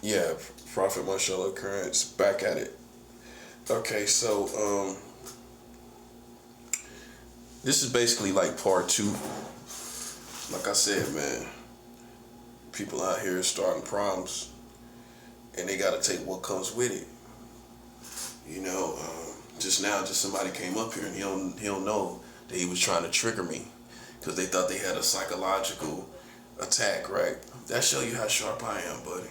Yeah, Prophet Marshall Occurrence, back at it. Okay, so this is basically like part two. Like I said, man, people out here starting problems, and they got to take what comes with it. You know, just now, just somebody came up here, and he don't know that he was trying to trigger me because they thought they had a psychological attack, right? That show you how sharp I am, buddy.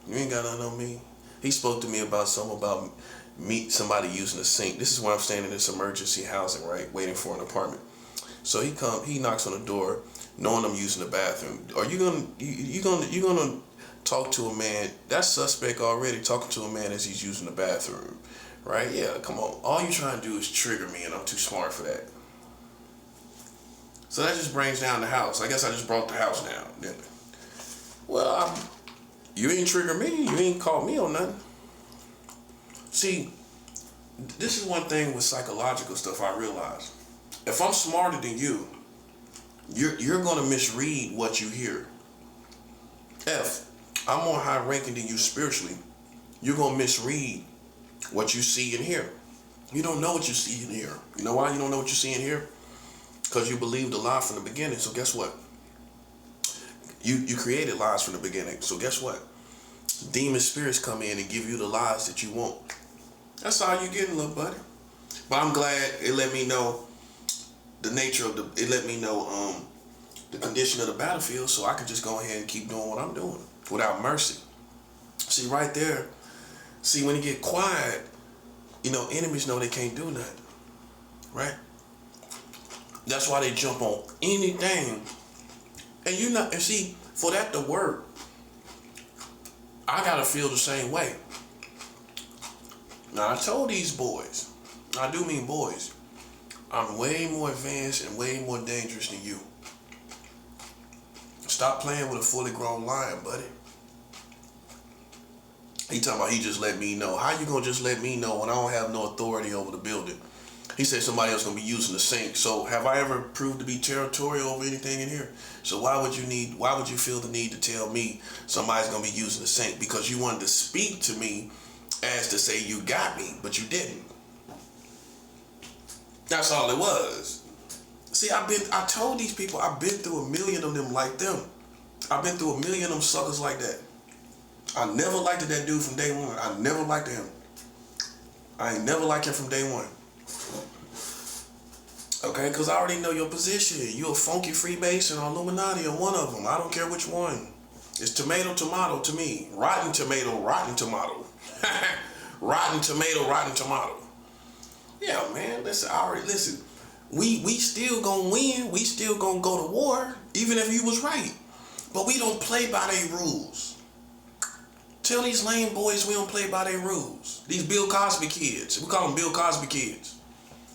You ain't got nothing on me. He spoke to me about somebody using a sink. This is where I'm staying in this emergency housing, right? Waiting for an apartment. So he knocks on the door, knowing I'm using the bathroom. Are you gonna talk to a man? That's suspect already, talking to a man as he's using the bathroom. Right? Yeah, come on. All you trying to do is trigger me, and I'm too smart for that. So that just brings down the house. I guess I just brought the house down, didn't it? Well, you ain't trigger me. You ain't called me on nothing. See, this is one thing with psychological stuff I realize. If I'm smarter than you, you're going to misread what you hear. If I'm more high ranking than you spiritually, you're going to misread what you see and hear. You don't know what you see and hear. You know why you don't know what you see and hear? Because you believed a lie from the beginning. So guess what? You created lies from the beginning. So guess what? Demon spirits come in and give you the lies that you want. That's all you getting, little buddy. But I'm glad it let me know the nature of it let me know the condition of the battlefield, so I could just go ahead and keep doing what I'm doing without mercy. See, right there, when you get quiet, enemies know they can't do nothing. Right? That's why they jump on anything. And see, for that to work, I gotta feel the same way. Now, I told these boys, I do mean boys, I'm way more advanced and way more dangerous than you. Stop playing with a fully grown lion, buddy. He talking about he just let me know. How you gonna just let me know when I don't have no authority over the building? He said somebody else gonna be using the sink. So have I ever proved to be territorial over anything in here? So why would you feel the need to tell me somebody's gonna be using the sink? Because you wanted to speak to me as to say you got me, but you didn't. That's all it was. See, I told these people I've been through a million of them like them. I've been through a million of them suckers like that. I never liked that dude from day one. I never liked him. I ain't never liked him from day one. Okay, because I already know your position. You a funky Freemason or Illuminati or one of them. I don't care which one. It's tomato to me. Rotten tomato. Rotten tomato. Yeah, man, listen. We still gonna win. We still gonna go to war, even if you was right. But we don't play by their rules. Tell these lame boys we don't play by their rules. These Bill Cosby kids. We call them Bill Cosby kids.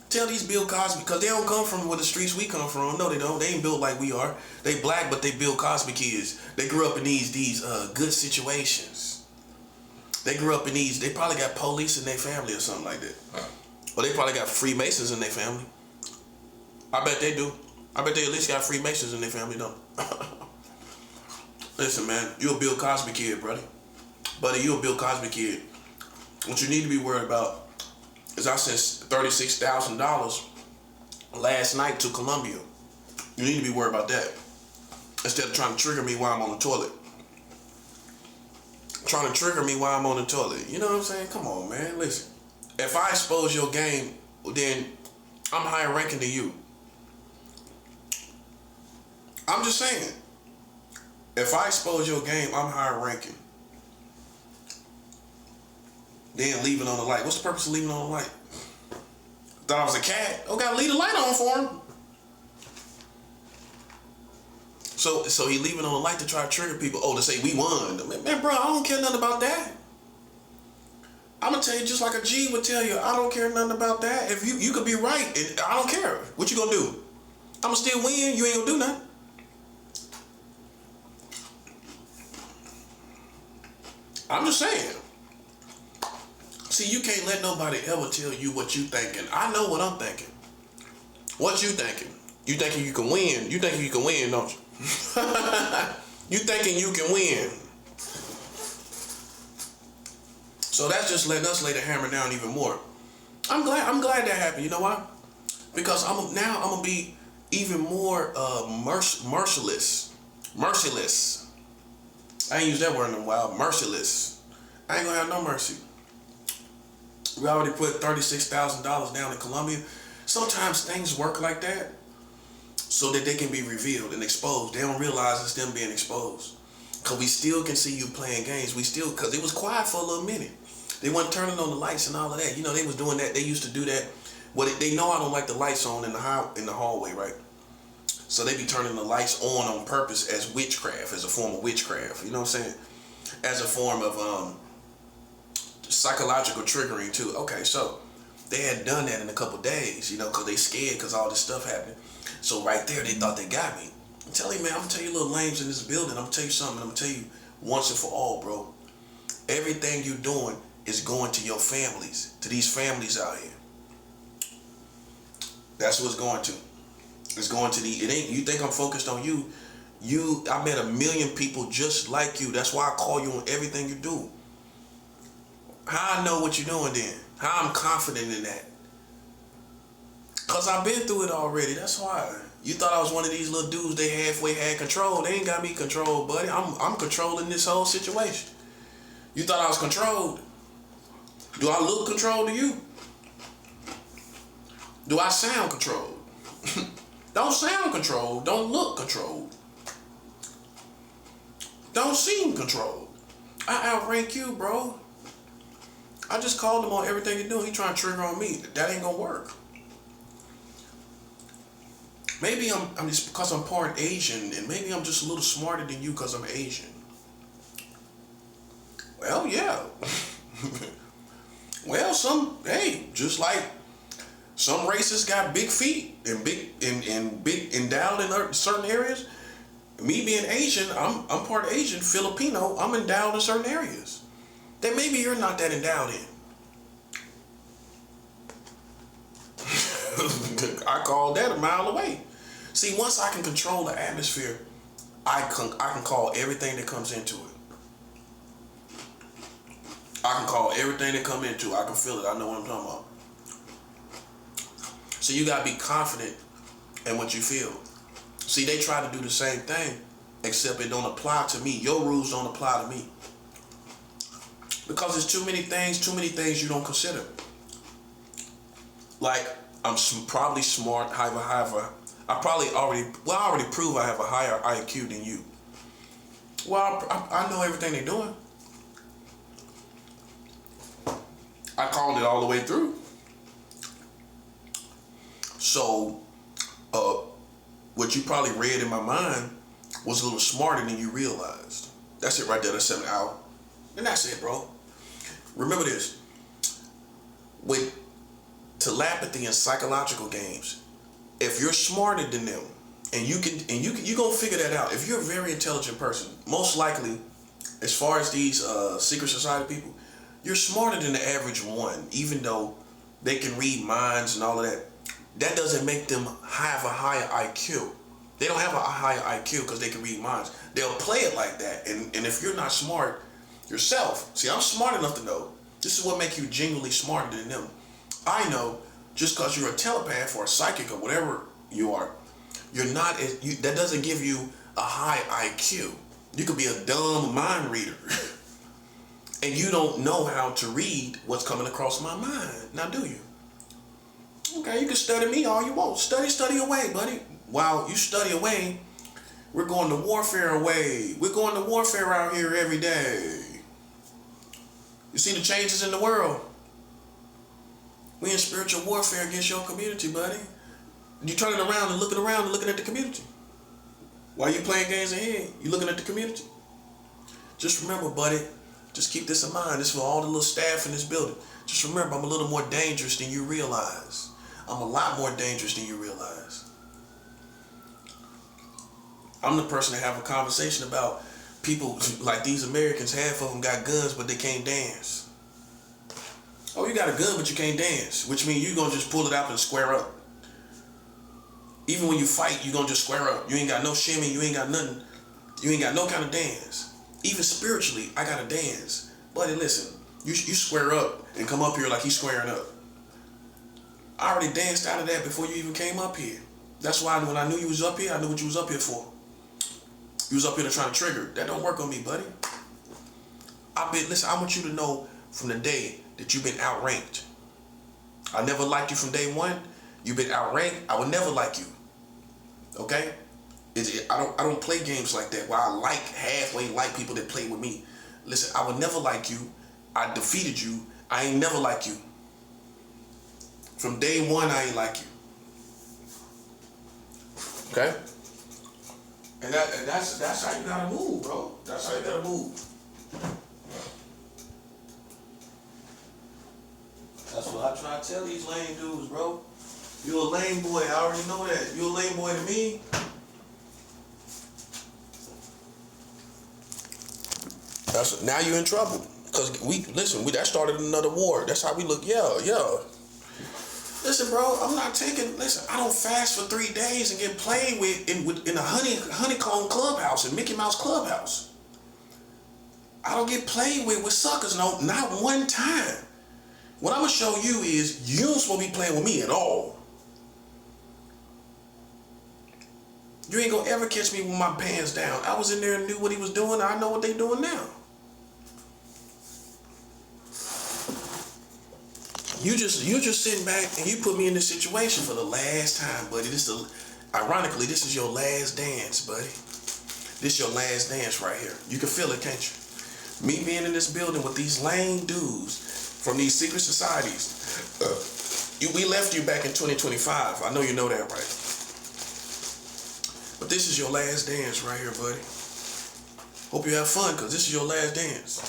Tell these Bill Cosby, because they don't come from where the streets we come from. No, they don't. They ain't built like we are. They black, but they Bill Cosby kids. They grew up in these good situations. They grew up in they probably got police in their family or something like that. Or they probably got Freemasons in their family. I bet they do. I bet they at least got Freemasons in their family, don't they? Listen, man, you a Bill Cosby kid, brother. Buddy, you a Bill Cosby kid. What you need to be worried about is I sent $36,000 last night to Colombia. You need to be worried about that. Instead of trying to trigger me while I'm on the toilet. Trying to trigger me while I'm on the toilet. You know what I'm saying? Come on, man. Listen. If I expose your game, then I'm higher ranking than you. I'm just saying. If I expose your game, I'm higher ranking. Then leaving on the light. What's the purpose of leaving on the light? Thought I was a cat. Oh, gotta leave the light on for him. So he leaving on the light to try to trigger people. Oh, to say we won. Man, bro, I don't care nothing about that. I'm gonna tell you just like a G would tell you. I don't care nothing about that. If you could be right, and I don't care. What you gonna do? I'm gonna still win. You ain't gonna do nothing. I'm just saying. See, you can't let nobody ever tell you what you thinking. I know what I'm thinking. What you thinking? You thinking you can win? You thinking you can win, don't you? You thinking you can win? So that's just letting us lay the hammer down even more. I'm glad that happened. You know why? Because I'm gonna be even more merciless. Merciless. I ain't used that word in a while. Merciless. I ain't gonna have no mercy. We already put $36,000 down in Colombia. Sometimes things work like that so that they can be revealed and exposed. They don't realize it's them being exposed. Because we still can see you playing games. Because it was quiet for a little minute. They weren't turning on the lights and all of that. You know, they was doing that. They used to do that. They know I don't like the lights on in the hallway, right? So they be turning the lights on purpose as witchcraft, as a form of witchcraft. You know what I'm saying? As a form of psychological triggering too. Okay, so they had done that in a couple days, you know, because they scared because all this stuff happened. So right there, they thought they got me. I'm telling you, man, I'm going to tell you little lames in this building. I'm going to tell you something. I'm going to tell you once and for all, bro. Everything you're doing is going to your families, to these families out here. That's what it's going to. It's going to it ain't, you think I'm focused on you. I met a million people just like you. That's why I call you on everything you do. How I know what you're doing then? How I'm confident in that? Because I've been through it already. That's why. You thought I was one of these little dudes they halfway had control. They ain't got me controlled, buddy. I'm controlling this whole situation. You thought I was controlled. Do I look controlled to you? Do I sound controlled? Don't sound controlled. Don't look controlled. Don't seem controlled. I outrank you, bro. I just called him on everything you're doing. He trying to trigger on me. That ain't gonna work. Maybe I'm just because I'm part Asian, and maybe I'm just a little smarter than you because I'm Asian. Well, yeah. Well, just like some races got big feet and big endowed in certain areas. Me being Asian, I'm part Asian, Filipino. I'm endowed in certain areas that maybe you're not that endowed in. I call that a mile away. See, once I can control the atmosphere, I can call everything that comes into it. I can call everything that comes into it. I can feel it. I know what I'm talking about. So you gotta be confident in what you feel. See, they try to do the same thing, except it don't apply to me. Your rules don't apply to me. Because there's too many things you don't consider. Like, I'm probably smart, however, I already prove I have a higher IQ than you. Well, I know everything they're doing. I called it all the way through. So, what you probably read in my mind was a little smarter than you realized. That's it right there, that's 7 hours. And that's it, bro. Remember this. With telepathy and psychological games, if you're smarter than them, and you gonna figure that out. If you're a very intelligent person, most likely, as far as these secret society people, you're smarter than the average one, even though they can read minds and all of that. That doesn't make them have a higher IQ. They don't have a higher IQ because they can read minds. They'll play it like that. And if you're not smart yourself, see, I'm smart enough to know this is what makes you genuinely smarter than them. I know just because you're a telepath or a psychic or whatever you are, that doesn't give you a high IQ. You could be a dumb mind reader. And you don't know how to read what's coming across my mind. Now, do you? Okay, you can study me all you want. Study away, buddy. While you study away, we're going to warfare away. We're going to warfare out here every day. You see the changes in the world? We in spiritual warfare against your community, buddy. You turning around and looking at the community. While you playing games ahead, you looking at the community. Just remember, buddy, just keep this in mind. This is for all the little staff in this building. Just remember, I'm a little more dangerous than you realize. I'm a lot more dangerous than you realize. I'm the person to have a conversation about people like these Americans. Half of them got guns, but they can't dance. Oh, you got a gun, but you can't dance, which means you're going to just pull it out and square up. Even when you fight, you're going to just square up. You ain't got no shimmy. You ain't got nothing. You ain't got no kind of dance. Even spiritually, I got to dance. Buddy, listen, You square up and come up here like he's squaring up. I already danced out of that before you even came up here. That's why when I knew you was up here, I knew what you was up here for. You was up here to try to trigger. That don't work on me, buddy. Listen, I want you to know from the day that you've been outranked. I never liked you from day one. You've been outranked. I would never like you. Okay? I don't play games like that where I halfway like people that play with me. Listen, I would never like you. I defeated you. I ain't never like you. From day one, I ain't like you. Okay? And that's how you gotta move, bro. That's how you gotta move. That's what I try to tell these lame dudes, bro. You a lame boy, I already know that. You a lame boy to me. Now you're in trouble. Cause that started another war. That's how we look. Yeah. Listen, bro, I don't fast for 3 days and get played with in a honeycomb clubhouse, in Mickey Mouse clubhouse. I don't get played with suckers, no, not one time. What I'm gonna show you is you don't supposed to be playing with me at all. You ain't gonna ever catch me with my pants down. I was in there and knew what he was doing. I know what they doing now. You just sitting back and you put me in this situation for the last time, buddy. Ironically, this is your last dance, buddy. This your last dance right here. You can feel it, can't you? Me being in this building with these lame dudes from these secret societies. We left you back in 2025. I know you know that, right? But this is your last dance right here, buddy. Hope you have fun, because this is your last dance.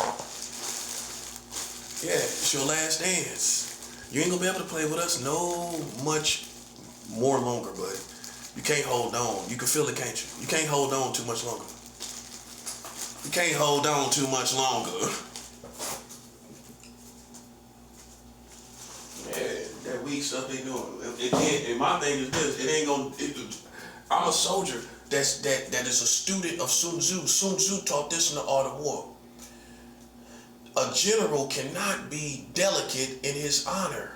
Yeah, it's your last dance. You ain't gonna be able to play with us no much more longer, buddy. You can't hold on. You can feel it, can't you? You can't hold on too much longer. You can't hold on too much longer. Yeah, that weak stuff they doing. And my thing is this: it ain't gonna. I'm a soldier that is a student of Sun Tzu. Sun Tzu taught this in the Art of War. A general cannot be delicate in his honor.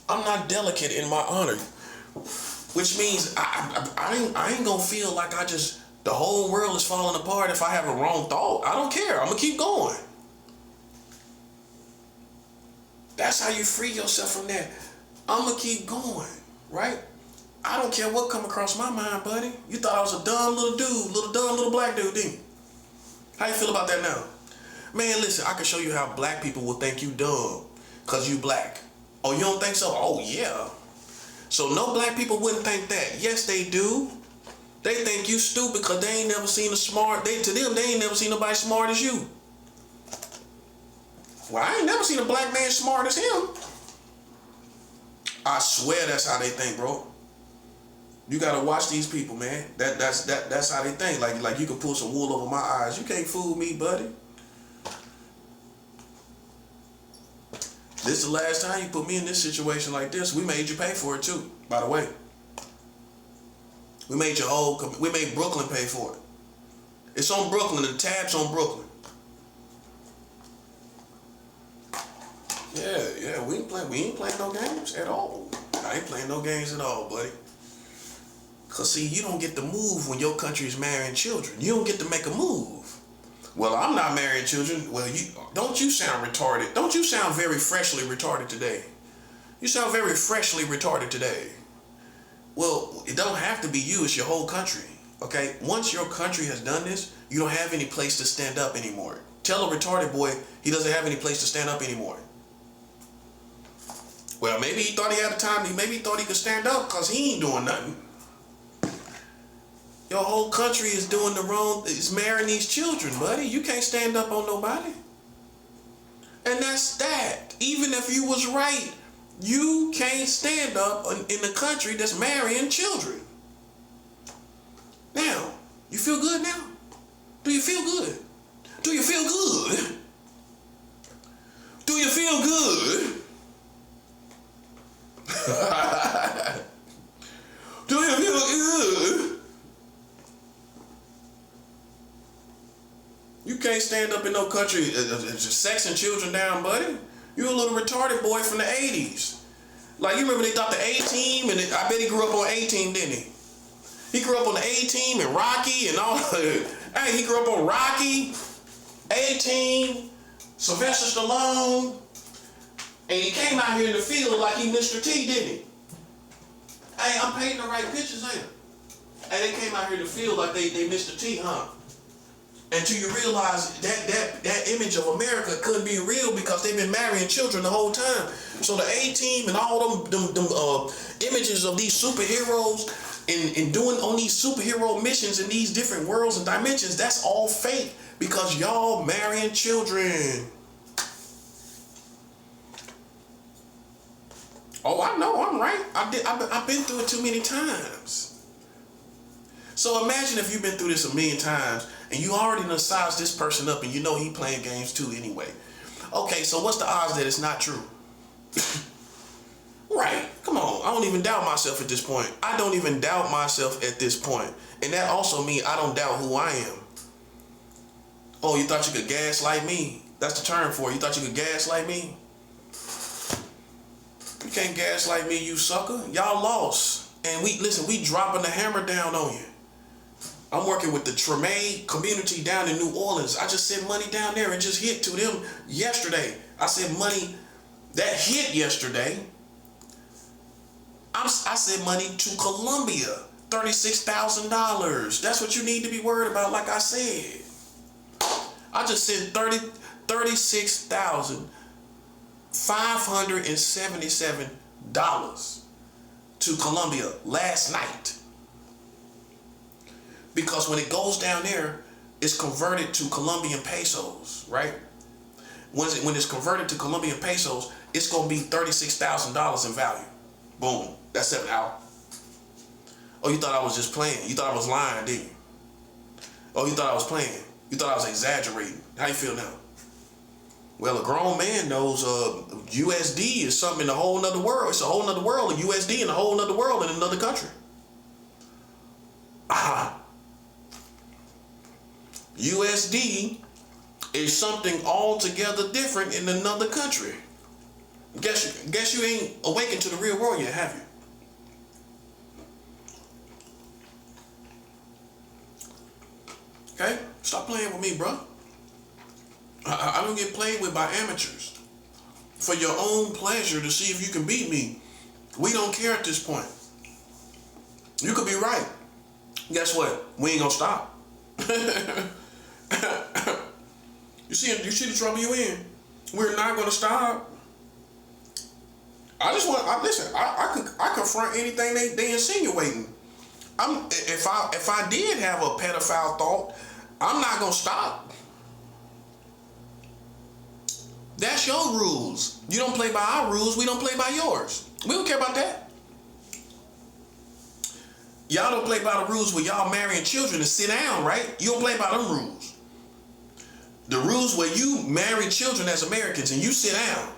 I'm not delicate in my honor, which means I ain't gonna feel like the whole world is falling apart if I have a wrong thought. I don't care. I'm gonna keep going. That's how you free yourself from that. I'm gonna keep going, right? I don't care what come across my mind, buddy. You thought I was a dumb little dude, dumb little black dude, didn't you? How you feel about that now? Man, listen, I can show you how black people will think you dumb because you black. Oh, you don't think so? Oh, yeah. So no black people wouldn't think that. Yes, they do. They think you stupid because they ain't never seen to them, they ain't never seen nobody smart as you. Well, I ain't never seen a black man smart as him. I swear that's how they think, bro. You gotta watch these people, man. That's how they think. Like you can pull some wool over my eyes. You can't fool me, buddy. This is the last time you put me in this situation like this. We made you pay for it too, by the way. We made Brooklyn pay for it. It's on Brooklyn, the tab's on Brooklyn. Yeah, we ain't playing no games at all. I ain't playing no games at all, buddy. Cause see, you don't get to move when your country is marrying children. You don't get to make a move. Well, I'm not marrying children. Well, don't you sound retarded? Don't you sound very freshly retarded today? You sound very freshly retarded today. Well, it don't have to be you, it's your whole country. Okay? Once your country has done this, you don't have any place to stand up anymore. Tell a retarded boy he doesn't have any place to stand up anymore. Well, maybe he thought he had the time, maybe he thought he could stand up because he ain't doing nothing. Your whole country is doing is marrying these children, buddy. You can't stand up on nobody. And that's that. Even if you was right, you can't stand up in a country that's marrying children. Now, you feel good now? Do you feel good? Do you feel good? Do you feel good? Do you feel good? You can't stand up in no country just sexing children down, buddy. You a little retarded boy from the 80s. Like, you remember they thought the A-Team, and I bet he grew up on A-Team, didn't he? He grew up on the A-Team and Rocky and all. Hey, he grew up on Rocky, A-Team, Sylvester Stallone, and he came out here in the field like he Mr. T, didn't he? Hey, I'm painting the right pictures, ain't I? Hey, they came out here in the field like they Mr. T, huh? Until you realize that image of America couldn't be real because they've been marrying children the whole time. So the A-Team and all them images of these superheroes and doing on these superhero missions in these different worlds and dimensions, that's all fake because y'all marrying children. Oh, I know, I'm right. I've been through it too many times. So imagine if you've been through this a million times and you already done sized this person up and you know he playing games too anyway. Okay, so what's the odds that it's not true? Right, come on. I don't even doubt myself at this point. I don't even doubt myself at this point. And that also means I don't doubt who I am. Oh, you thought you could gaslight me? That's the term for it. You thought you could gaslight me? You can't gaslight me, you sucker. Y'all lost. And we dropping the hammer down on you. I'm working with the Treme community down in New Orleans. I just sent money down there and just hit to them yesterday. I said money that hit yesterday. I sent money to Colombia, $36,000. That's what you need to be worried about, like I said. I just sent $36,577 to Colombia last night. Because when it goes down there, it's converted to Colombian pesos, right? When it's converted to Colombian pesos, it's going to be $36,000 in value. Boom. That's it out. Oh, you thought I was just playing. You thought I was lying, didn't you? Oh, you thought I was playing. You thought I was exaggerating. How you feel now? Well, a grown man knows USD is something in a whole nother world. It's a whole nother world of USD in a whole nother world in another country. USD is something altogether different in another country. Guess you ain't awakened to the real world yet, have you? Okay? Stop playing with me, bro. I don't get played with by amateurs. For your own pleasure to see if you can beat me. We don't care at this point. You could be right. Guess what? We ain't gonna stop. You see the trouble you in? We're not gonna stop. I confront anything they insinuating. If I did have a pedophile thought, I'm not gonna stop. That's your rules. You don't play by our rules, we don't play by yours. We don't care about that. Y'all don't play by the rules where y'all marrying children and sit down, right? You don't play by them rules. The rules where you marry children as Americans and you sit down.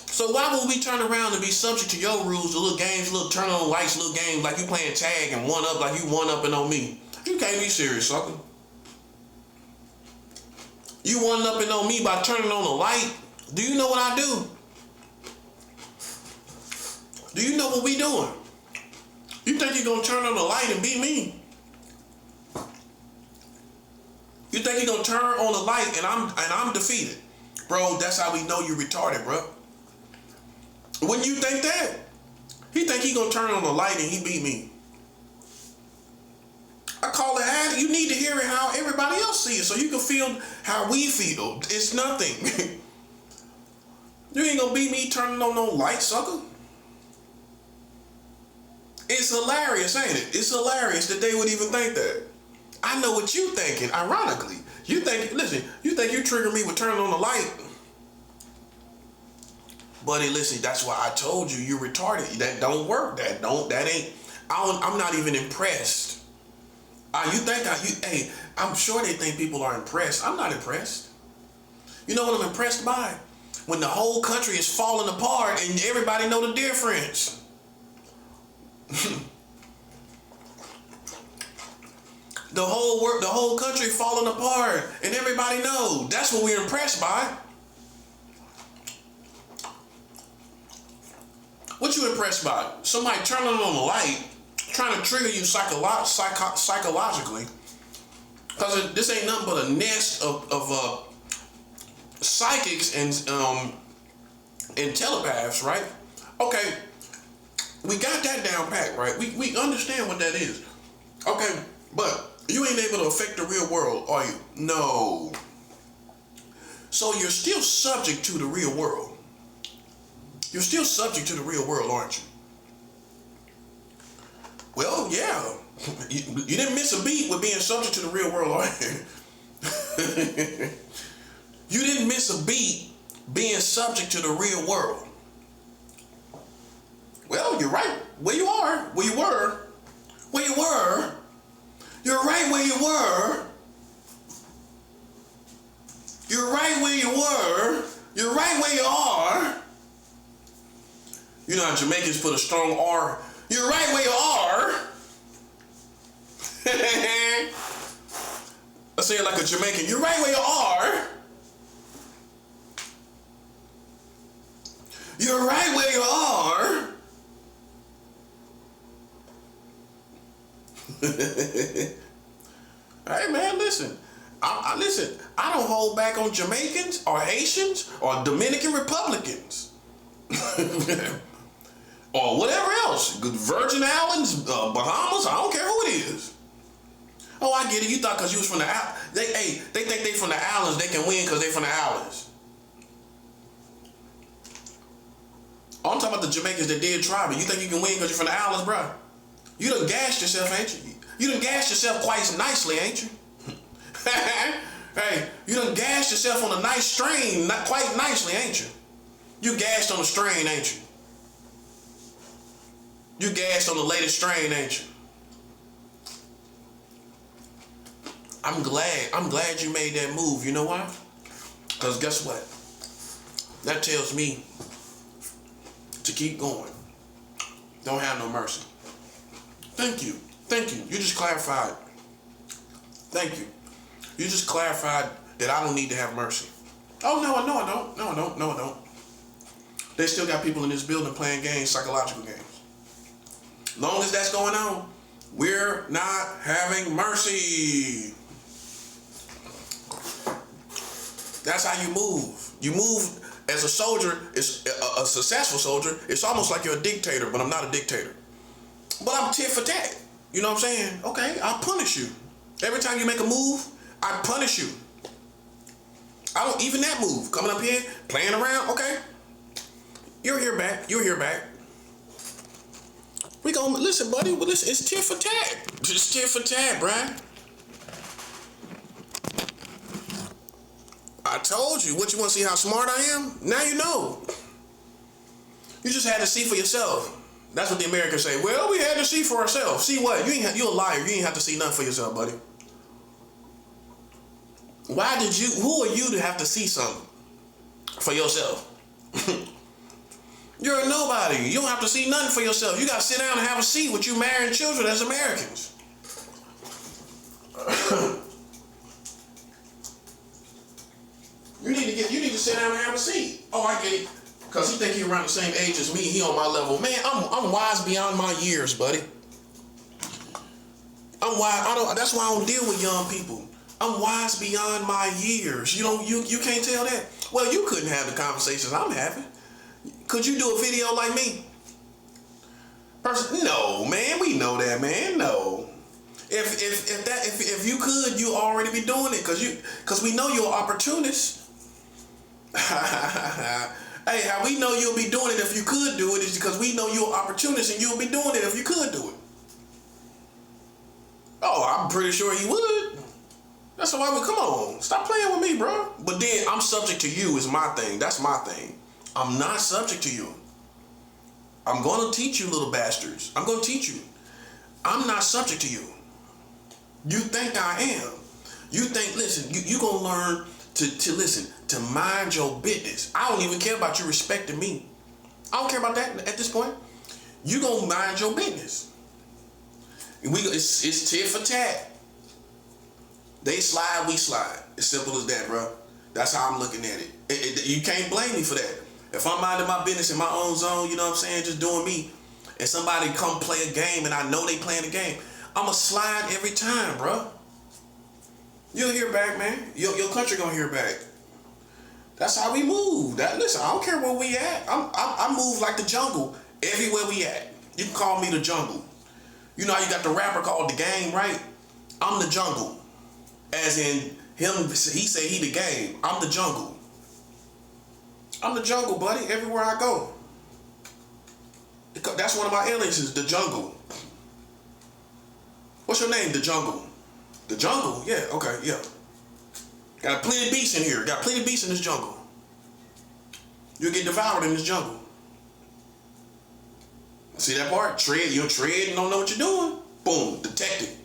So why would we turn around and be subject to your rules, the little games, little turn on lights, little games like you playing tag and one up like you one upping on me? You can't be serious, sucker. You one upping on me by turning on the light. Do you know what I do? Do you know what we doing? You think you're gonna turn on the light and beat me? You think you're gonna turn on the light and I'm defeated? Bro, that's how we know you retarded, bro. Wouldn't you think that? He think he gonna turn on the light and he beat me. I call it ad. You need to hear it how everybody else sees it so you can feel how we feel. It's nothing. You ain't gonna beat me turning on no light, sucker. It's hilarious, ain't it? It's hilarious that they would even think that. I know what you thinking, ironically. You think you trigger me with turning on the light. Buddy, listen, that's why I told you you're retarded. That don't work. I'm not even impressed. I'm sure they think people are impressed. I'm not impressed. You know what I'm impressed by? When the whole country is falling apart and everybody know the difference. The whole world, the whole country falling apart, and everybody knows. That's what we're impressed by. What you impressed by? Somebody turning on the light, trying to trigger you psychologically. Because this ain't nothing but a nest of psychics and telepaths, right? Okay, we got that down pat, right? We understand what that is. Okay, but you ain't able to affect the real world, are you? No. So you're still subject to the real world. You're still subject to the real world, aren't you? Well, yeah. You didn't miss a beat with being subject to the real world, are you? You didn't miss a beat being subject to the real world. Well, you're right where you are, where you were. Where you were. You're right where you were. You're right where you were. You're right where you are. You know how Jamaicans put a strong R. You're right where you are. I say it like a Jamaican. You're right where you are. You're right where you are. Hey man, listen. Listen. I don't hold back on Jamaicans or Haitians or Dominican Republicans. Or whatever else. Virgin Islands, Bahamas, I don't care who it is. Oh, I get it. You thought because you was from the islands. They think they from the islands, they can win because they from the islands. Oh, I'm talking about the Jamaicans that did try, but you think you can win because you're from the islands, bro? You done gassed yourself, ain't you? You done gassed yourself quite nicely, ain't you? Hey, you done gassed yourself on a nice strain, not quite nicely, ain't you? You gassed on a strain, ain't you? You gassed on the latest strain, ain't you? I'm glad you made that move. You know why? Because guess what? That tells me to keep going. Don't have no mercy. Thank you. Thank you. You just clarified. Thank you. You just clarified that I don't need to have mercy. Oh, no, I don't. No, I don't. They still got people in this building playing games, psychological games. Long as that's going on, we're not having mercy. That's how you move. You move as a soldier, it's a successful soldier. It's almost like you're a dictator, but I'm not a dictator. But I'm tit for tat. You know what I'm saying? Okay, I'll punish you. Every time you make a move, I punish you. I don't even that move. Coming up here, playing around, okay. You're here back. We gonna listen, buddy. Well, listen, it's tit for tat. It's tit for tat, Brian. I told you. What, you want to see how smart I am? Now you know. You just had to see for yourself. That's what the Americans say. Well, we had to see for ourselves. See what? You're a liar. You ain't have to see nothing for yourself, buddy. Who are you to have to see something for yourself? You're a nobody. You don't have to see nothing for yourself. You got to sit down and have a seat with you marrying children as Americans. You need to sit down and have a seat. Oh, I get it. Because he think he around the same age as me. He on my level. Man, I'm wise beyond my years, buddy. I'm wise. That's why I don't deal with young people. I'm wise beyond my years. You can't tell that. Well, you couldn't have the conversations I'm having. Could you do a video like me? No, man. We know that, man. No. If you could, you already be doing it, because we know you're an opportunist. Hey, how we know you'll be doing it if you could do it is because we know you're an opportunist and you'll be doing it if you could do it. Oh, I'm pretty sure you would. That's why come on, stop playing with me, bro. But then I'm subject to you is my thing. That's my thing. I'm not subject to you. I'm going to teach you, little bastards. I'm going to teach you. I'm not subject to you. You think I am. You think, listen, you going to learn to listen, to mind your business. I don't even care about you respecting me. I don't care about that at this point. You going to mind your business. It's tit for tat. They slide, we slide. As simple as that, bro. That's how I'm looking at it. You can't blame me for that. If I'm minding my business in my own zone, you know what I'm saying, just doing me, and somebody come play a game and I know they playing the game, I'ma slide every time, bro. You'll hear back, man. Your country gonna hear back. That's how we move. Listen, I don't care where we at. I move like the jungle everywhere we at. You can call me the jungle. You know how you got the rapper called The Game, right? I'm the jungle. As in him, he say he the game. I'm the jungle. I'm the jungle, buddy, everywhere I go. That's one of my aliases, the jungle. What's your name? The jungle. The jungle? Yeah, okay, yeah. Got plenty of beasts in here. Got plenty of beasts in this jungle. You'll get devoured in this jungle. See that part? Tread, you'll tread and don't know what you're doing. Boom, detected.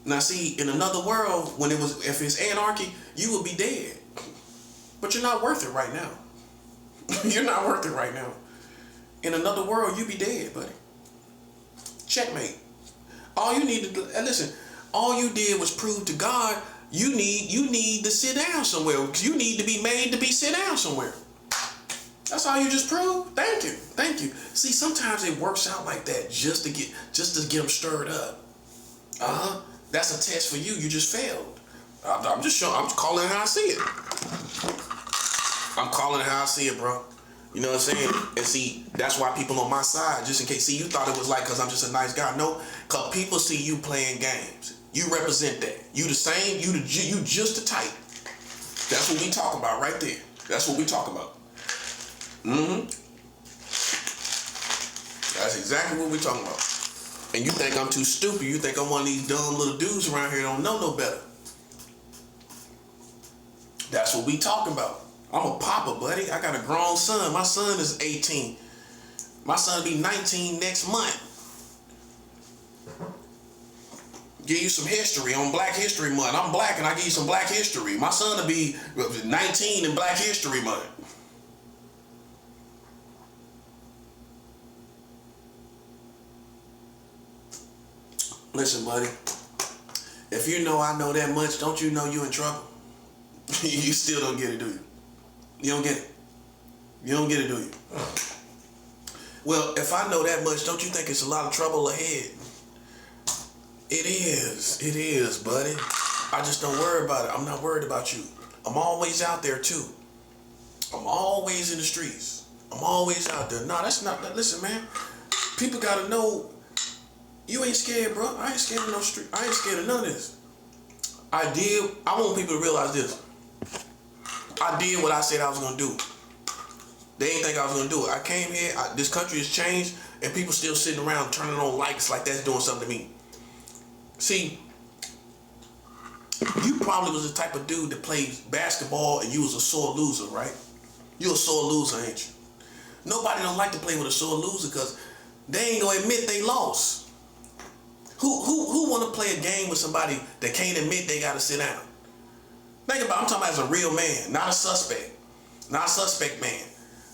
Now see, in another world, if it's anarchy, you would be dead. But you're not worth it right now. You're not worth it right now. In another world, you'd be dead, buddy. Checkmate. All you need to listen, all you did was prove to God you need to sit down somewhere. You need to be made to be sit down somewhere. That's all you just proved. Thank you. Thank you. See, sometimes it works out like that just to get them stirred up. That's a test for you. You just failed. I'm just showing. I'm calling it how I see it. I'm calling it how I see it, bro. You know what I'm saying? And see, that's why people on my side, just in case, see, you thought it was like because I'm just a nice guy. No, because people see you playing games. You represent that. You the same. You just the type. That's what we talk about right there. That's what we talk about. That's exactly what we talking about. And you think I'm too stupid. You think I'm one of these dumb little dudes around here that don't know no better. That's what we talking about. I'm a papa, buddy. I got a grown son. My son is 18. My son will be 19 next month. Give you some history on Black History Month. I'm black and I give you some black history. My son will be 19 in Black History Month. Listen, buddy. If you know I know that much, don't you know you in trouble? You still don't get it, do you? You don't get it. You don't get it, do you? Well, if I know that much, don't you think it's a lot of trouble ahead? It is, buddy. I just don't worry about it. I'm not worried about you. I'm always out there too. I'm always in the streets. I'm always out there. No, that's not, listen, man. People gotta know you ain't scared, bro. I ain't scared of no street. I ain't scared of none of this. I want people to realize this. I did what I said I was gonna do. They didn't think I was gonna do it. I came here, this country has changed, and people still sitting around turning on lights like that's doing something to me. See, you probably was the type of dude that plays basketball and you was a sore loser, right? You a sore loser, ain't you? Nobody don't like to play with a sore loser because they ain't gonna admit they lost. Who want to play a game with somebody that can't admit they gotta sit down? Think about it, I'm talking about as a real man, not a suspect. Not a suspect man.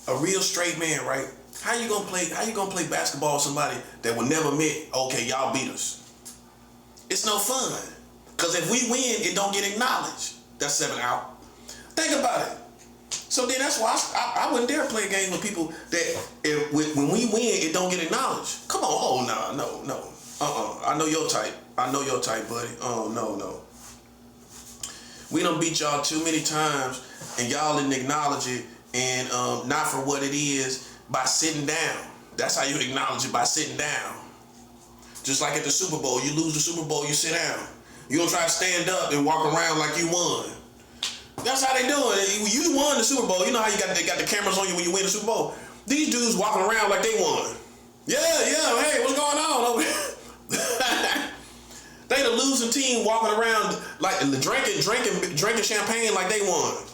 A real straight man, right? How you gonna play basketball with somebody that will never admit, okay, y'all beat us? It's no fun. Because if we win, it don't get acknowledged. That's 7 out. Think about it. So then that's why I wouldn't dare play a game with people that when we win, it don't get acknowledged. Come on, oh no. I know your type. I know your type, buddy. Oh no. We done beat y'all too many times and y'all didn't acknowledge it and not for what it is by sitting down. That's how you acknowledge it, by sitting down. Just like at the Super Bowl, you lose the Super Bowl, you sit down. You don't try to stand up and walk around like you won. That's how they do it. You won the Super Bowl. You know how they got the cameras on you when you win the Super Bowl? These dudes walking around like they won. Yeah, hey, what's going on over here? They the losing team walking around like drinking champagne like they won.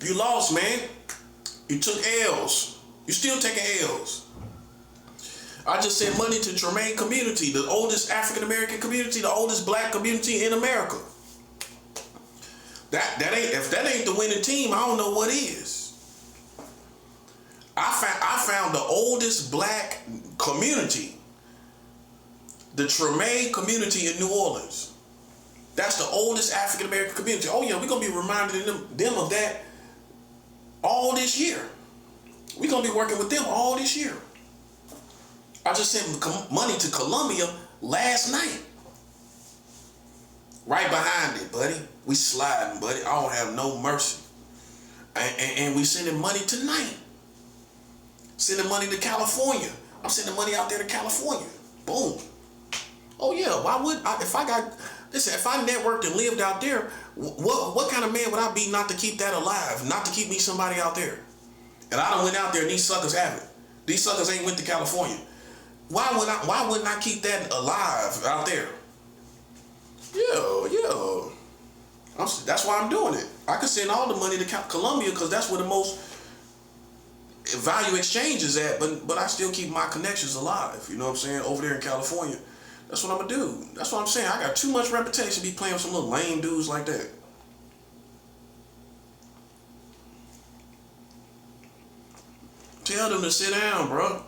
You lost, man. You took L's. You still taking L's. I just sent money to Tremaine community, the oldest African American community, the oldest black community in America. If that ain't the winning team, I don't know what is. I found the oldest black community The Treme community in New Orleans. That's the oldest African American community. Oh yeah, we're gonna be reminding them of that all this year. We're gonna be working with them all this year. I just sent money to Columbia last night. Right behind it, buddy. We sliding, buddy. I don't have no mercy. And we sending money tonight. Sending money to California. I'm sending money out there to California. Boom. Oh yeah, why would I, if I networked and lived out there, what kind of man would I be not to keep that alive, not to keep me somebody out there? And I done went out there and these suckers have it. These suckers ain't went to California. Why wouldn't I keep that alive out there? Yeah. That's why I'm doing it. I could send all the money to Colombia because that's where the most value exchange is at, but I still keep my connections alive. You know what I'm saying? Over there in California. That's what I'm gonna do. That's what I'm saying. I got too much reputation to be playing with some little lame dudes like that. Tell them to sit down, bro.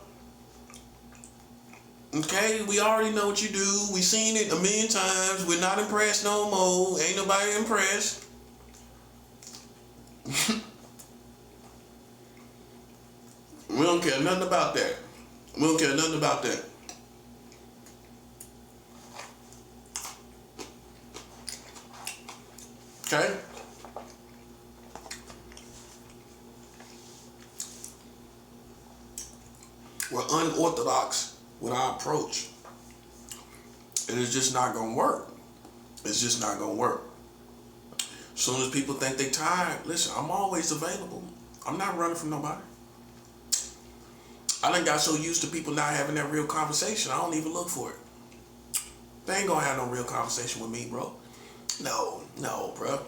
Okay, we already know what you do. We seen it a million times. We're not impressed no more. Ain't nobody impressed. We don't care nothing about that. We don't care nothing about that. Okay? We're unorthodox with our approach. And it's just not gonna work. It's just not gonna work. As soon as people think they tired, listen, I'm always available. I'm not running from nobody. I done got so used to people not having that real conversation, I don't even look for it. They ain't gonna have no real conversation with me, bro. No, bro.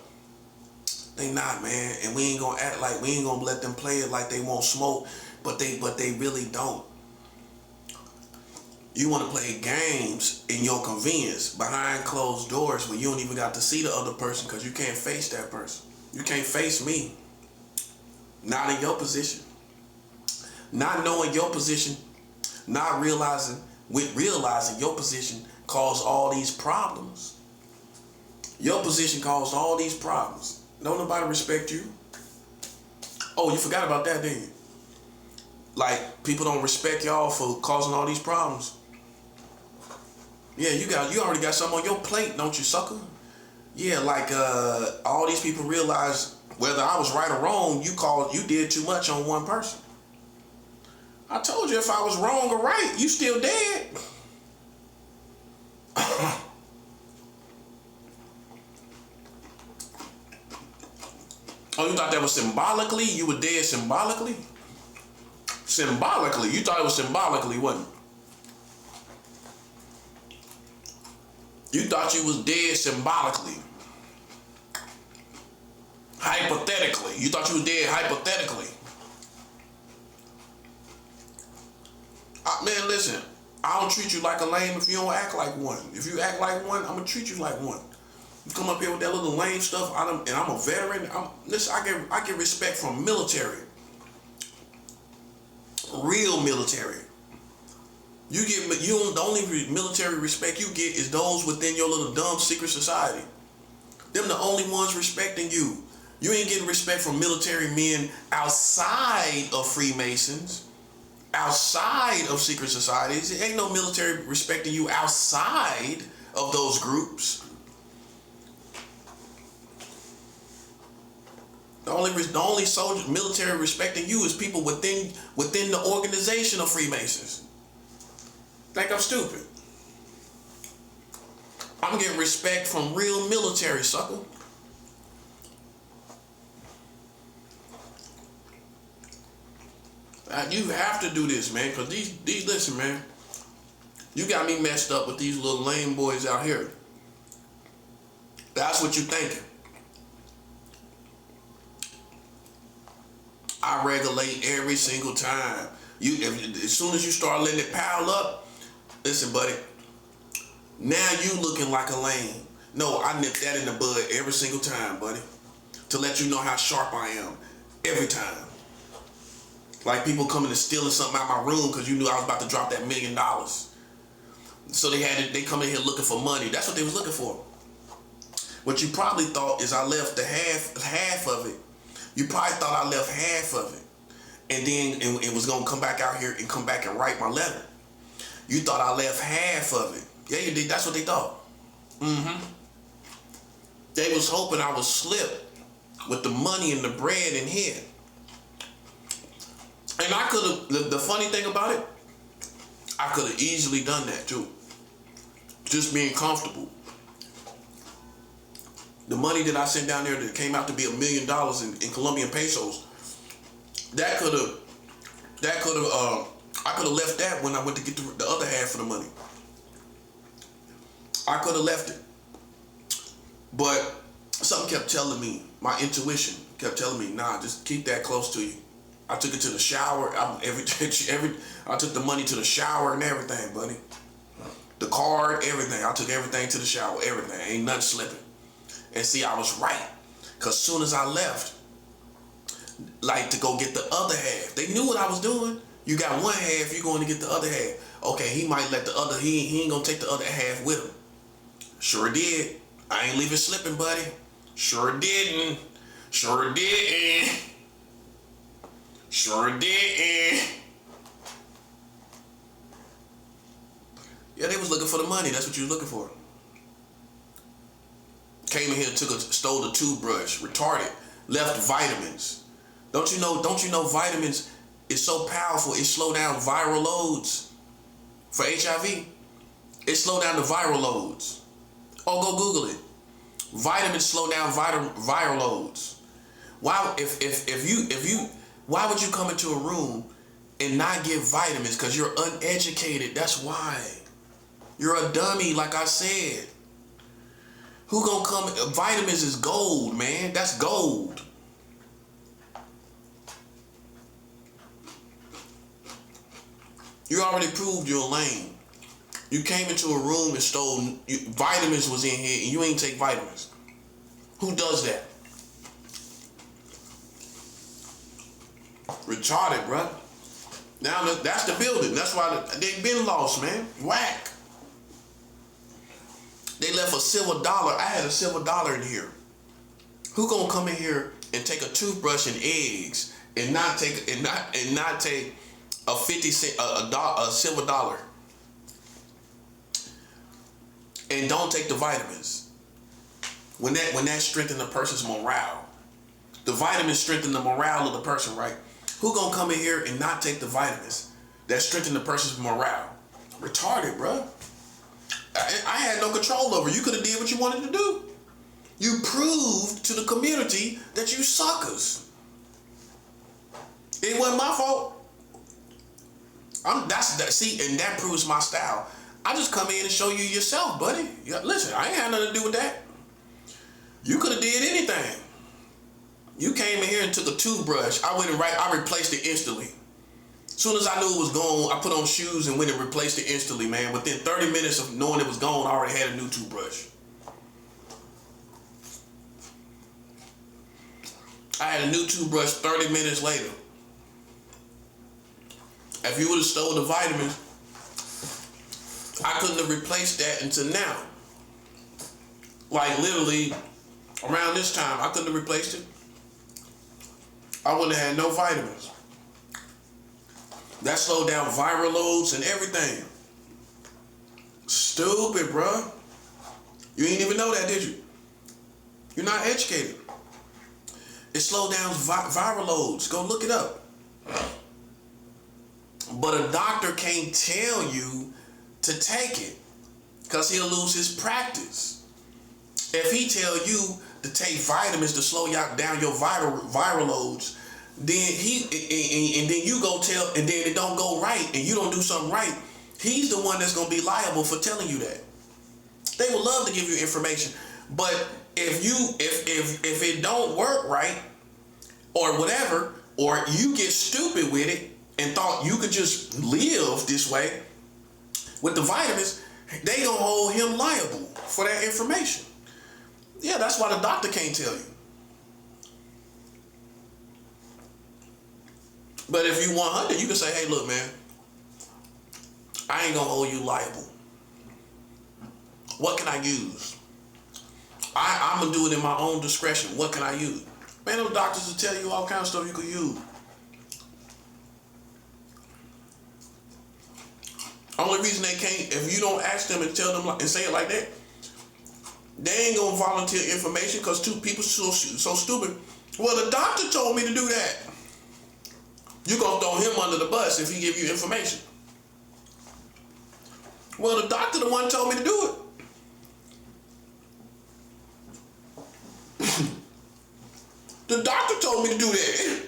They not, man. And we ain't gonna act like, we ain't gonna let them play it like they won't smoke, but they really don't. You want to play games in your convenience behind closed doors where you don't even got to see the other person because you can't face that person. You can't face me. Not in your position. Not knowing your position, not realizing your position caused all these problems. Your position caused all these problems. Don't nobody respect you. Oh, you forgot about that, didn't you? Like, people don't respect y'all for causing all these problems. Yeah, you already got something on your plate, don't you, sucker? Yeah, like all these people realize whether I was right or wrong, you did too much on one person. I told you if I was wrong or right, you still dead. Oh, you thought that was symbolically? You were dead symbolically? Symbolically? You thought it was symbolically, wasn't it? You thought you was dead symbolically. Hypothetically. You thought you was dead hypothetically. Man, listen. I don't treat you like a lame if you don't act like one. If you act like one, I'm going to treat you like one. You come up here with that little lame stuff, and I'm a veteran. Listen, I get respect from military. Real military. The only military respect you get is those within your little dumb secret society. Them the only ones respecting you. You ain't getting respect from military men outside of Freemasons, outside of secret societies. There ain't no military respecting you outside of those groups. The only soldier military respecting you is people within the organization of Freemasons. Think I'm stupid? I'm getting respect from real military, sucker. You have to do this, man, because these listen, man, you got me messed up with these little lame boys out here. That's what you thinking. I regulate every single time. As soon as you start letting it pile up, listen, buddy, now you looking like a lame. No, I nip that in the bud every single time, buddy, to let you know how sharp I am every time. Like people coming and stealing something out of my room because you knew I was about to drop that $1 million. So they come in here looking for money. That's what they was looking for. What you probably thought is I left the half of it. You probably thought I left half of it, and then it was gonna come back out here and come back and write my letter. You thought I left half of it. Yeah, you did. That's what they thought. They was hoping I would slip with the money and the bread in here. And I could have, the funny thing about it, I could have easily done that too. Just being comfortable. The money that I sent down there that came out to be $1 million in Colombian pesos, I could have left that when I went to get the other half of the money. I could have left it. But something kept telling me, my intuition kept telling me, nah, just keep that close to you. I took it to the shower. I took the money to the shower and everything, buddy. The card, everything. I took everything to the shower, everything. Ain't nothing slipping. And see, I was right. Because soon as I left, like to go get the other half, they knew what I was doing. You got one half, you're going to get the other half. Okay, he might let the other, he ain't going to take the other half with him. Sure did. I ain't leave it slipping, buddy. Sure didn't. Sure didn't. Sure didn't. Yeah, they was looking for the money. That's what you was looking for. Came in here, stole the toothbrush, retarded, left vitamins. Don't you know vitamins is so powerful, it slow down viral loads for HIV. It slow down the viral loads. Oh, go Google it. Vitamins slow down viral loads. Why why would you come into a room and not get vitamins? Because you're uneducated. That's why. You're a dummy, like I said. Who gonna come? Vitamins is gold, man. That's gold. You already proved you're lame. You came into a room and stole vitamins was in here and you ain't take vitamins. Who does that? Retarded, bruh. Now that's the building. That's why they been lost, man. Whack. They left a silver dollar. I had a silver dollar in here. Who gonna come in here and take a toothbrush and eggs and not take a 50 cent a silver dollar and don't take the vitamins? When that strengthens a person's morale. The vitamins strengthen the morale of the person, right? Who gonna come in here and not take the vitamins that strengthen the person's morale? Retarded, bruh. I had no control over it. You could have did what you wanted to do. You proved to the community that you suckers. It wasn't my fault. See, and that proves my style. I just come in and show you yourself, buddy. Listen, I ain't had nothing to do with that. You could have did anything. You came in here and took a toothbrush. I replaced it instantly. As soon as I knew it was gone, I put on shoes and went and replaced it instantly, man. Within 30 minutes of knowing it was gone, I already had a new toothbrush. I had a new toothbrush 30 minutes later. If you would have stole the vitamins, I couldn't have replaced that until now. Like literally, around this time, I couldn't have replaced it. I wouldn't have had no vitamins. That slowed down viral loads and everything. Stupid, bruh. You didn't even know that, did you? You're not educated. It slowed down viral loads. Go look it up. But a doctor can't tell you to take it because he'll lose his practice. If he tell you to take vitamins to slow down your viral loads, then then you go tell, and then it don't go right, and you don't do something right, he's the one that's gonna be liable for telling you that. They would love to give you information, but if it don't work right, or whatever, or you get stupid with it and thought you could just live this way with the vitamins, they gonna hold him liable for that information. Yeah, that's why the doctor can't tell you. But if you 100, you can say, hey, look, man, I ain't gonna hold you liable. What can I use? I'm gonna do it in my own discretion. What can I use? Man, those doctors will tell you all kinds of stuff you could use. Only reason they can't, if you don't ask them and tell them and say it like that, they ain't gonna volunteer information because two people so stupid. Well, the doctor told me to do that. You're gonna throw him under the bus if he give you information. Well, the doctor the one told me to do it. The doctor told me to do that.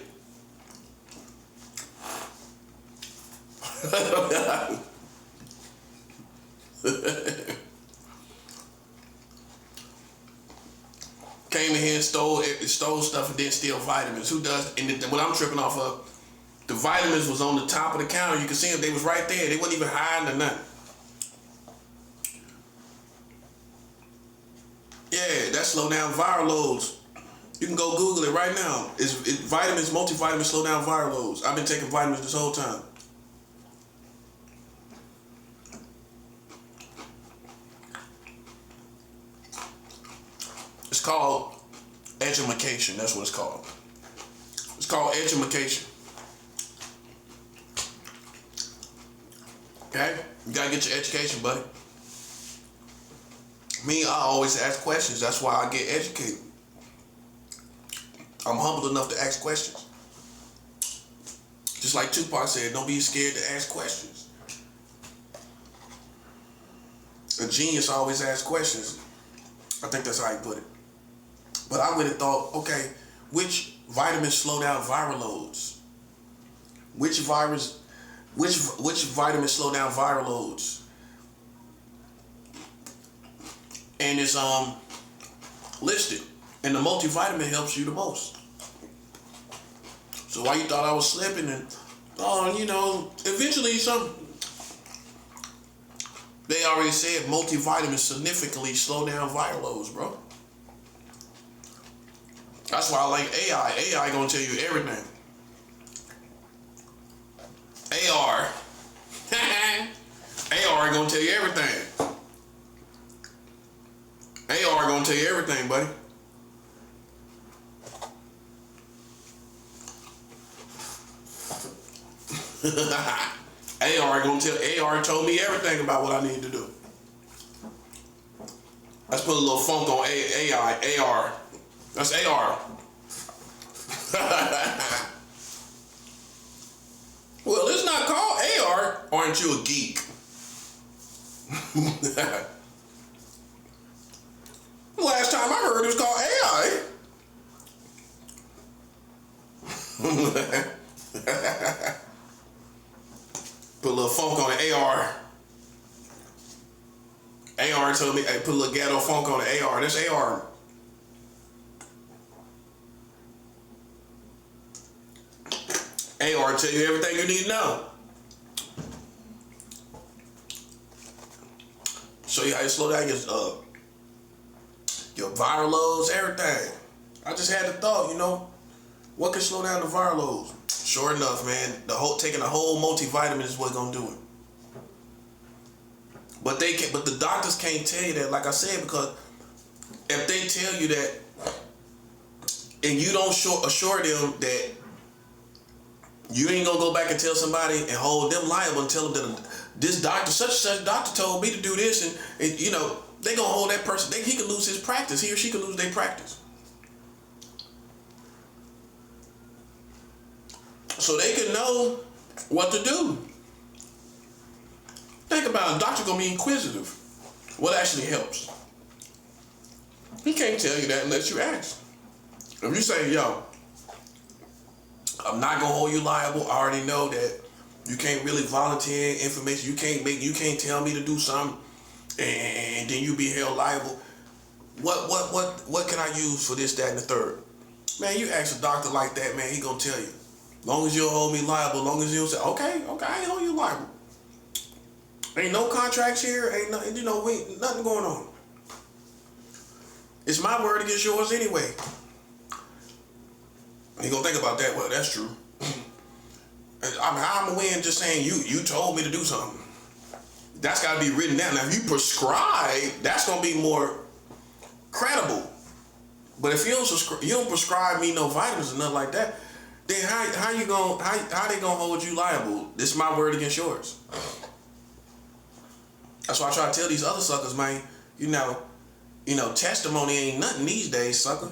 Came in here and stole stuff and then steal vitamins. Who does? And what I'm tripping off of, the vitamins was on the top of the counter. You can see them. They was right there. They wasn't even hiding or nothing. Yeah, that slow down viral loads. You can go Google it right now. It's vitamins, multivitamins slow down viral loads. I've been taking vitamins this whole time. It's called edumacation. That's what it's called. It's called edumacation. Okay? You gotta get your education, buddy. Me, I always ask questions. That's why I get educated. I'm humble enough to ask questions. Just like Tupac said, don't be scared to ask questions. A genius always asks questions. I think that's how he put it. But I would have thought, okay, which vitamins slow down viral loads? Which vitamins slow down viral loads? And it's listed. And the multivitamin helps you the most. So why you thought I was slipping and eventually they already said multivitamins significantly slow down viral loads, bro. That's why I like AI. AI gonna tell you everything. AR. AR gonna tell you everything. AR gonna tell you everything, buddy. AR told me everything about what I need to do. Let's put a little funk on AI. AR. That's AR. Well, it's not called AR. Aren't you a geek? Last time I heard it was called AI. Put a little funk on the AR. AR told me, hey, put a little ghetto funk on the AR. That's AR. AR tell you everything you need to know. Show you how you slow down your viral loads, everything. I just had the thought, what can slow down the viral loads? Sure enough, man, taking a whole multivitamin is what's gonna do it. But the doctors can't tell you that, like I said, because if they tell you that and you don't assure them that you ain't gonna go back and tell somebody and hold them liable and tell them that this doctor, such and such doctor told me to do this, and they gonna hold that person. He could lose his practice. He or she could lose their practice. So they can know what to do. Think about it. A doctor gonna be inquisitive. What actually helps? He can't tell you that unless you ask. If you say, yo, I'm not gonna hold you liable. I already know that you can't really volunteer information. You can't tell me to do something and then you be held liable. What can I use for this, that, and the third? Man, you ask a doctor like that, man, he gonna tell you. Long as you don't hold me liable, long as you don't say, okay, I ain't hold you liable. Ain't no contracts here, ain't nothing, nothing going on. It's my word against yours anyway. You gonna think about that? Well, that's true. How I'm gonna win just saying you told me to do something. That's got to be written down. Now, if you prescribe, that's going to be more credible. But if you don't prescribe me no vitamins or nothing like that, then how they gonna hold you liable? This is my word against yours. That's why I try to tell these other suckers, man. You know, testimony ain't nothing these days, sucker.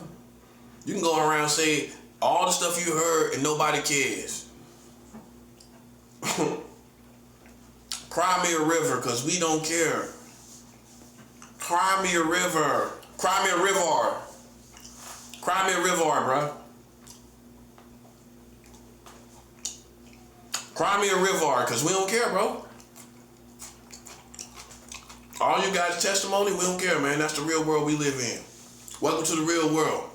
You can go around and say all the stuff you heard and nobody cares. Cry me a river, cause we don't care. Cry me a river. Cry me a river. Cry me a river, bro. Cry me a river, cause we don't care, bro. All you guys' testimony, we don't care, man. That's the real world we live in. Welcome to the real world.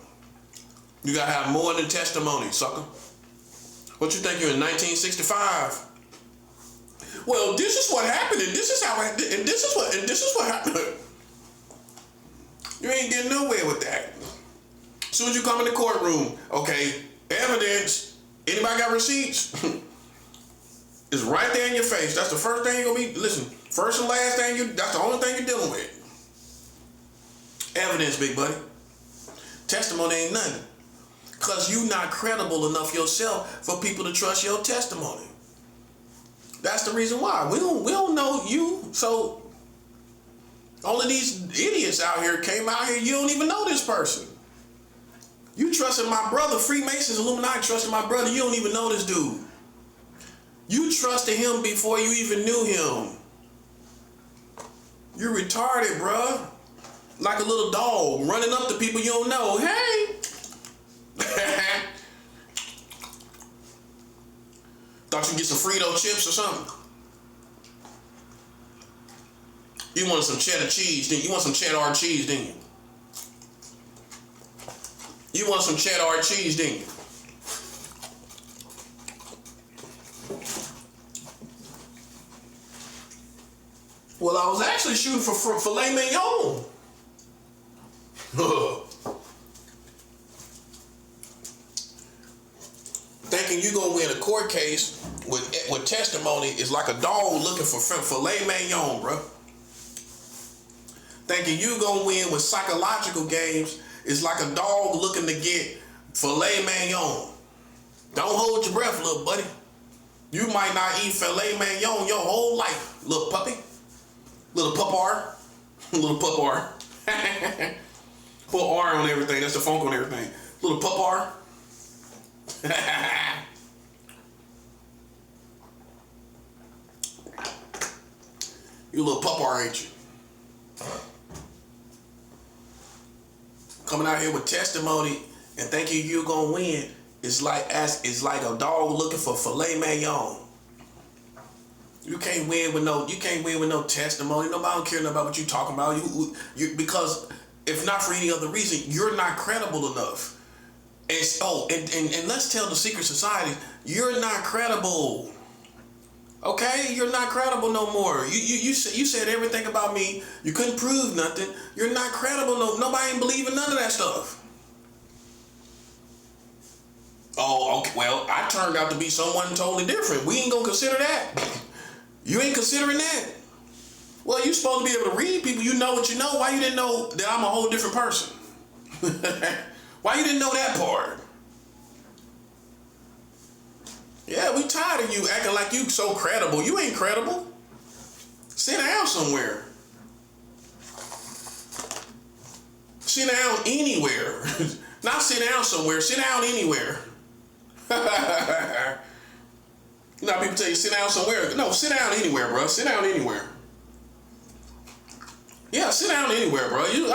You gotta have more than testimony, sucker. What you think you're in 1965? Well, this is what happened, and this is how, and this is what happened. You ain't getting nowhere with that. As soon as you come in the courtroom, okay, evidence. Anybody got receipts? It's right there in your face. That's the first thing you're gonna be. Listen, first and last thing that's the only thing you're dealing with. Evidence, big buddy. Testimony ain't nothing. Cause you not credible enough yourself for people to trust your testimony. That's the reason why. We don't know you. So only these idiots out here came out here, you don't even know this person. You trusted my brother, Freemasons, Illuminati trusted my brother, you don't even know this dude. You trusted him before you even knew him. You're retarded, bruh. Like a little dog running up to people you don't know. Hey! Thought you'd get some Frito chips or something. You wanted some cheddar cheese, didn't you? You want some cheddar cheese, didn't you? You want some cheddar cheese, didn't you? Well, I was actually shooting for filet mignon. Thinking you gonna win a court case with testimony is like a dog looking for filet mignon, bro. Thinking you gonna win with psychological games is like a dog looking to get filet mignon. Don't hold your breath, little buddy. You might not eat filet mignon your whole life, little puppy. Little pupar. Little pupar. Put R on everything. That's the funk on everything. Little pupar. You little pupar, ain't you? Coming out here with testimony and thinking you're gonna win is like a dog looking for filet mignon. You can't win with no testimony. Nobody don't care about what you talking about. You because if not for any other reason, you're not credible enough. And let's tell the secret society, you're not credible. Okay, you're not credible no more. You said everything about me. You couldn't prove nothing. You're not credible. Nobody ain't believing none of that stuff. Oh, okay. Well, I turned out to be someone totally different. We ain't gonna consider that. You ain't considering that. Well, you supposed to be able to read people. You know what you know. Why you didn't know that I'm a whole different person? Why you didn't know that part? Yeah, we tired of you acting like you so credible. You ain't credible. Sit down somewhere. Sit down anywhere. Not sit down somewhere. Sit down anywhere. You know how people tell you sit down somewhere? No, sit down anywhere, bro. Sit down anywhere. Yeah, sit down anywhere, bro. You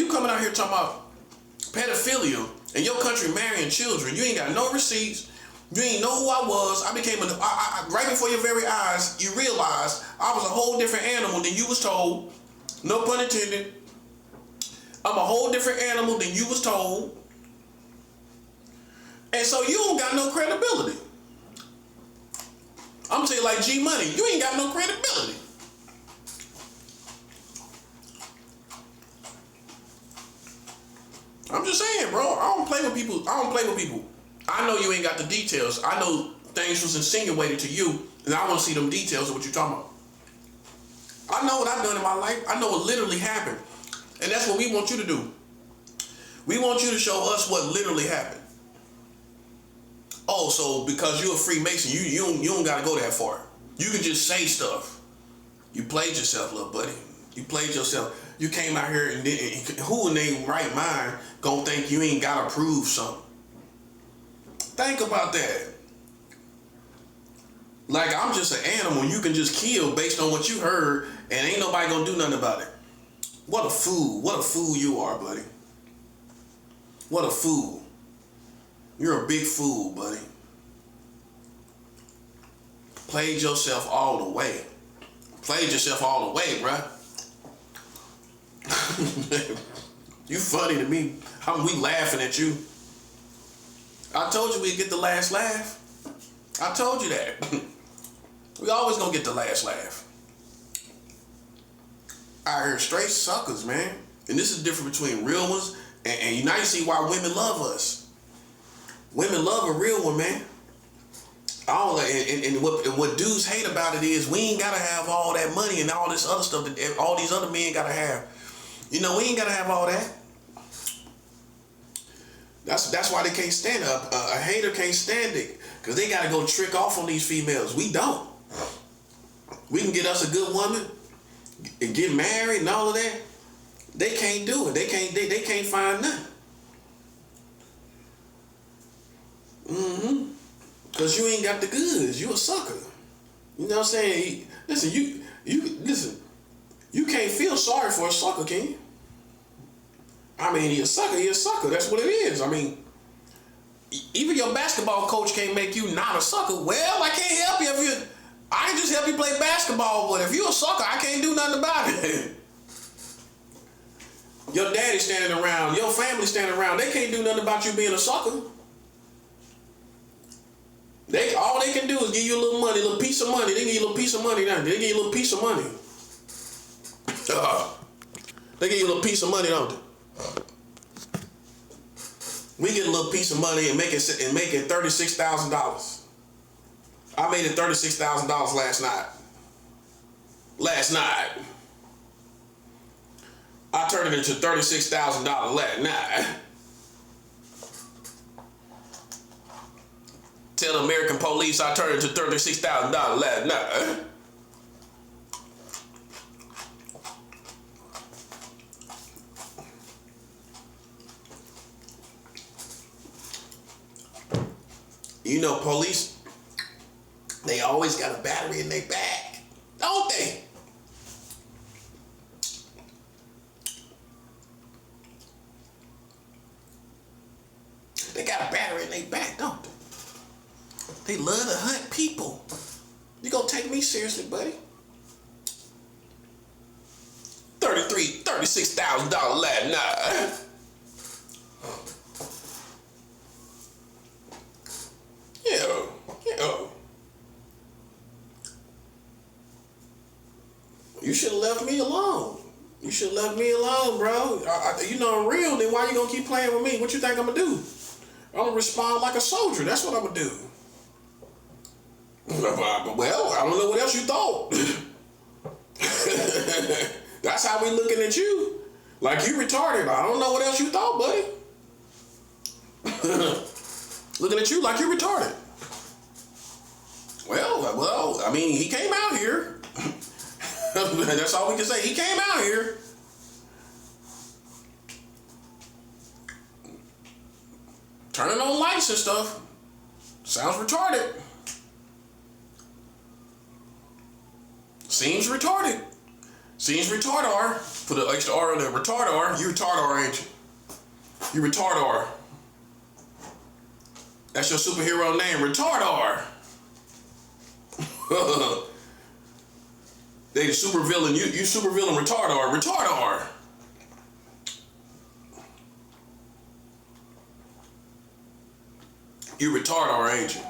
coming out here talking about pedophilia in your country, marrying children. You ain't got no receipts. You ain't know who I was. I became right before your very eyes. You realized I was a whole different animal than you was told. No pun intended. I'm a whole different animal than you was told. And so you don't got no credibility. I'm gonna tell you like G Money, you ain't got no credibility. I'm just saying, bro. I don't play with people. I know you ain't got the details. I know things was insinuated to you And I want to see them details of what you're talking about. I know what I've done in my life. I know what literally happened. And that's what we want you to do. We want you to show us what literally happened. Oh, so because you're a Freemason, you don't got to go that far. You can just say stuff. You played yourself, little buddy. You played yourself. You came out here and who in their right mind gonna think you ain't gotta prove something? Think about that. Like, I'm just an animal you can just kill based on what you heard, and ain't nobody gonna do nothing about it. What a fool. What a fool you are, buddy. What a fool. You're a big fool, buddy. Played yourself all the way. Played yourself all the way, bruh. You funny to me. We laughing at you. I told you we'd get the last laugh. I told you that. We always gonna get the last laugh. I heard straight suckers, man. And this is the difference between real ones and you now you see why women love us. Women love a real one, man. And what dudes hate about it is we ain't gotta have all that money and all this other stuff that all these other men gotta have. You know, we ain't gotta have all that. That's why they can't stand it. A hater can't stand it because they gotta go trick off on these females. We don't. We can get us a good woman and get married and all of that. They can't do it. They can't find nothing. Cause you ain't got the goods. You a sucker. You know what I'm saying? Listen, listen. You can't feel sorry for a sucker, can you? I mean, he a sucker. He a sucker. That's what it is. I mean, even your basketball coach can't make you not a sucker. Well, I can't help you if you. I can just help you play basketball, but if you a sucker, I can't do nothing about it. Your daddy standing around, your family standing around. They can't do nothing about you being a sucker. All they can do is give you a little money, a little piece of money. They give you a little piece of money now. They give you a little piece of money. They give you a little piece of money, don't they? We get a little piece of money and make it $36,000. I made it $36,000 last night. Last night. I turned it into $36,000 last night. Tell the American police I turned it to $36,000 last night. You know, police, they always got a battery in their bag, don't they? They got a battery in their bag, don't they? They love to hunt people. You gonna take me seriously, buddy? $36,000 last night. Yeah. You should have left me alone. You should have left me alone, bro. You know I'm real, then why you gonna keep playing with me? What you think I'm gonna do? I'm gonna respond like a soldier. That's what I'm gonna do. Well, I don't know what else you thought. That's how we looking at you. Like you retarded. I don't know what else you thought, buddy. Looking at you like you're retarded. Well, I mean, he came out here. That's all we can say. He came out here. Turning on lights and stuff. Sounds retarded. Seems retarded. Seems retardar. Put an extra R on there. Retardar. You retardar, ain't you? You retardar. That's your superhero name, retardar. They the super villain. You super villain, retardar. Retardar. You retardar, ain't you?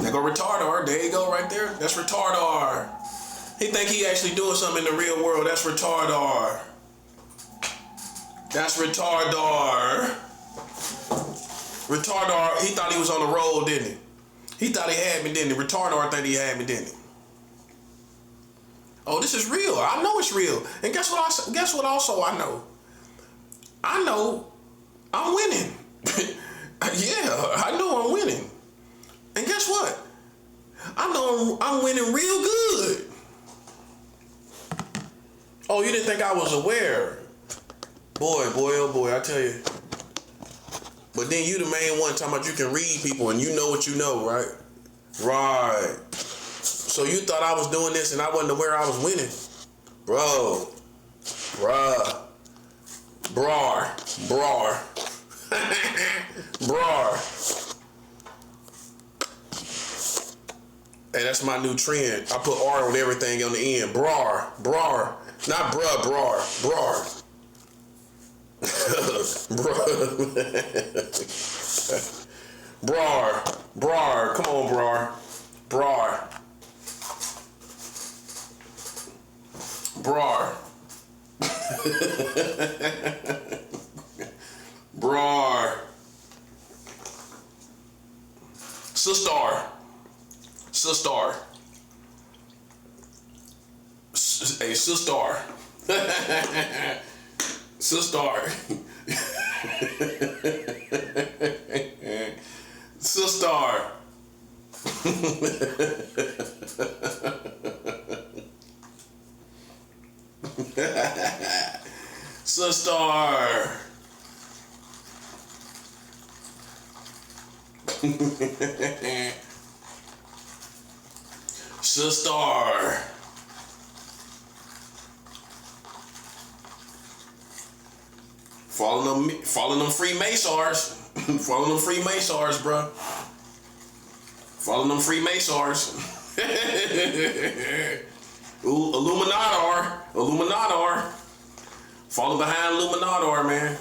There go retardar. There you go, right there. That's retardar. He think he actually doing something in the real world. That's retardar. That's retardar. Retardar. He thought he was on the road, didn't he? He thought he had me, didn't he? Retardar think he had me, didn't he? Oh, this is real. I know it's real. And guess what? Guess what? Also, I know I'm winning. Yeah, I know I'm winning. And guess what? I know I'm winning real good. Oh, you didn't think I was aware? Boy, oh boy, I tell you. But then you the main one talking about you can read people and you know what you know, right? Right. So you thought I was doing this and I wasn't aware I was winning? Bro. Bruh. Brar. Brar. Hey, that's my new trend. I put R on everything on the end. Brar. Not bruh, brar. Brar. Come on, brar. Brar. Sister. Hey, sister. Sister. Sister. Following them Freemasons. Follow them Freemasons, bro. Follow them Freemasons. Illuminator. Follow behind Illuminator, man.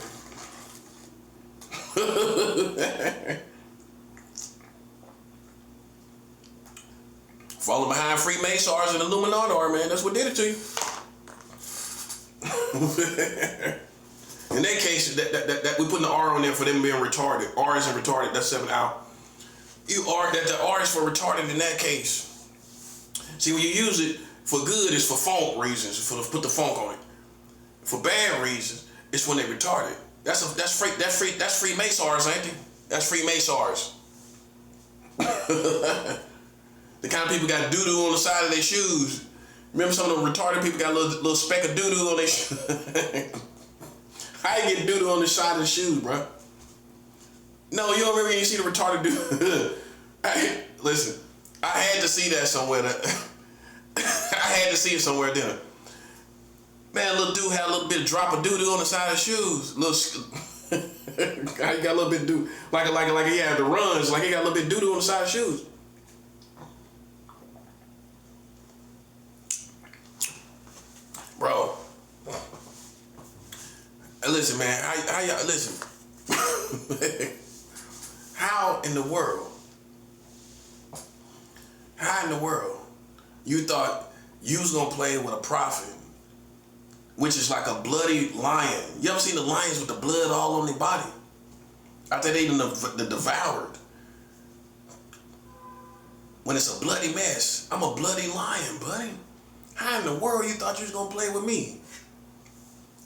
Follow behind Freemasons and Illuminator, man. That's what did it to you. In that case, that we putting the R on there for them being retarded. R isn't retarded. That's 7 out. The R is for retarded in that case. See, when you use it for good, it's for funk reasons. Put the funk on it. For bad reasons, it's when they're retarded. That's Freemasons, ain't they? That's Freemasons. The kind of people got doo-doo on the side of their shoes. Remember some of them retarded people got a little speck of doo-doo on their shoes? How you get doo-doo on the side of the shoes, bro? No, you don't remember when you see the retarded dude? Hey, listen, I had to see that somewhere. I had to see it somewhere, didn't I? Man, little dude had a little bit of drop of doo-doo on the side of his shoes. He got a little bit of doo, like he had the runs, like he got a little bit of doo-doo on the side of his shoes. Bro. Listen, man, how y'all listen? How in the world you thought you was gonna play with a prophet, which is like a bloody lion? You ever seen the lions with the blood all on their body after they devoured? When it's a bloody mess, I'm a bloody lion, buddy. How in the world you thought you was gonna play with me?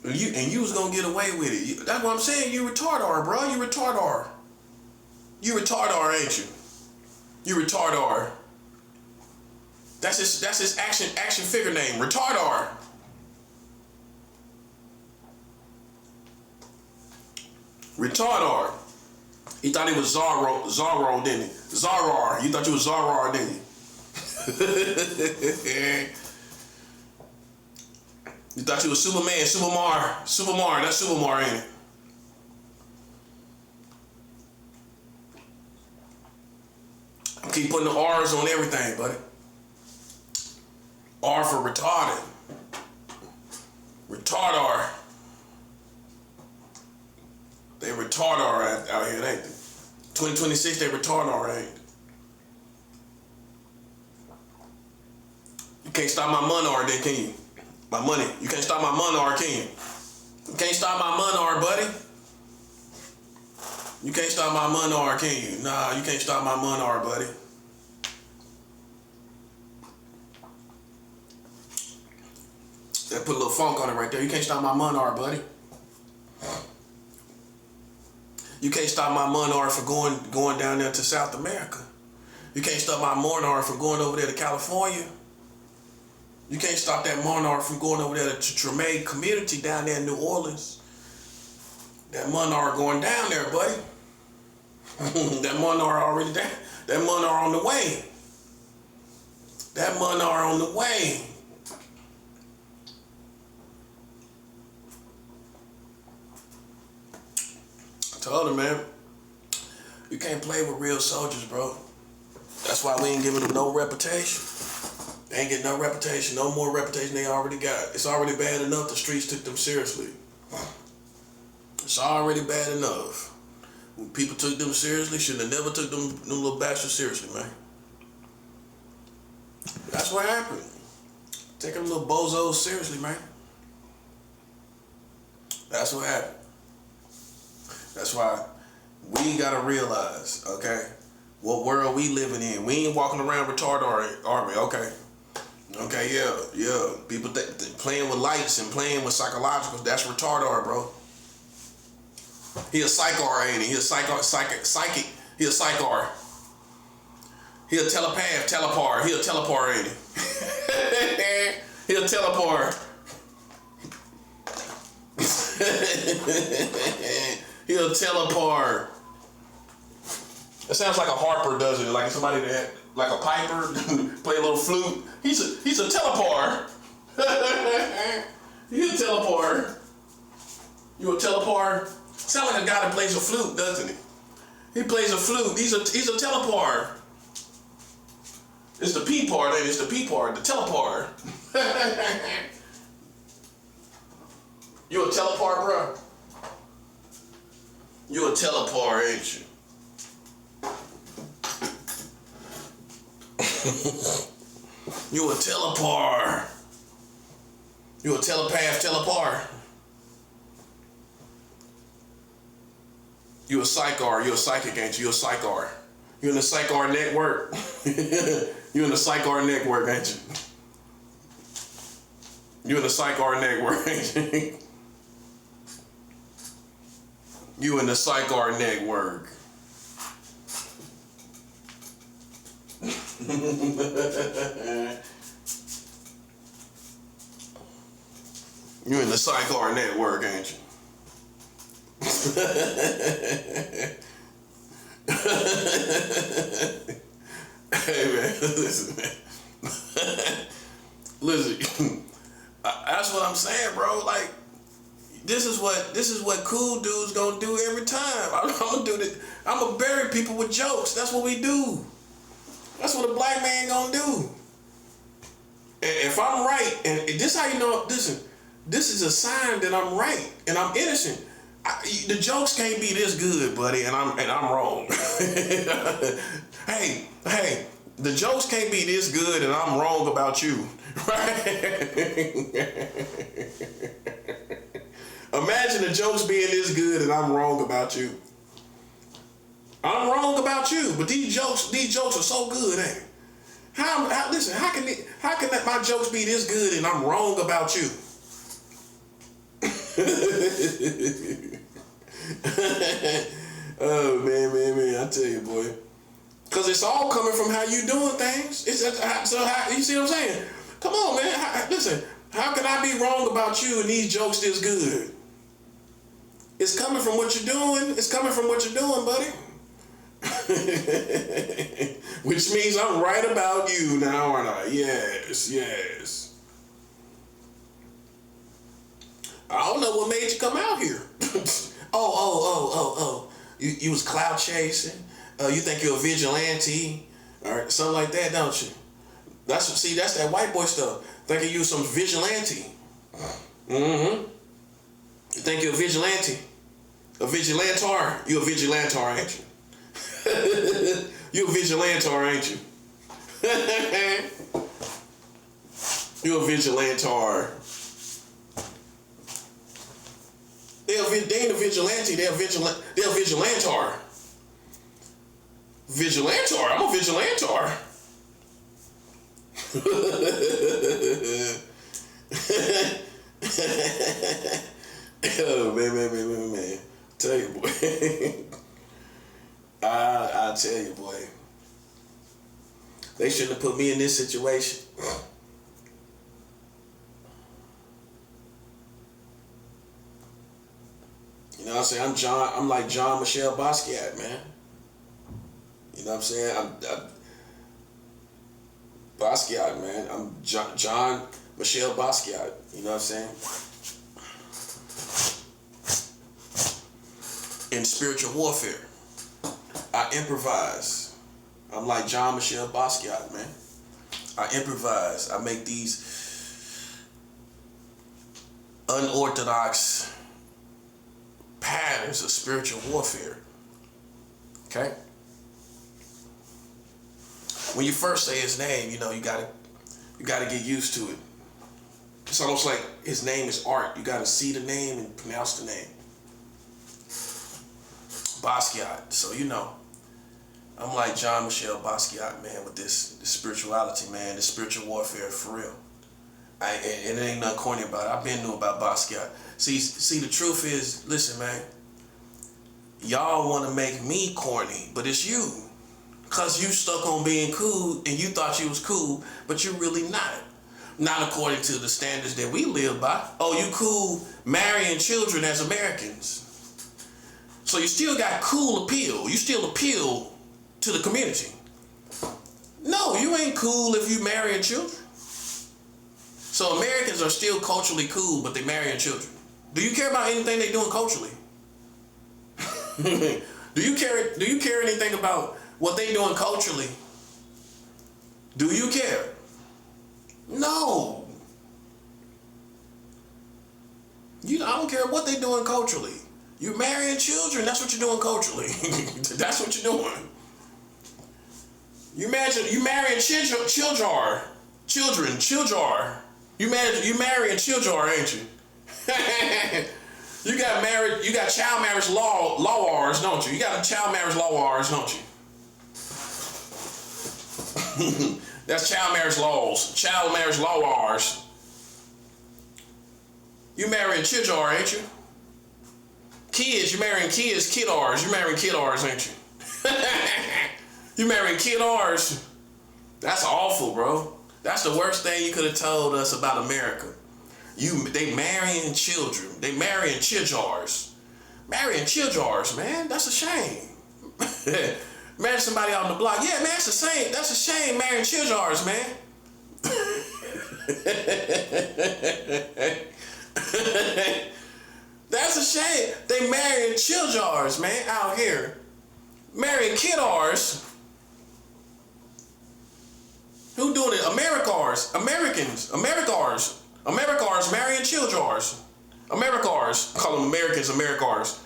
And you was gonna get away with it. That's what I'm saying. You retardar, bro. You retardar. You retardar, ain't you? You retardar. That's his action figure name. Retardar. Retardar. He thought he was Zorro, didn't he? Zarar. You thought you was Zarar, didn't you? You thought you was Superman, Supermar, that's Supermar, ain't it? I keep putting the R's on everything, buddy. R for retarded. Retardar. They retardar out here, ain't they? 2026, they retardar, ain't they? You can't stop my money, or then, can you? My money. You can't stop my money, or can you? You can't stop my money, or buddy. You can't stop my money, or can you? Nah, you can't stop my money, or buddy. That put a little funk on it right there. You can't stop my monarch, buddy. You can't stop my monarch from going down there to South America. You can't stop my monarch from going over there to California. You can't stop that monarch from going over there to Treme community down there in New Orleans. That monarch going down there, buddy. That monarch already down. That monarch on the way. That monarch on the way. I told him, man, you can't play with real soldiers, bro. That's why we ain't giving them no reputation. They ain't getting no reputation, no more reputation they already got. It's already bad enough the streets took them seriously. It's already bad enough. When people took them seriously, should have never took them little bastards seriously, man. That's what happened. Take them little bozos seriously, man. That's what happened. That's why we gotta realize, okay, what world we living in. We ain't walking around retarded, are we? Okay. Okay, yeah. People playing with lights and playing with psychologicals, that's retarded, bro. He a psychar, ain't he? He a psychic. He a psychar. He a telepath, telepar. He a telepar, ain't he? He a telepar. He a telepar. It sounds like a harper, doesn't it? Like somebody that, like a piper, play a little flute. He's a telepar. He's a telepar. You a telepar? Sound like a guy that plays a flute, doesn't he? He plays a flute. He's a telepar. It's the P part, ain't it? It's the P part, the telepar. You a telepar, bro? You a telepar, ain't you? You a telepar. You a telepath, telepar. You a psychar. You a psychic, ain't you? You a psychar. You in the psychar network. You in the psychar network, ain't you? You in the psychar network, ain't you? You in the psychar network. You in the psychar network, ain't you? Hey man, listen, man. Listen, that's what I'm saying, bro. Like, this is what cool dudes gonna do every time. I'm gonna do this. I'm gonna bury people with jokes. That's what we do. That's what a black man gonna do. And if I'm right, and this how you know, listen, this is a sign that I'm right and I'm innocent. The jokes can't be this good, buddy, and I'm wrong. Hey, the jokes can't be this good and I'm wrong about you. Right? Imagine the jokes being this good and I'm wrong about you. I'm wrong about you, but these jokes are so good, ain't they? Listen, how can my jokes be this good and I'm wrong about you? Oh man, I tell you, boy. Cause it's all coming from how you doing things. So how, you see what I'm saying? Come on, man. Listen, how can I be wrong about you and these jokes this good? It's coming from what you're doing. It's coming from what you're doing, buddy. Which means I'm right about you now, aren't I? Yes. I don't know what made you come out here. Oh. You was clout chasing. You think you're a vigilante or something like that, don't you? That's that white boy stuff. Thinking you some vigilante. Mm-hmm. You think you're a vigilante? A vigilantar? You a vigilantar, ain't you? You a vigilantar, ain't you? You a vigilantar. They ain't a vigilante. They're a vigilantar. Vigilantar? I'm a vigilantar. Oh, man. Tell you, boy. I tell you, boy. They shouldn't have put me in this situation. You know what I'm saying? I'm like John Michelle Basquiat, man. You know what I'm saying? I'm Basquiat, man. I'm John Michelle Basquiat. You know what I'm saying? In spiritual warfare, I improvise. I'm like John Michelle Basquiat, man. I improvise. I make these unorthodox patterns of spiritual warfare. Okay? When you first say his name, you know, you gotta get used to it. It's almost like his name is art. You gotta see the name and pronounce the name. Basquiat. So, you know, I'm like John Michelle Basquiat, man, with this spirituality, man, this spiritual warfare for real. And it ain't nothing corny about it. I've been knew about Basquiat. See, the truth is, listen, man, y'all want to make me corny, but it's you. Because you stuck on being cool and you thought you was cool, but you're really not. Not according to the standards that we live by. Oh, you cool marrying children as Americans. So you still got cool appeal. You still appeal to the community. No, you ain't cool if you marrying children. So Americans are still culturally cool, but they marrying children. Do you care about anything they doing culturally? Do you care anything about what they doing culturally? Do you care? No. I don't care what they doing culturally. You marrying children, that's what you're doing culturally. That's what you're doing. You marrying children. You marrying children, ain't you? You got child marriage laws, don't you? You got child marriage laws, don't you? That's child marriage laws. Child marriage laws. You marrying children, ain't you? Kids, you marrying kids, kidars. You marrying kidars, ain't you? You marrying kidars. That's awful, bro. That's the worst thing you could have told us about America. They marrying children. They marrying childars. Marrying childars, man. That's a shame. Marry somebody out on the block. Yeah, man, that's a shame. That's a shame marrying childars, man. That's a shame. They marrying childars, man, out here. Marrying kidars. Who doing it? Americars marrying childars. Americars. Call them Americans, Americars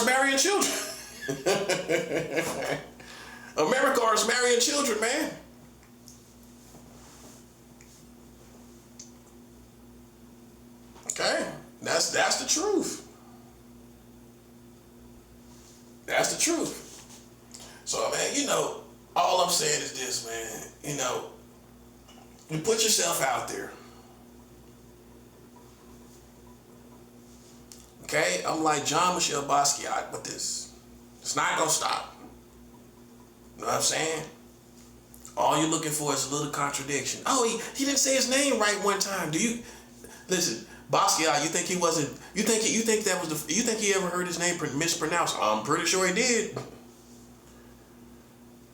marrying children. Americars marrying children, man. Okay, that's the truth. That's the truth. So, man, you know, all I'm saying is this, man. You know, you put yourself out there. Okay, I'm like John Michelle Basquiat with this. It's not gonna stop. You know what I'm saying? All you're looking for is a little contradiction. Oh, he didn't say his name right one time. Do you listen? Basquiat, you think he wasn't? You think that was you think he ever heard his name mispronounced? I'm pretty sure he did.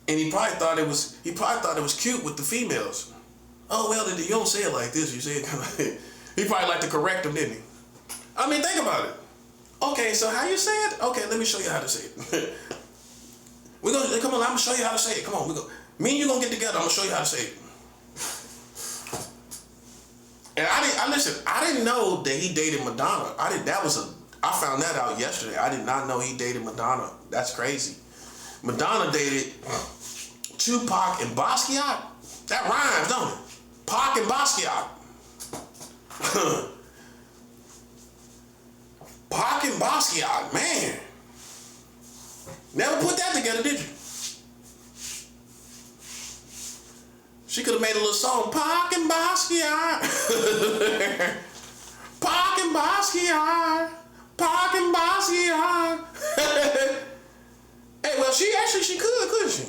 And he probably thought it was cute with the females. Oh well, you don't say it like this. You say it kind of. He probably liked to correct him, didn't he? I mean, think about it. Okay, so how you say it? Okay, let me show you how to say it. Come on. I'm gonna show you how to say it. Come on, me and you gonna get together. I'm gonna show you how to say it. And I didn't know that he dated Madonna. I found that out yesterday. I did not know he dated Madonna. That's crazy. Madonna dated Tupac and Basquiat. That rhymes, don't it? Pac and Basquiat. Pac and Basquiat, man. Never put that together, did you? She could have made a little song. Park and Basquiat. Park and Basquiat. Park and Basquiat. Hey, well, she could, couldn't she?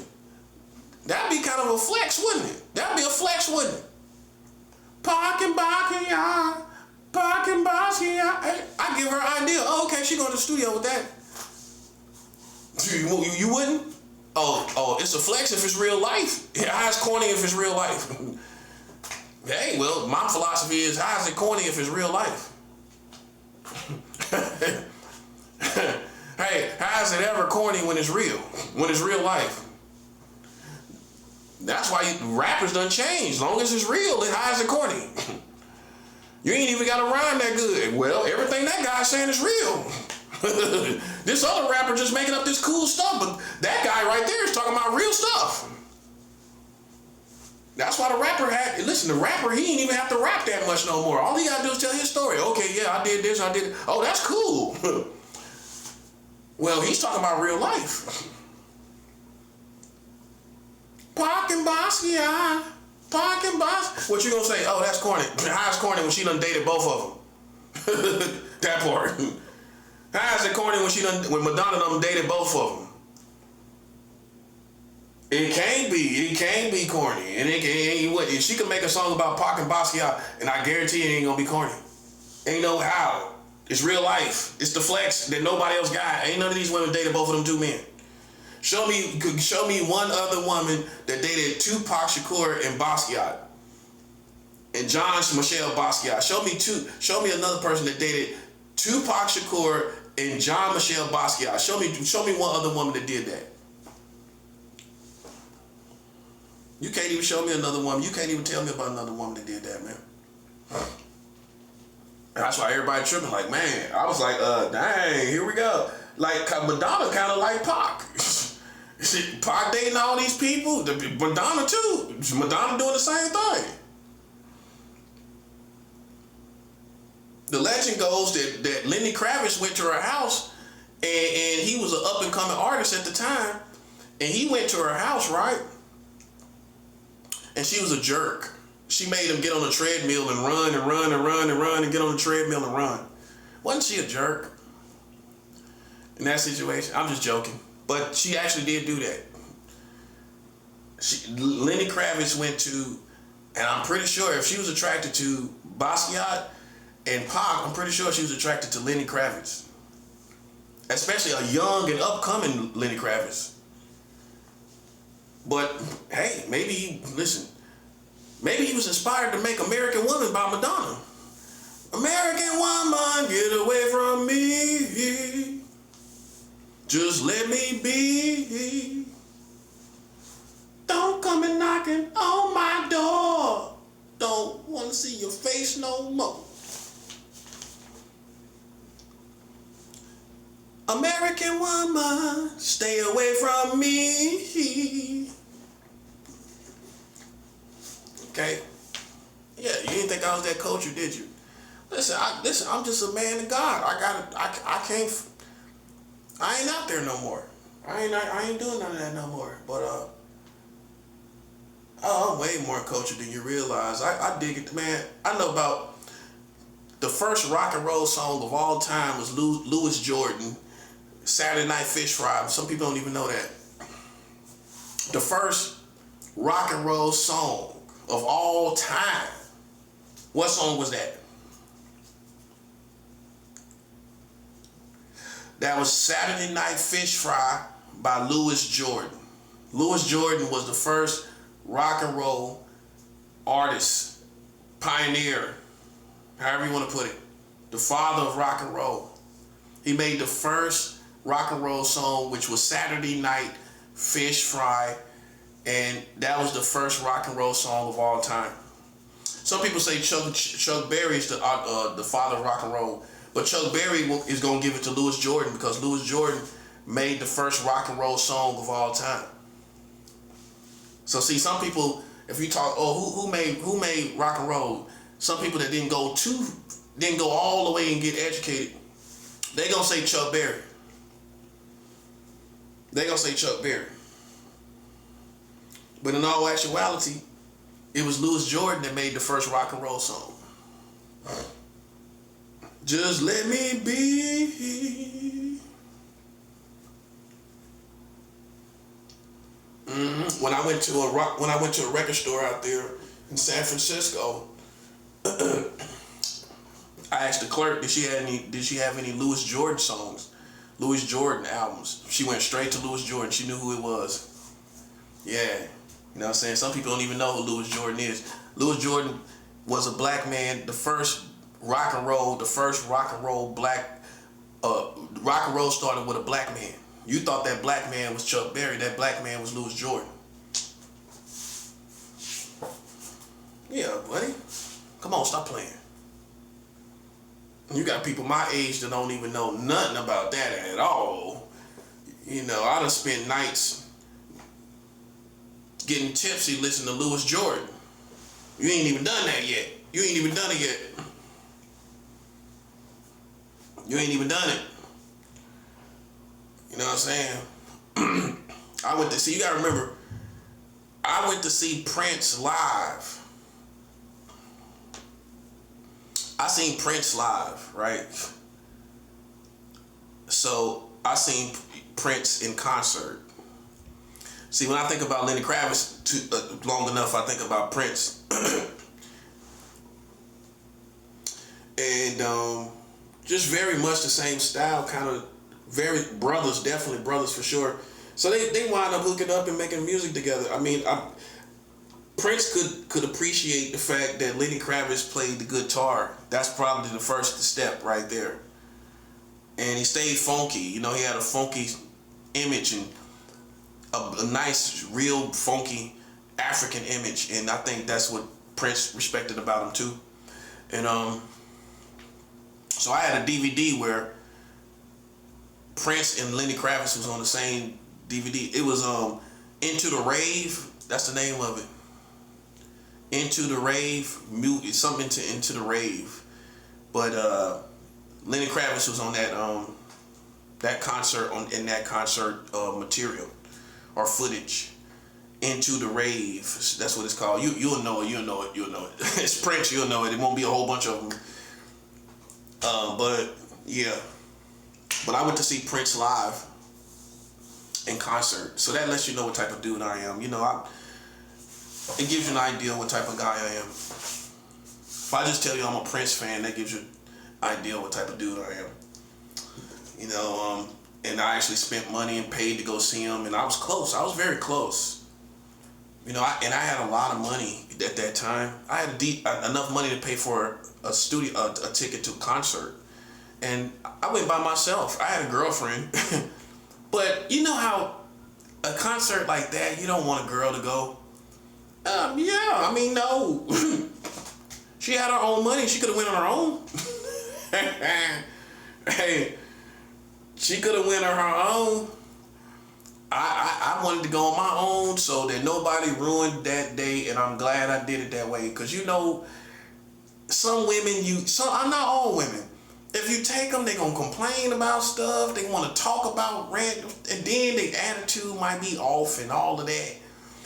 That'd be kind of a flex, wouldn't it? That'd be a flex, wouldn't it? Park and Basquiat. Park and Basquiat. Hey, I give her an idea. Oh, okay, she go to the studio with that. You wouldn't? Oh, it's a flex if it's real life. How is corny if it's real life? Hey, well, my philosophy is how is it corny if it's real life? Hey, how is it ever corny when it's real? When it's real life? That's why rappers done changed. As long as it's real, then how is it corny? You ain't even got to rhyme that good. Well, everything that guy's saying is real. This other rapper just making up this cool stuff, but that guy right there is talking about real stuff. That's why the rapper the rapper, he ain't even have to rap that much no more. All he gotta do is tell his story. Okay, yeah, I did this, I did it. Oh, that's cool. Well, he's talking about real life. Park and Basquiat. Park and Basquiat. What you gonna say? Oh, that's corny. How's corny when she done dated both of them? That part. How is it corny when Madonna done dated both of them? It can't be corny. And she could make a song about Pac and Basquiat, and I guarantee it ain't gonna be corny. Ain't no how. It's real life. It's the flex that nobody else got. Ain't none of these women dated both of them two men. Show me one other woman that dated Tupac Shakur and Basquiat. And John Michelle Basquiat. Show me another person that dated Tupac Shakur and John Michelle Basquiat. Show me one other woman that did that. You can't even show me another woman. You can't even tell me about another woman that did that, man. That's why everybody tripping like, man. I was like, dang, here we go. Like, Madonna kind of like Pac. Pac dating all these people. Madonna too. Madonna doing the same thing. The legend goes that Lenny Kravitz went to her house, and he was an up-and-coming artist at the time, and he went to her house, right? And she was a jerk. She made him get on the treadmill and run and run and run and run and get on the treadmill and run. Wasn't she a jerk in that situation? I'm just joking. But she actually did do that. Lenny Kravitz went to, and I'm pretty sure if she was attracted to Basquiat and Pac, I'm pretty sure she was attracted to Lenny Kravitz. Especially a young and upcoming Lenny Kravitz. But, hey, maybe he was inspired to make American Woman by Madonna. American woman, get away from me. Just let me be. Don't come and knocking on my door. Don't want to see your face no more. American woman, stay away from me. Okay? Yeah, you didn't think I was that culture, did you? Listen, I'm just a man of God. I ain't out there no more. I ain't doing none of that no more. But I'm way more cultured than you realize. I dig it, man. I know about the first rock and roll song of all time was Louis Jordan, Saturday Night Fish Fry. Some people don't even know that. The first rock and roll song of all time. What song was that? That was Saturday Night Fish Fry by Louis Jordan. Louis Jordan was the first rock and roll artist, pioneer, however you want to put it. The father of rock and roll. He made the first rock and roll song, which was Saturday Night Fish Fry, and that was the first rock and roll song of all time. Some people say Chuck Berry is the father of rock and roll, but Chuck Berry is going to give it to Louis Jordan because Louis Jordan made the first rock and roll song of all time. So see, some people, if you talk, who made rock and roll? Some people that didn't go all the way and get educated, they gonna say Chuck Berry. They gonna say Chuck Berry. But in all actuality, It was Louis Jordan that made the first rock and roll song. Just let me be. When I went to a record store out there in San Francisco, I asked the clerk, did she have any Louis Jordan songs, Louis Jordan albums? She went straight to Louis Jordan. She knew who it was. Yeah, you know what I'm saying? Some people don't even know who Louis Jordan is. Louis Jordan was a black man, the first rock and roll black, rock and roll started with a black man. You thought that black man was Chuck Berry. That black man was Louis Jordan. Yeah, buddy. Come on, stop playing. You got people my age that don't even know nothing about that at all. You know, I done spent nights getting tipsy listening to Louis Jordan. You ain't even done that yet. You ain't even done it yet. You ain't even done it. You know what I'm saying? You gotta remember, I went to see Prince live. I seen Prince live, right? So I seen Prince in concert. See, when I think about Lenny Kravitz long enough, I think about Prince. And just very much the same style, kind of very brothers, definitely brothers for sure. So they wind up hooking up and making music together. I mean, Prince could appreciate the fact that Lenny Kravitz played the guitar. That's probably the first step right there. And he stayed funky. You know, he had a funky image and a nice, real funky African image. And I think that's what Prince respected about him too. And so I had a DVD where Prince and Lenny Kravitz was on the same DVD. It was Into the Rave. That's the name of it. Into the Rave, something into the Rave. But Lenny Kravitz was on that concert in that concert material or footage. Into the Rave. That's what it's called. You'll know it. It's Prince. You'll know it. It won't be a whole bunch of them. But yeah. But I went to see Prince live in concert. So that lets you know what type of dude I am. You know, it gives you an idea what type of guy I am. If I just tell you I'm a Prince fan, that gives you an idea what type of dude I am. You know, and I actually spent money and paid to go see him, and I was close. I was very close. You know, I had a lot of money at that time. I had enough money to pay for a ticket to a concert. And I went by myself. I had a girlfriend. But you know how a concert like that, you don't want a girl to go? Yeah, I mean, no. She had her own money. She could have went on her own. Hey, she could have went on her own. I wanted to go on my own so that nobody ruined that day, and I'm glad I did it that way. Because, you know, some women, I'm not all women. If you take them, they're going to complain about stuff. They want to talk about rent. And then their attitude might be off and all of that.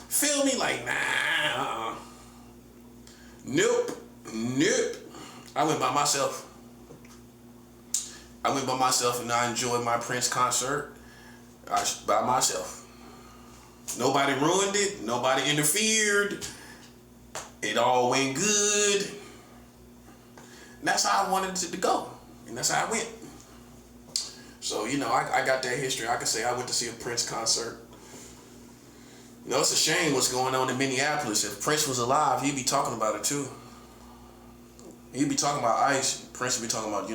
Feel me? Like, nah. Nope. I went by myself. And I enjoyed my Prince concert. By myself. Nobody ruined it. Nobody interfered. It all went good. And that's how I wanted it to go. And that's how I went. So, you know, I got that history. I can say I went to see a Prince concert. You know, it's a shame what's going on in Minneapolis. If Prince was alive, he'd be talking about it too. He'd be talking about ICE. Prince would be talking about,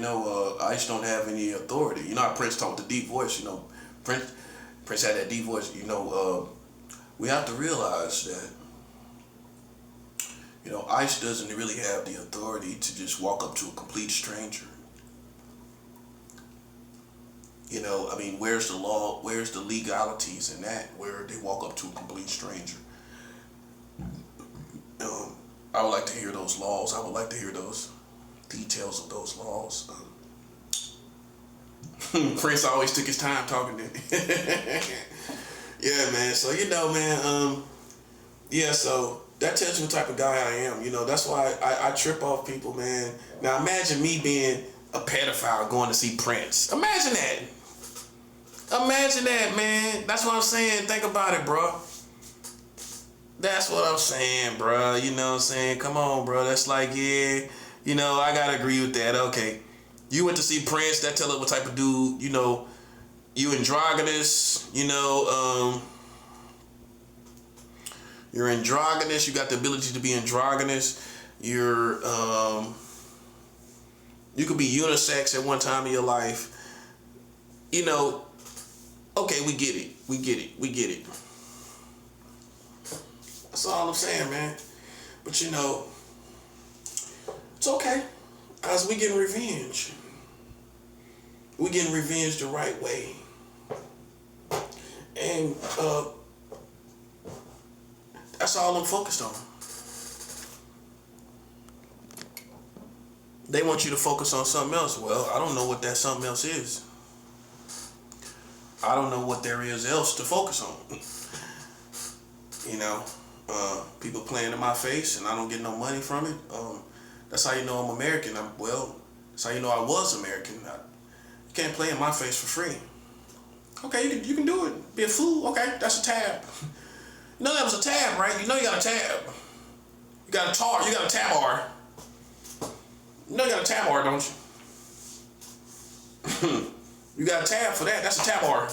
ICE don't have any authority. You know how Prince talked with a deep voice, you know. Prince had that deep voice, you know. We have to realize that, you know, ICE doesn't really have the authority to just walk up to a complete stranger. You know, I mean, where's the law? Where's the legalities in that? Where they walk up to a complete stranger? I would like to hear those laws. I would like to hear those details of those laws. Prince always took his time talking to me. Yeah, man. So, you know, man. Yeah, so that tells you what type of guy I am. You know, that's why I trip off people, man. Now imagine me being a pedophile going to see Prince. Imagine that. Imagine that, man. That's what I'm saying. Think about it, bro. That's what I'm saying, bro. You know what I'm saying? Come on, bro. That's like, yeah, you know, I gotta agree with that. Okay. You went to see Prince, that tell us what type of dude, you know, you androgynous, you know, you're androgynous, you got the ability to be androgynous, you're, you could be unisex at one time in your life. You know, okay, we get it. We get it. We get it. That's all I'm saying, man. But you know, it's okay. Cause we getting revenge. We getting revenge the right way. And that's all I'm focused on. They want you to focus on something else. Well, I don't know what that something else is. I don't know what there is else to focus on. You know, people playing in my face and I don't get no money from it. That's how you know I'm American. That's how you know I was American. You can't play in my face for free. Okay, you can do it. Be a fool. Okay, that's a tab. You know that was a tab, right? You know you got a tab. You got a tar. You got a tab R. You know you got a tab R, don't you? You got a tab for that. That's a tab R.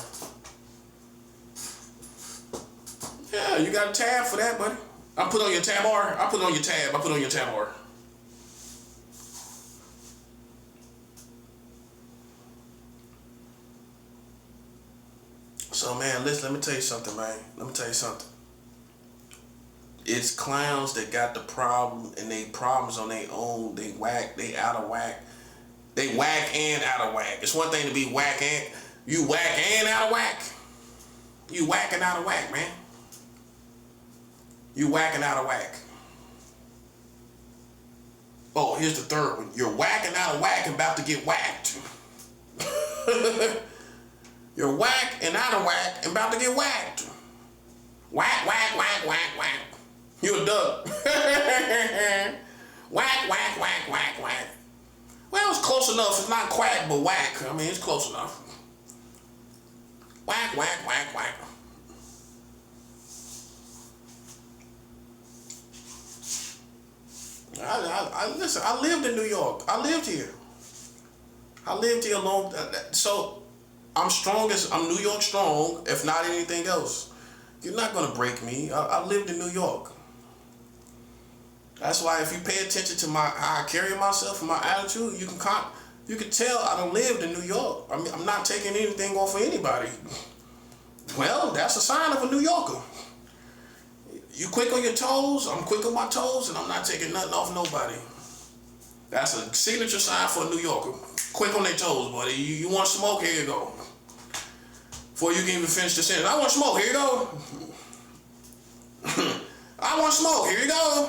Yeah, you got a tab for that, buddy. I put on your tab R. I put on your tab. I put on your tab R. So, man, listen, let me tell you something, man. Let me tell you something. It's clowns that got the problem and they problems on their own. They whack, they out of whack. They whack and out of whack. It's one thing to be whack and you whack and out of whack. You whacking out of whack, man. You whacking out of whack. Oh, here's the third one. You're whacking out of whack and about to get whacked. You're whack and out of whack and about to get whacked. Whack, whack, whack, whack, whack. You're a duck. Whack, whack, whack, whack, whack. Well, it's close enough. It's not quack, but whack. I mean, it's close enough. Whack, whack, whack, whack. Listen, I lived in New York. I lived here. I lived here a long time. So, I'm New York strong, if not anything else. You're not going to break me. I lived in New York. That's why if you pay attention to how I carry myself and my attitude, you can tell I don't live in New York. I mean, I'm not taking anything off of anybody. Well, that's a sign of a New Yorker. You quick on your toes, I'm quick on my toes, and I'm not taking nothing off nobody. That's a signature sign for a New Yorker. Quick on their toes, buddy. You want smoke? Here you go. Before you can even finish the sentence, I want smoke. Here you go. I want smoke. Here you go.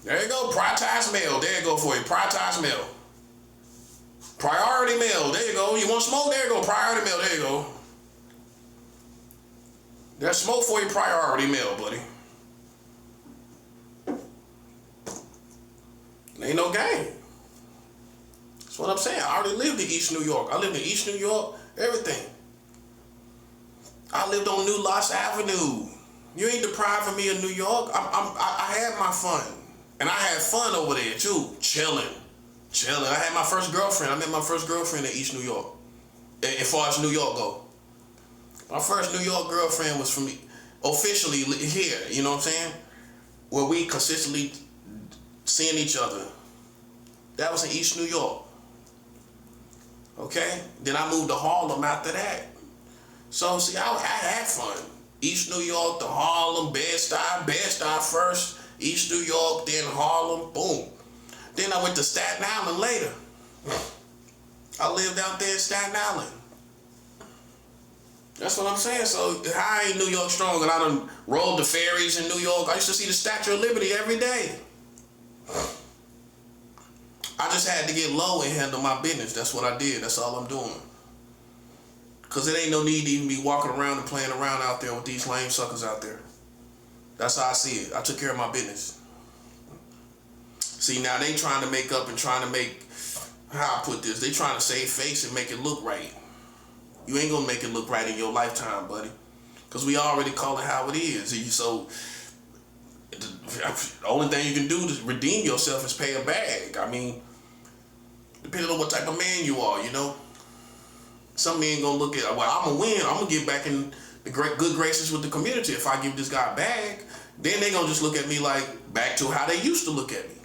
There you go. Prioritized mail. There you go for you. Prioritized mail. Priority mail. There you go. You want smoke? There you go. Priority mail. There you go. There's smoke for your priority mail, buddy. Ain't no game. That's what I'm saying. I already lived in East New York. I lived in East New York. Everything. I lived on New Lost Avenue. You ain't depriving me of New York. I had my fun. And I had fun over there too. Chilling. I had my first girlfriend. I met my first girlfriend in East New York. As far as New York go. My first New York girlfriend was from officially here. You know what I'm saying? Where we consistently seeing each other. That was in East New York. Okay? Then I moved to Harlem after that. So, see, I had fun. East New York to Harlem, Bed-Stuy first, East New York, then Harlem, boom. Then I went to Staten Island later. I lived out there in Staten Island. That's what I'm saying. So, I ain't New York strong, and I done rode the ferries in New York. I used to see the Statue of Liberty every day. I just had to get low and handle my business. That's what I did. That's all I'm doing. Cause it ain't no need to even be walking around and playing around out there with these lame suckers out there. That's how I see it. I took care of my business. See, now they trying to make up and trying to make, how I put this, they trying to save face and make it look right. You ain't gonna make it look right in your lifetime, buddy. Because we already call it how it is. So, the only thing you can do to redeem yourself is pay a bag. I mean, depending on what type of man you are, you know. Some men gonna look at, well, I'm gonna win. I'm gonna get back in the good graces with the community if I give this guy a bag. Then they gonna just look at me like back to how they used to look at me.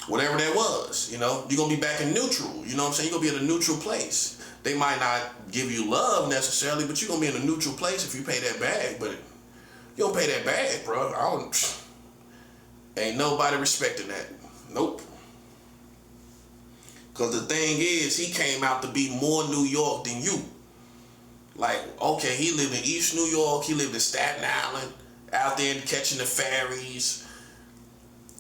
Whatever that was, you know. You're gonna be back in neutral. You know what I'm saying? You're gonna be in a neutral place. They might not give you love necessarily, but you're gonna be in a neutral place if you pay that bag. But you don't pay that bag, bro. Ain't nobody respecting that. Nope. Because the thing is, he came out to be more New York than you. Like, okay, he lived in East New York. He lived in Staten Island, out there catching the ferries.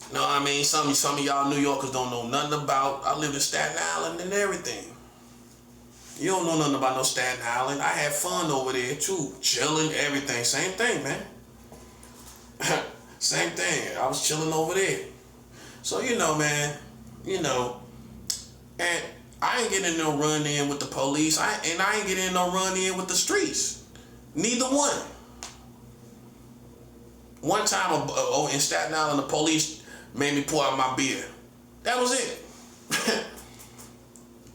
You know what I mean? Some of y'all New Yorkers don't know nothing about. I lived in Staten Island and everything. You don't know nothing about no Staten Island. I had fun over there too. Chilling, everything. Same thing, man. Same thing. I was chilling over there. So, you know, man, you know, and I ain't getting no run in with the police. I ain't getting no run in with the streets. Neither one. One time in Staten Island, the police made me pour out my beer. That was it.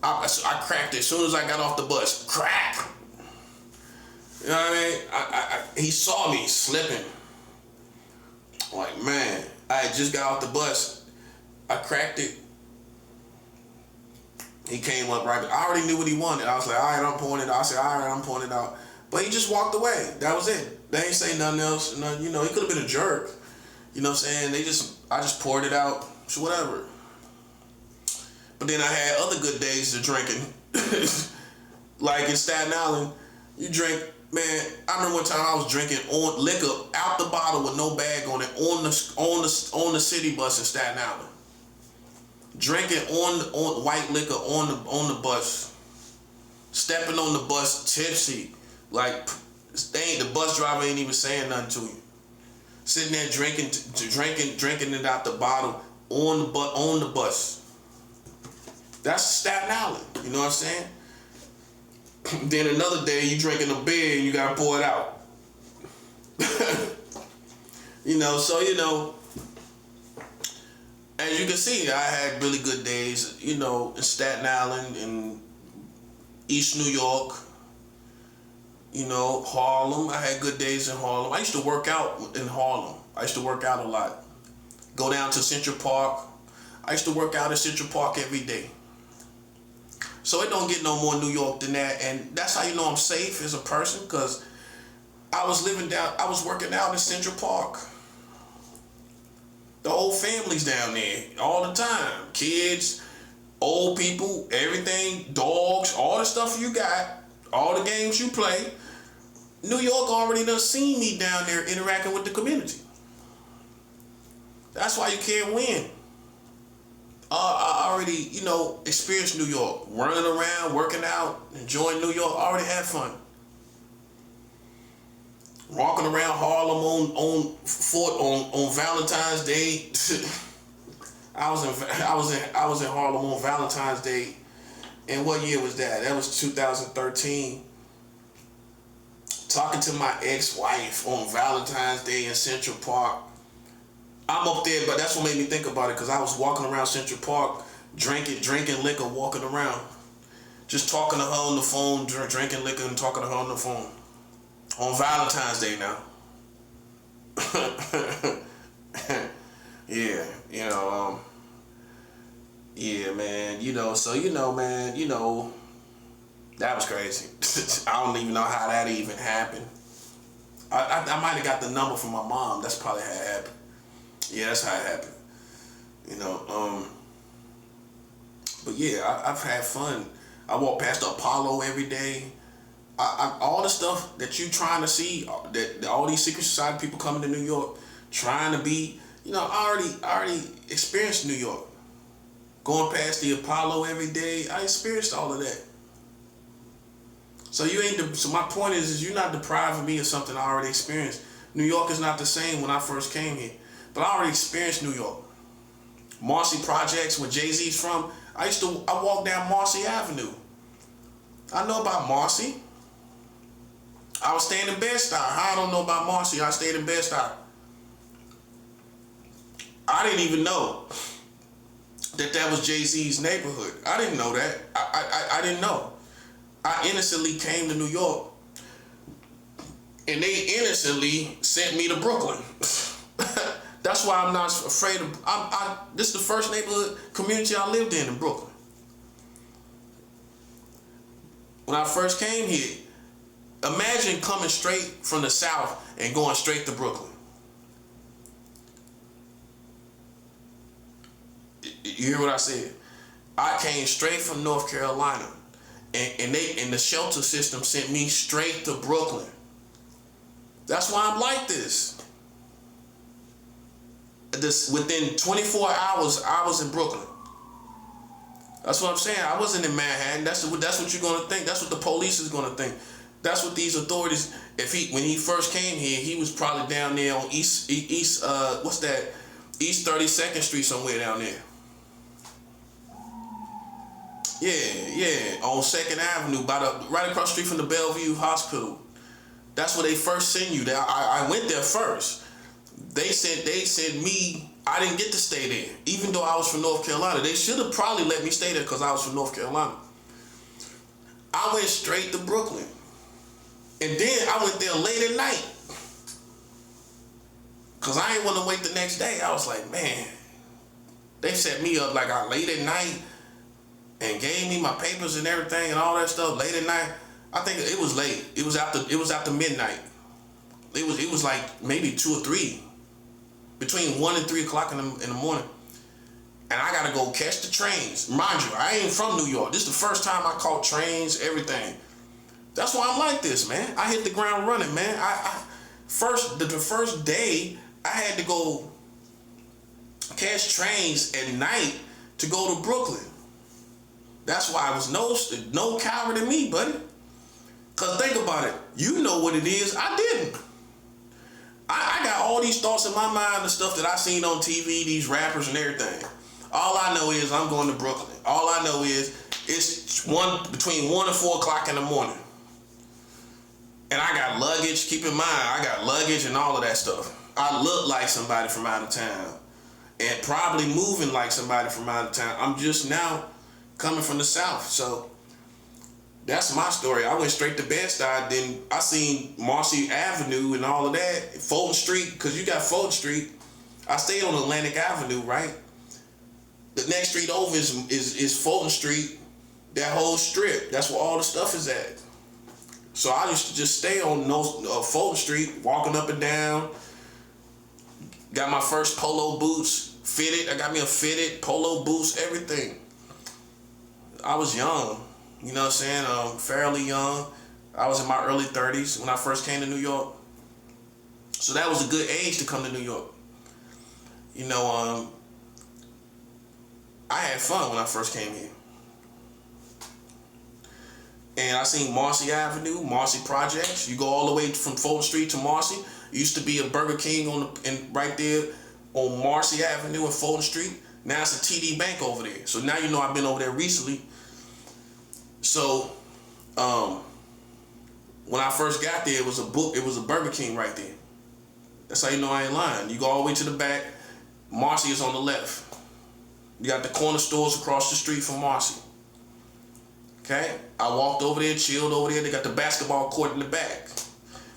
I cracked it as soon as I got off the bus. Crack. You know what I mean? He saw me slipping. Like, man, I had just got off the bus. I cracked it. He came up right. I already knew what he wanted. I was like, all right, I'm pouring it out. I said, all right, I'm pouring it out. But he just walked away. That was it. They ain't say nothing else. You know, he could have been a jerk. You know what I'm saying? I just poured it out. So whatever. But then I had other good days of drinking. Like in Staten Island, you drink, man, I remember one time I was drinking liquor out the bottle with no bag on it on the city bus in Staten Island. Drinking on white liquor on the bus. Stepping on the bus tipsy. Like the bus driver ain't even saying nothing to you. Sitting there drinking it out the bottle on the bus. That's Staten Island, you know what I'm saying? Then another day you drinking a beer and you gotta pour it out. You know, so you know, as you can see, I had really good days, you know, in Staten Island, in East New York, you know, Harlem. I had good days in Harlem. I used to work out in Harlem. I used to work out a lot. Go down to Central Park. I used to work out at Central Park every day. So it don't get no more New York than that. And that's how you know I'm safe as a person, because I was working out in Central Park. The whole family's down there all the time. Kids, old people, everything, dogs, all the stuff you got, all the games you play. New York already done seen me down there interacting with the community. That's why you can't win. I already, you know, experienced New York. Running around, working out, enjoying New York. I already had fun. Walking around Harlem on Valentine's Day. I was in Harlem on Valentine's Day. And what year was that? That was 2013. Talking to my ex-wife on Valentine's Day in Central Park. I'm up there, but that's what made me think about it, because I was walking around Central Park, drinking liquor, walking around. Just talking to her on the phone, drinking liquor and talking to her on the phone. On Valentine's Day now. Yeah, you know, yeah, man, you know, so, you know, man, you know, that was crazy. I don't even know how that even happened. I might have got the number from my mom. That's probably how it happened. Yeah, that's how it happened. You know, but yeah, I've had fun. I walk past the Apollo every day. All the stuff that you trying to see, that all these secret society people coming to New York, trying to be, you know, I already experienced New York. Going past the Apollo every day, I experienced all of that. So you ain't. So my point is you're not depriving me of something I already experienced. New York is not the same when I first came here, but I already experienced New York. Marcy Projects, where Jay-Z's from. I walked down Marcy Avenue. I know about Marcy. I was staying in Bed-Stuy. How I don't know about Marcy? I stayed in Bed-Stuy. I didn't even know that was Jay-Z's neighborhood. I didn't know that. I didn't know. I innocently came to New York, and they innocently sent me to Brooklyn. That's why I'm not afraid of. This is the first neighborhood community I lived in Brooklyn. When I first came here, imagine coming straight from the South and going straight to Brooklyn. You hear what I said? I came straight from North Carolina, and the shelter system sent me straight to Brooklyn. That's why I'm like this. Within 24 hours, I was in Brooklyn. That's what I'm saying. I wasn't in Manhattan. That's what you're gonna think. That's what the police is gonna think. That's what these authorities. When he first came here, he was probably down there on East 32nd Street somewhere down there. Yeah, on 2nd Avenue, right across the street from the Bellevue Hospital. That's where they first send you. I went there first. They said me. I didn't get to stay there, even though I was from North Carolina. They should have probably let me stay there because I was from North Carolina. I went straight to Brooklyn, and then I went there late at night because I didn't want to wait the next day. I was like, man, they set me up like late at night and gave me my papers and everything and all that stuff late at night. I think it was late. It was after midnight. It was like maybe 2 or 3, between 1 and 3 o'clock in the morning. And I gotta go catch the trains. Mind you, I ain't from New York. This is the first time I caught trains, everything. That's why I'm like this, man. I hit the ground running, man. The first day, I had to go catch trains at night to go to Brooklyn. That's why it was no coward in me, buddy. Cause think about it. You know what it is. I didn't. I got all these thoughts in my mind and stuff that I seen on TV, these rappers and everything. All I know is I'm going to Brooklyn. All I know is it's between 1 and 4 o'clock in the morning. And I got luggage. Keep in mind, I got luggage and all of that stuff. I look like somebody from out of town. And probably moving like somebody from out of town. I'm just now coming from the South. So that's my story. I went straight to Bed-Stuy, then I seen Marcy Avenue and all of that. Fulton Street, because you got Fulton Street. I stayed on Atlantic Avenue, right? The next street over is Fulton Street. That whole strip, that's where all the stuff is at. So I used to just stay on Fulton Street, walking up and down. Got my first polo boots fitted. I got me a fitted polo boots, everything. I was young. You know what I'm saying? Fairly young. I was in my early 30s when I first came to New York. So that was a good age to come to New York. You know, I had fun when I first came here. And I seen Marcy Avenue, Marcy Projects. You go all the way from Fulton Street to Marcy. It used to be a Burger King right there on Marcy Avenue and Fulton Street. Now it's a TD Bank over there. So now you know I've been over there recently. So, when I first got there, it was a Burger King right there. That's how you know I ain't lying. You go all the way to the back. Marcy is on the left. You got the corner stores across the street from Marcy. Okay? I walked over there, chilled over there. They got the basketball court in the back.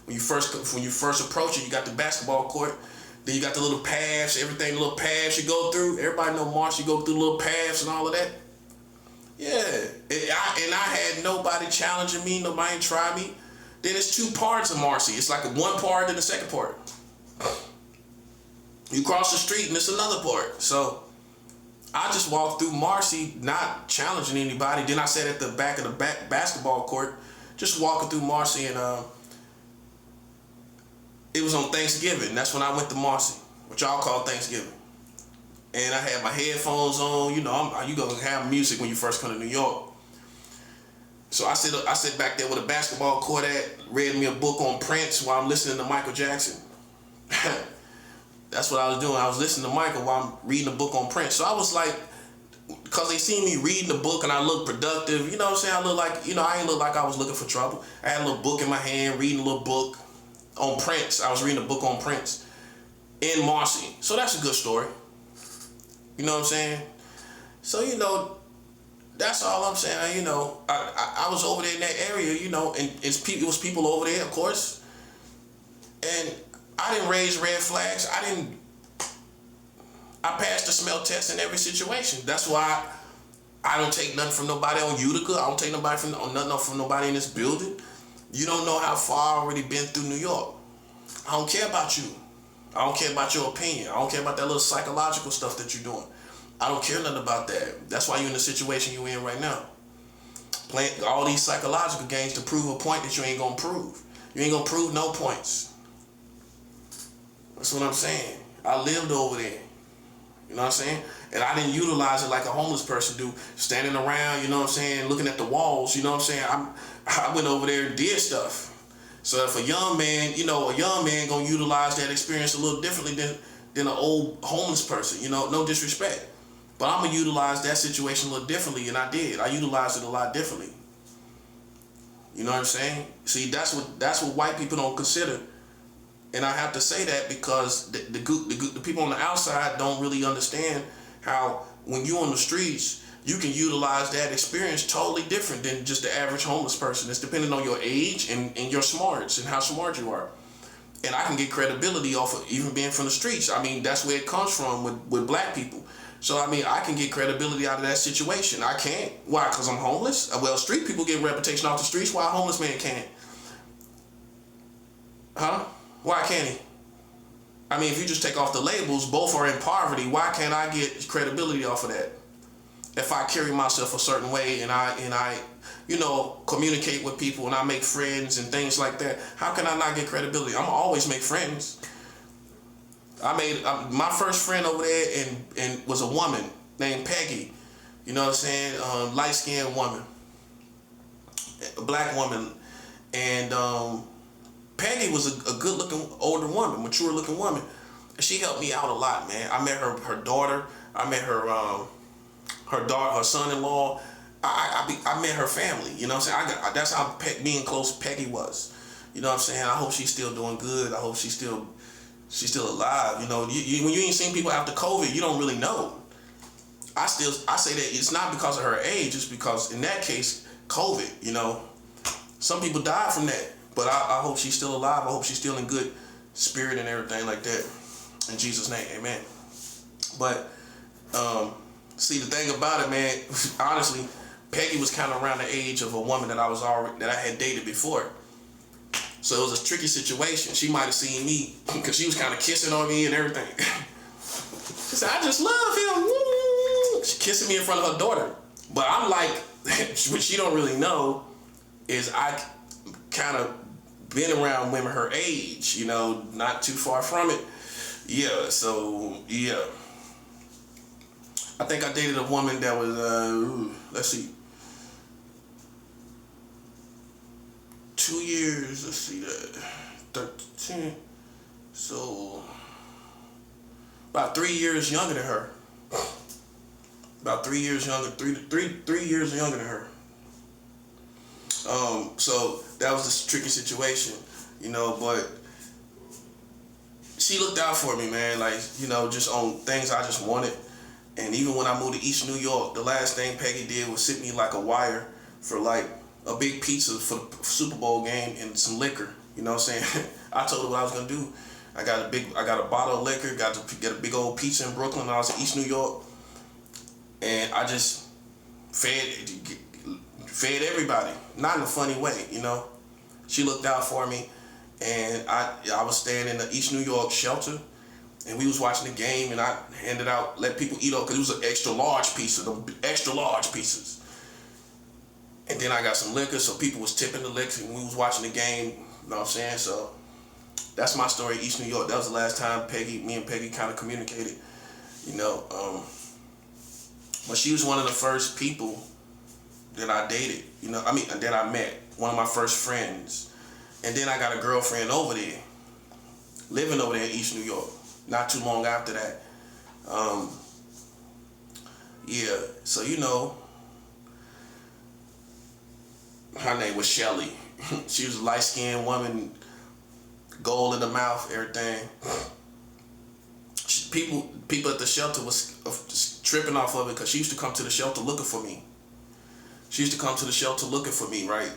When you first approach it, you got the basketball court. Then you got the little paths, everything, the little paths you go through. Everybody know Marcy, you go through little paths and all of that. Yeah, and I had nobody challenging me, nobody ain't try me. Then it's 2 parts of Marcy. It's like one part and the second part. You cross the street and it's another part. So I just walked through Marcy, not challenging anybody. Then I sat at the back of the basketball court, just walking through Marcy, and it was on Thanksgiving. That's when I went to Marcy, what y'all call Thanksgiving. And I had my headphones on. You know, you gonna have music when you first come to New York. So I sit back there with a basketball court at, read me a book on Prince while I'm listening to Michael Jackson. That's what I was doing. I was listening to Michael while I'm reading a book on Prince. So I was like, because they see me reading the book and I look productive, you know what I'm saying? I look like, I ain't look like I was looking for trouble. I had a little book in my hand, reading a little book on Prince. I was reading a book on Prince in Marcy. So that's a good story. You know what I'm saying? So, that's all I'm saying. I was over there in that area, and it was people over there, of course. And I didn't raise red flags. I passed the smell test in every situation. That's why I don't take nothing from nobody on Utica. I don't take nothing from nobody in this building. You don't know how far I've already been through New York. I don't care about you. I don't care about your opinion. I don't care about that little psychological stuff that you're doing. I don't care nothing about that. That's why you're in the situation you're in right now. Playing all these psychological games to prove a point that you ain't gonna prove. You ain't gonna prove no points. That's what I'm saying. I lived over there. You know what I'm saying? And I didn't utilize it like a homeless person do, standing around, you know what I'm saying, looking at the walls, you know what I'm saying? I went over there and did stuff. So if a young man gonna utilize that experience a little differently than an old homeless person, no disrespect. But I'm gonna utilize that situation a little differently, and I did. I utilized it a lot differently. You know what I'm saying? See, that's what white people don't consider. And I have to say that because the people on the outside don't really understand how when you're on the streets, you can utilize that experience totally different than just the average homeless person. It's depending on your age and your smarts and how smart you are. And I can get credibility off of even being from the streets. I mean, that's where it comes from with black people. So, I mean, I can get credibility out of that situation. I can't. Why? Because I'm homeless? Well, street people get reputation off the streets. Why a homeless man can't? Huh? Why can't he? I mean, if you just take off the labels, both are in poverty. Why can't I get credibility off of that? If I carry myself a certain way and I communicate with people and I make friends and things like that, how can I not get credibility? I'm always make friends. I made my first friend over there and was a woman named Peggy. You know what I'm saying? Light-skinned woman, a black woman, and Peggy was a good-looking older woman, mature-looking woman. She helped me out a lot, man. I met her daughter. I met her son-in-law. I met her family. You know what I'm saying? That's how being close Peggy was. You know what I'm saying? I hope she's still doing good. I hope she's still alive. When you ain't seen people after COVID, you don't really know. I say that it's not because of her age. It's because in that case, COVID. Some people died from that. But I hope she's still alive. I hope she's still in good spirit and everything like that. In Jesus' name, amen. But see, the thing about it, man, honestly, Peggy was kind of around the age of a woman that I had dated before. So it was a tricky situation. She might have seen me because she was kind of kissing on me and everything. She said, "I just love him." Woo! She kissing me in front of her daughter. But I'm like, what she don't really know is I kind of been around women her age, not too far from it. Yeah, so, yeah. I think I dated a woman that was, let's see, 2 years, let's see, 13, so, about 3 years younger than her. About 3 years younger, three years younger than her. So that was this tricky situation, but she looked out for me, man, like, just on things I just wanted. And even when I moved to East New York, the last thing Peggy did was sit me like a wire for like a big pizza for the Super Bowl game and some liquor. You know what I'm saying? I told her what I was gonna do. I got a bottle of liquor, got to get a big old pizza in Brooklyn when I was in East New York. And I just fed everybody, not in a funny way, She looked out for me, and I was staying in the East New York shelter, and we was watching the game, and I let people eat up because it was an extra large pizza, the extra large pieces. And then I got some liquor, so people was tipping the liquor, and we was watching the game. You know what I'm saying? So that's my story, East New York. That was the last time me and Peggy kind of communicated, But she was one of the first people that I dated, that I met, one of my first friends. And then I got a girlfriend over there, living over there in East New York, not too long after that. Yeah, so her name was Shelly. She was a light-skinned woman, gold in the mouth, everything. People at the shelter was tripping off of it because she used to come to the shelter looking for me. Right?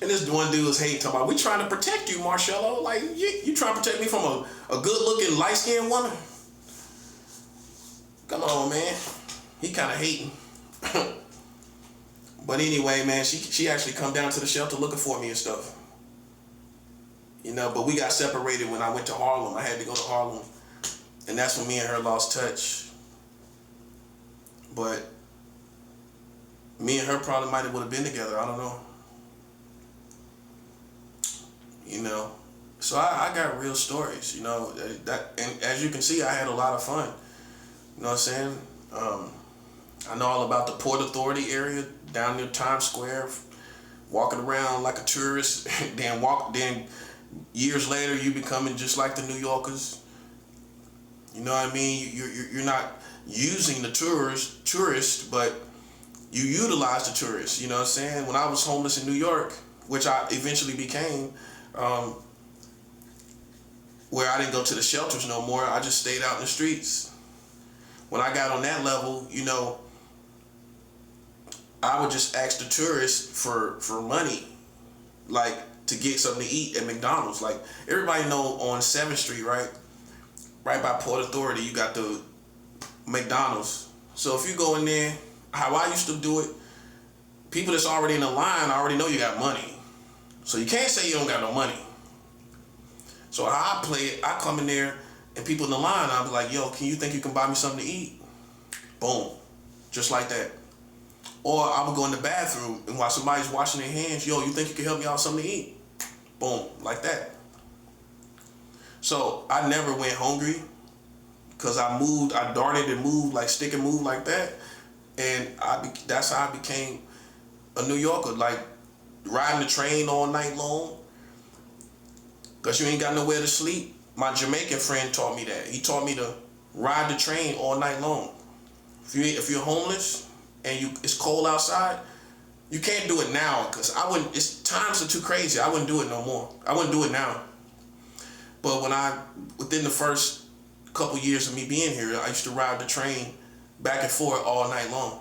And this one dude was hating, talking about, we trying to protect you, Marcello. Like, you trying to protect me from a good-looking, light-skinned woman? Come on, man. He kind of hating. But anyway, man, she actually come down to the shelter looking for me and stuff. But we got separated when I went to Harlem. I had to go to Harlem. And that's when me and her lost touch. But me and her probably might have would have been together. I don't know. So I got real stories, that, and as you can see, I had a lot of fun. You know what I'm saying? I know all about the Port Authority area down near Times Square, walking around like a tourist. Then years later, you becoming just like the New Yorkers. You know what I mean? You're not using the tourist, but you utilize the tourists. You know what I'm saying? When I was homeless in New York, which I eventually became, where I didn't go to the shelters no more, I just stayed out in the streets. When I got on that level, I would just ask the tourists for money, like to get something to eat at McDonald's. Like, everybody know on 7th Street, right by Port Authority, you got the McDonald's. So if you go in there, how I used to do it, people that's already in the line already know you got money. So you can't say you don't got no money. So how I play it, I come in there and people in the line, I be like, yo, you think you can buy me something to eat? Boom. Just like that. Or I would go in the bathroom and while somebody's washing their hands, yo, you think you can help me out with something to eat? Boom. Like that. So I never went hungry because I darted and moved, like stick and move like that. And that's how I became a New Yorker, like riding the train all night long because you ain't got nowhere to sleep. My Jamaican friend taught me that. He taught me to ride the train all night long. If you're homeless and it's cold outside, you can't do it now because times are too crazy. I wouldn't do it no more. I wouldn't do it now. But within the first couple years of me being here, I used to ride the train back and forth all night long.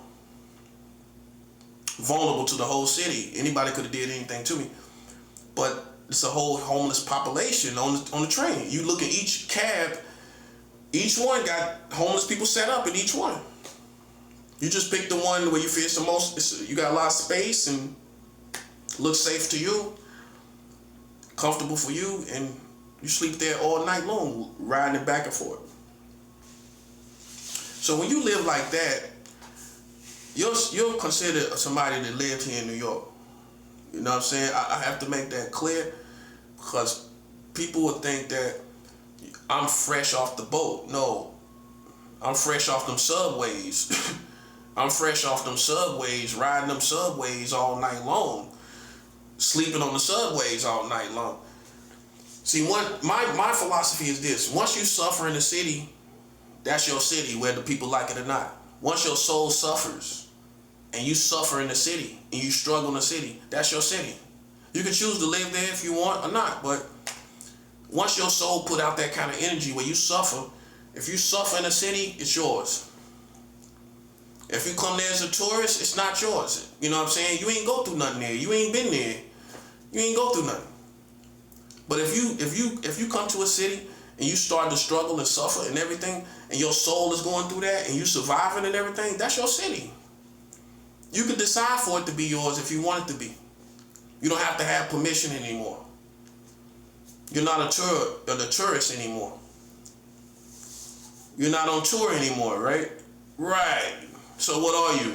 Vulnerable to the whole city. Anybody could have did anything to me. But it's a whole homeless population on the train. You look at each cab, each one got homeless people set up in each one. You just pick the one where you feel the most, you got a lot of space and looks safe to you, comfortable for you, and you sleep there all night long, riding it back and forth. So when you live like that, you're considered somebody that lived here in New York. You know what I'm saying? I have to make that clear because people would think that I'm fresh off the boat. No, I'm fresh off them subways. I'm fresh off them subways, riding them subways all night long, sleeping on the subways all night long. See, my philosophy is this. Once you suffer in the city, that's your city, whether people like it or not. Once your soul suffers and you suffer in the city and you struggle in the city, that's your city. You can choose to live there if you want or not, but once your soul put out that kind of energy where you suffer, if you suffer in the city, it's yours. If you come there as a tourist, it's not yours. You know what I'm saying? You ain't go through nothing there. You ain't been there. You ain't go through nothing. But if you come to a city and you start to struggle and suffer and everything, and your soul is going through that, and you surviving and everything, that's your city. You can decide for it to be yours if you want it to be. You don't have to have permission anymore. You're not a tourist anymore. You're not on tour anymore, right? Right. So what are you?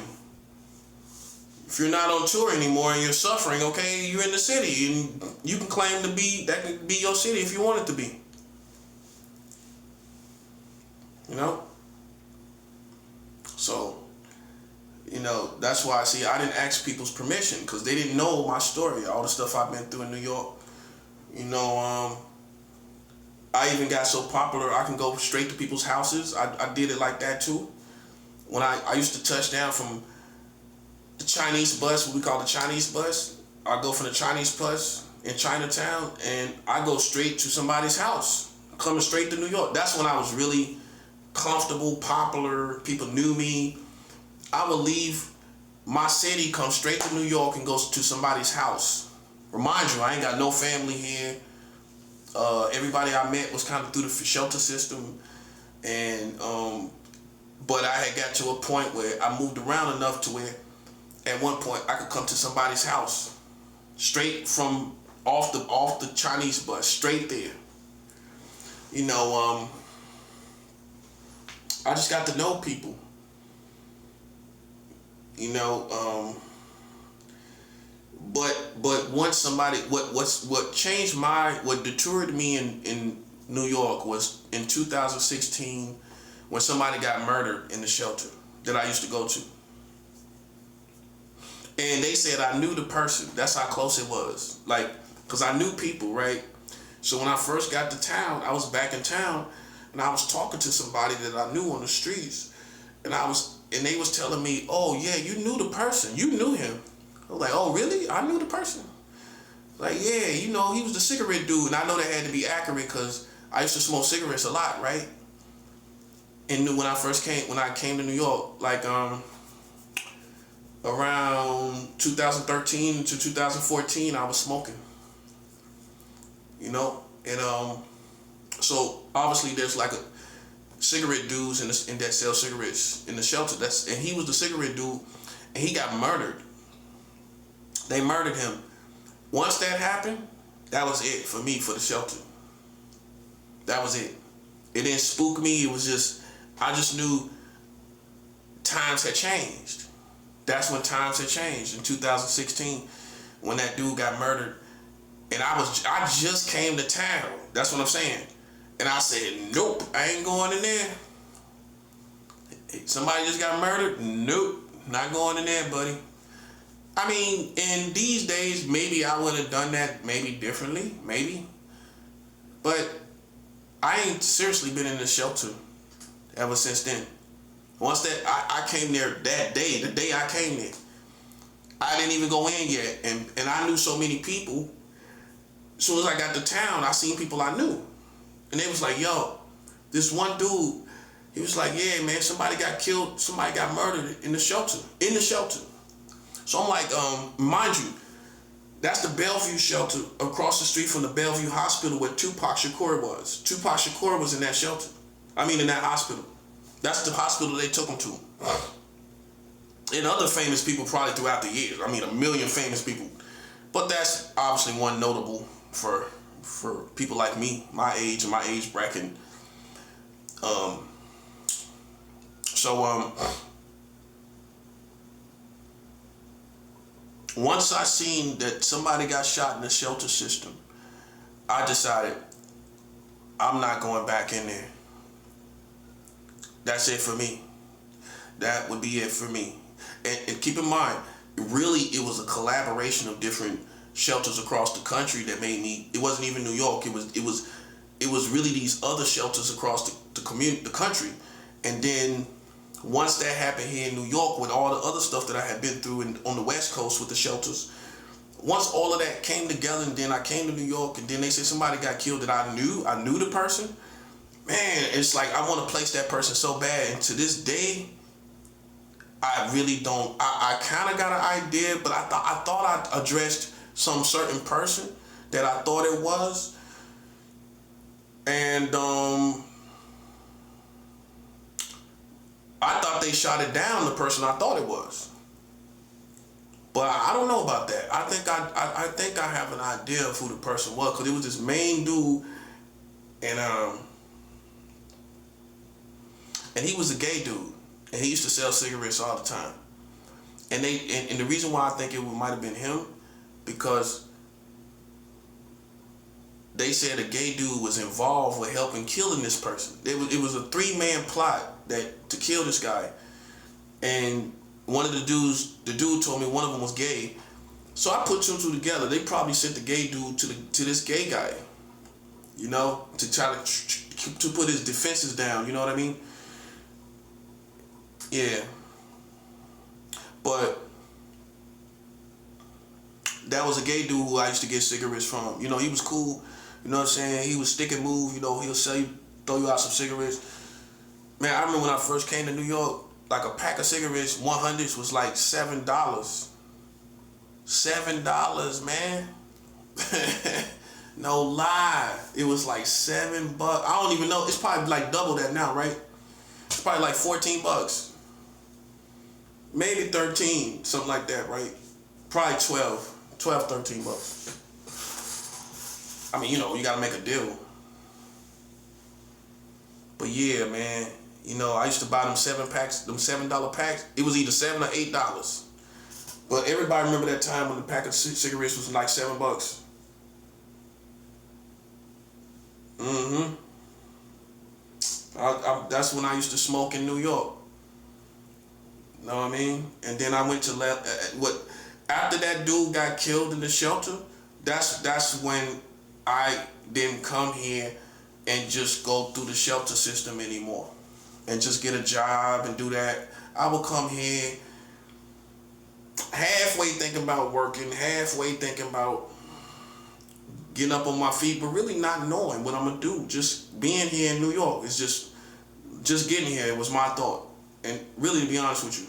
If you're not on tour anymore and you're suffering, okay, you're in the city and you can claim to be, that can be your city if you want it to be. You know? So, You know, that's why, see, I didn't ask people's permission because they didn't know my story, all the stuff I've been through in New York. You know, I even got so popular I can go straight to people's houses. I did it like that too. When I used to touch down from the Chinese bus, what we call the Chinese bus, I go from the Chinese bus in Chinatown and I go straight to somebody's house, coming straight to New York. That's when I was really comfortable, popular, people knew me. I would leave my city, come straight to New York and go to somebody's house. Remind you, I ain't got no family here. Everybody I met was kind of through the shelter system. And, but I had got to a point where I moved around enough to where at one point I could come to somebody's house straight from off the Chinese bus, straight there. You know, I just got to know people. You know, but once somebody, what changed what deterred me in New York was in 2016 when somebody got murdered in the shelter that I used to go to. And they said I knew the person. That's how close it was. Like, because I knew people, right? So when I first got to town, I was back in town and I was talking to somebody that I knew on the streets. And they was telling me, oh yeah, you knew the person. You knew him. I was like, oh really? I knew the person. Like, yeah, you know, he was the cigarette dude. And I know that had to be accurate because I used to smoke cigarettes a lot, right? And when I came to New York, like around 2013 to 2014, I was smoking. You know, and so obviously there's like a cigarette dudes in that sell cigarettes in the shelter. And he was the cigarette dude, and he got murdered. They murdered him. Once that happened, that was it for me, for the shelter. That was it. It didn't spook me. It was just, I just knew times had changed. That's when times had changed in 2016 when that dude got murdered. And I just came to town. That's what I'm saying. And I said, nope, I ain't going in there. Somebody just got murdered? Nope, not going in there, buddy. I mean, in these days, maybe I would have done that maybe differently, maybe. But I ain't seriously been in the shelter ever since then. Once that I came there that day, the day I came there, I didn't even go in yet. And I knew so many people. As soon as I got to town, I seen people I knew. And they was like, yo, this one dude, he was like, yeah, man, somebody got killed, somebody got murdered in the shelter. In the shelter. So I'm like, mind you, that's the Bellevue shelter across the street from the Bellevue hospital where Tupac Shakur was. Tupac Shakur was in that shelter. I mean, in that hospital. That's the hospital they took him to. And other famous people probably throughout the years. I mean, a million famous people. But that's obviously one notable for people like me, my age and my age bracket. Once I seen that somebody got shot in the shelter system, I decided I'm not going back in there. That's it for me. That would be it for me. And keep in mind, really, it was a collaboration of different shelters across the country that made me. It wasn't even New York. It was really these other shelters across the country. And then once that happened here in New York with all the other stuff that I had been through on the West Coast with the shelters, once all of that came together, and then I came to New York, and then they said somebody got killed that I knew the person. Man, it's like I want to place that person so bad. And to this day, I really don't. I kind of got an idea, but I thought I addressed some certain person that I thought it was, and I thought they shot it down, the person I thought it was. But I don't know about that. I think I have an idea of who the person was, because it was this main dude, and he was a gay dude, and he used to sell cigarettes all the time. And the reason why I think it might have been him, because they said a gay dude was involved with helping killing this person. It was a 3-man plot to kill this guy, and one of the dude told me one of them was gay. So I put two and two together. They probably sent the gay dude to this gay guy, you know, to try to put his defenses down. You know what I mean? Yeah. But that was a gay dude who I used to get cigarettes from. You know, he was cool. You know what I'm saying? He was stick and move. You know, he'll sell you, throw you out some cigarettes. Man, I remember when I first came to New York, like a pack of cigarettes, 100s was like $7. $7, man. No lie. It was like $7. I don't even know. It's probably like double that now, right? It's probably like $14. Maybe 13, something like that, right? Probably 12, 13 bucks. I mean, you know, you gotta make a deal. But yeah, man, you know, I used to buy them $7 packs. It was either $7 or $8. But everybody remember that time when the pack of cigarettes was like $7. Mm-hmm. That's when I used to smoke in New York. Know what I mean? And then I went to after that dude got killed in the shelter. That's when I didn't come here and just go through the shelter system anymore and just get a job and do that. I would come here halfway thinking about working, halfway thinking about getting up on my feet, but really not knowing what I'm gonna do. Just being here in New York is just getting here. It was my thought, and really, to be honest with you,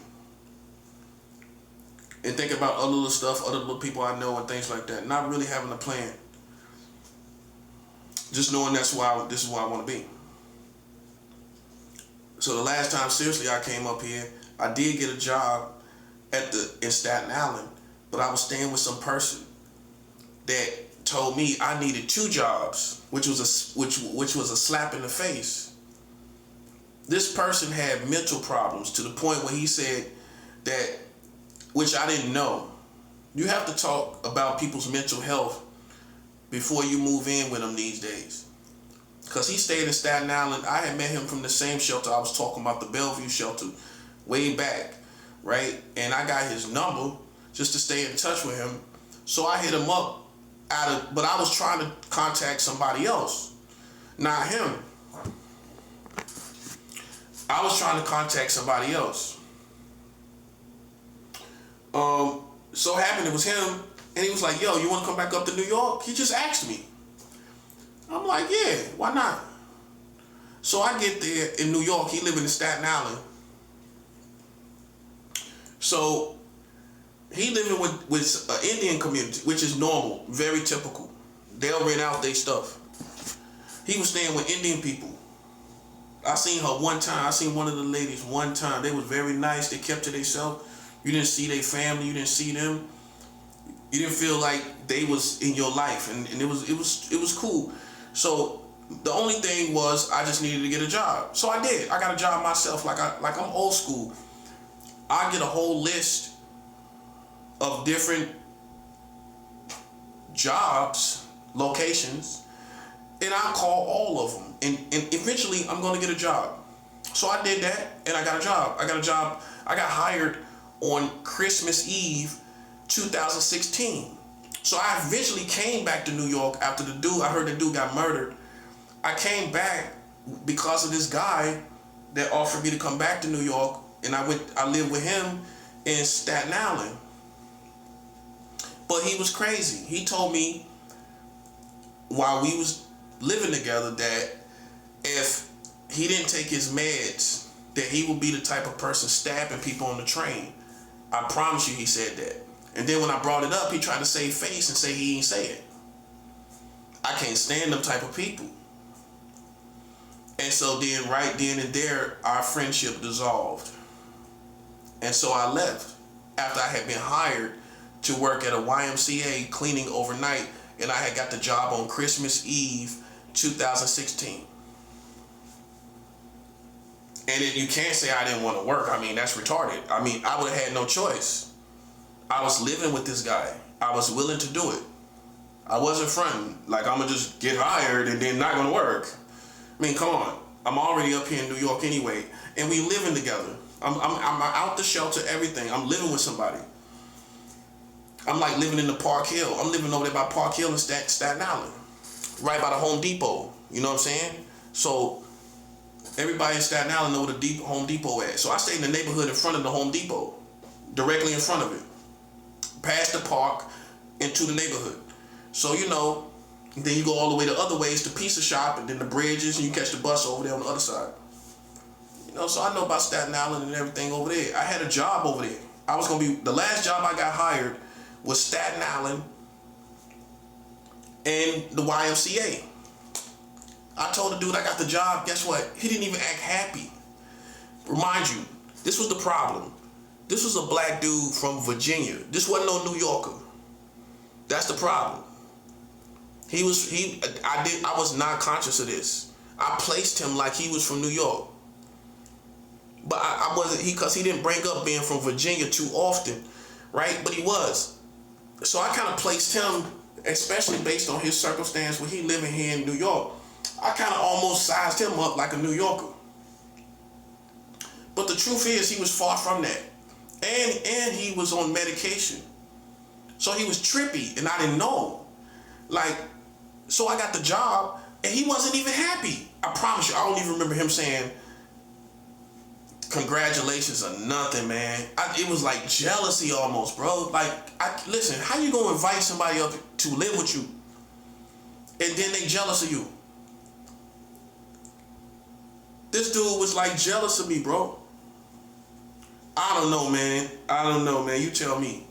and think about other little stuff, other little people I know, and things like that. Not really having a plan. Just knowing this is where I want to be. So the last time, seriously, I came up here, I did get a job in Staten Island, but I was staying with some person that told me I needed 2 jobs, which was a slap in the face. This person had mental problems to the point where he said that, which I didn't know. You have to talk about people's mental health before you move in with them these days. Because he stayed in Staten Island. I had met him from the same shelter I was talking about, the Bellevue shelter, way back, right? And I got his number just to stay in touch with him. So I hit him up but I was trying to contact somebody else, not him. I was trying to contact somebody else. So happened it was him, and he was like, yo, you want to come back up to New York? He just asked me. I'm like, yeah, why not? So I get there in New York. He living in Staten Island. So he living with an Indian community, which is normal, very typical. They'll rent out their stuff. He was staying with Indian people. I seen her one time. I seen one of the ladies one time. They was very nice. They kept to themselves. You didn't see their family. You didn't see them. You didn't feel like they was in your life, and it was cool. So the only thing was I just needed to get a job. So I did. I got a job myself. Like I'm old school. I get a whole list of different jobs, locations, and I call all of them. And eventually I'm going to get a job. So I did that, and I got a job. I got hired on Christmas Eve 2016. So I eventually came back to New York after I heard the dude got murdered. I came back because of this guy that offered me to come back to New York, and I lived with him in Staten Island. But he was crazy. He told me while we was living together that if he didn't take his meds, that he would be the type of person stabbing people on the train. I promise you he said that. And then when I brought it up, he tried to save face and say he ain't say it. I can't stand them type of people. And so then right then and there, our friendship dissolved. And so I left after I had been hired to work at a YMCA cleaning overnight, and I had got the job on Christmas Eve 2016. And then you can't say I didn't want to work. I mean, that's retarded. I mean, I would have had no choice. I was living with this guy. I was willing to do it. I wasn't fronting. Like, I'm going to just get hired and then not going to work. I mean, come on. I'm already up here in New York anyway, and we living together. I'm out the shelter, everything. I'm living with somebody. I'm like living in the Park Hill. I'm living over there by Park Hill in Staten Island, right by the Home Depot. You know what I'm saying? So everybody in Staten Island know where the Home Depot at. So I stay in the neighborhood in front of the Home Depot, directly in front of it, past the park into the neighborhood. So then you go all the way the other ways to Pizza Shop and then the bridges, and you catch the bus over there on the other side. So I know about Staten Island and everything over there. I had a job over there. The last job I got hired was Staten Island and the YMCA. I told the dude I got the job. Guess what? He didn't even act happy. Remind you, this was the problem. This was a black dude from Virginia. This wasn't no New Yorker. That's the problem. I was not conscious of this. I placed him like he was from New York. But I wasn't, because he didn't bring up being from Virginia too often, right? But he was. So I kind of placed him, especially based on his circumstance when he living here in New York. I kind of almost sized him up like a New Yorker. But the truth is, he was far from that. And he was on medication. So he was trippy, and I didn't know. So I got the job, and he wasn't even happy. I promise you, I don't even remember him saying, congratulations or nothing, man. It was like jealousy almost, bro. Listen, how you gonna invite somebody up to live with you, and then they jealous of you? This dude was like jealous of me, bro. I don't know, man. You tell me.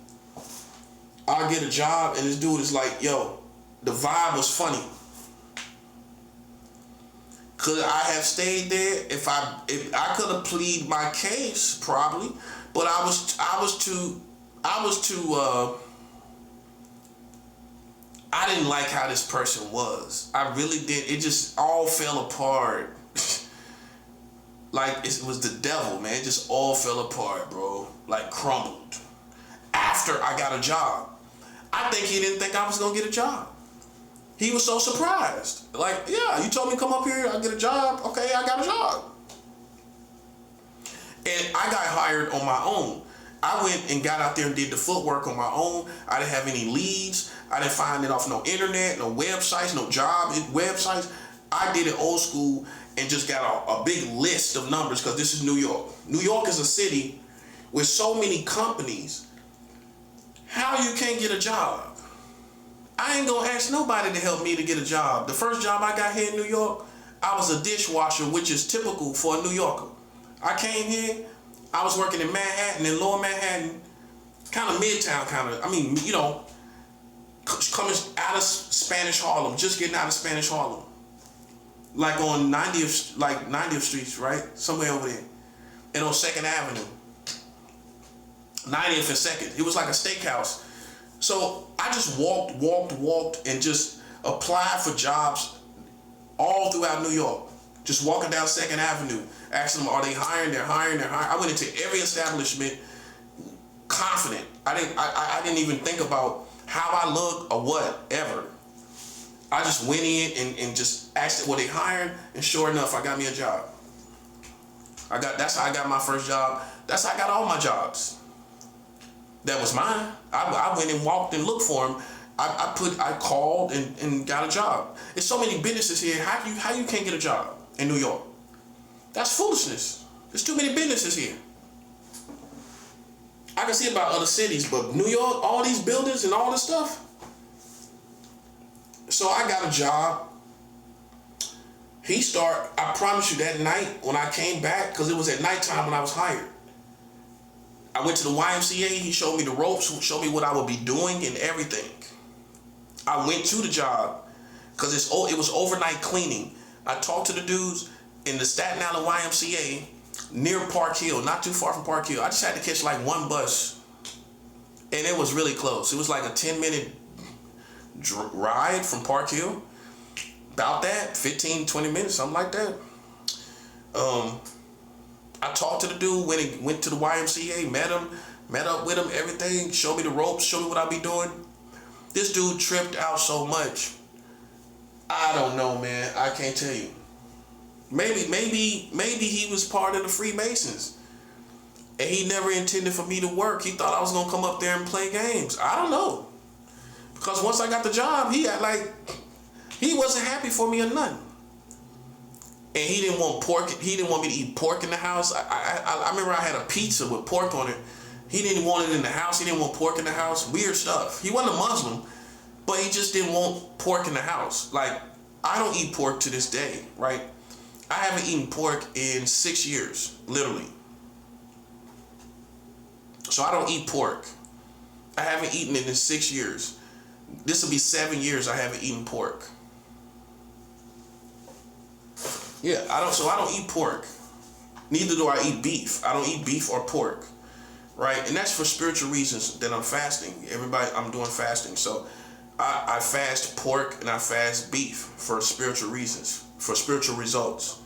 I'll get a job, and this dude is like, yo, the vibe was funny. Could I have stayed there if I could have pleaded my case probably, but I didn't like how this person was. I really did. It just all fell apart. Like it was the devil, man. It just all fell apart, bro. Like crumbled. After I got a job. I think he didn't think I was gonna get a job. He was so surprised. Like, yeah, you told me to come up here, I get a job. Okay, I got a job. And I got hired on my own. I went and got out there and did the footwork on my own. I didn't have any leads. I didn't find it off no internet, no websites, no job websites. I did it old school and just got a big list of numbers, because this is New York. New York is a city with so many companies. How you can't get a job? I ain't gonna ask nobody to help me to get a job. The first job I got here in New York, I was a dishwasher, which is typical for a New Yorker. I came here, I was working in Manhattan, in Lower Manhattan, kind of Midtown, coming out of Spanish Harlem, just getting out of Spanish Harlem. Like on 90th Street, right? Somewhere over there. And on 2nd Avenue. 90th and 2nd. It was like a steakhouse. So I just walked, and just applied for jobs all throughout New York. Just walking down 2nd Avenue, asking them, are they hiring? They're hiring. I went into every establishment confident. I didn't even think about how I look or whatever. I just went in and just asked, were they hiring? And sure enough, I got me a job. That's how I got my first job. That's how I got all my jobs. That was mine. I went and walked and looked for them. I called and got a job. There's so many businesses here. How you can't get a job in New York? That's foolishness. There's too many businesses here. I can see about other cities, but New York, all these buildings and all this stuff. So I got a job. I promise you, that night when I came back, because it was at nighttime when I was hired, I went to the YMCA, he showed me the ropes, showed me what I would be doing and everything. I went to the job, because it was overnight cleaning. I talked to the dudes in the Staten Island YMCA near Park Hill, not too far from Park Hill. I just had to catch like one bus, and it was really close. It was like a 10-minute ride from Park Hill. About that, 15, 20 minutes, something like that. I talked to the dude, went to the YMCA, met up with him, everything, showed me the ropes, showed me what I be doing. This dude tripped out so much. I don't know, man. I can't tell you. Maybe he was part of the Freemasons. And he never intended for me to work. He thought I was gonna come up there and play games. I don't know. Because once I got the job, he wasn't happy for me or nothing. And he didn't want pork. He didn't want me to eat pork in the house. I remember I had a pizza with pork on it. He didn't want it in the house. He didn't want pork in the house. Weird stuff. He wasn't a Muslim, but he just didn't want pork in the house. Like, I don't eat pork to this day, right? I haven't eaten pork in 6 years, literally. So I don't eat pork. I haven't eaten it in 6 years. This will be 7 years I haven't eaten pork. Yeah, I don't eat pork. Neither do I eat beef. I don't eat beef or pork. Right? And that's for spiritual reasons that I'm fasting. I'm doing fasting. So I fast pork and I fast beef for spiritual reasons, for spiritual results.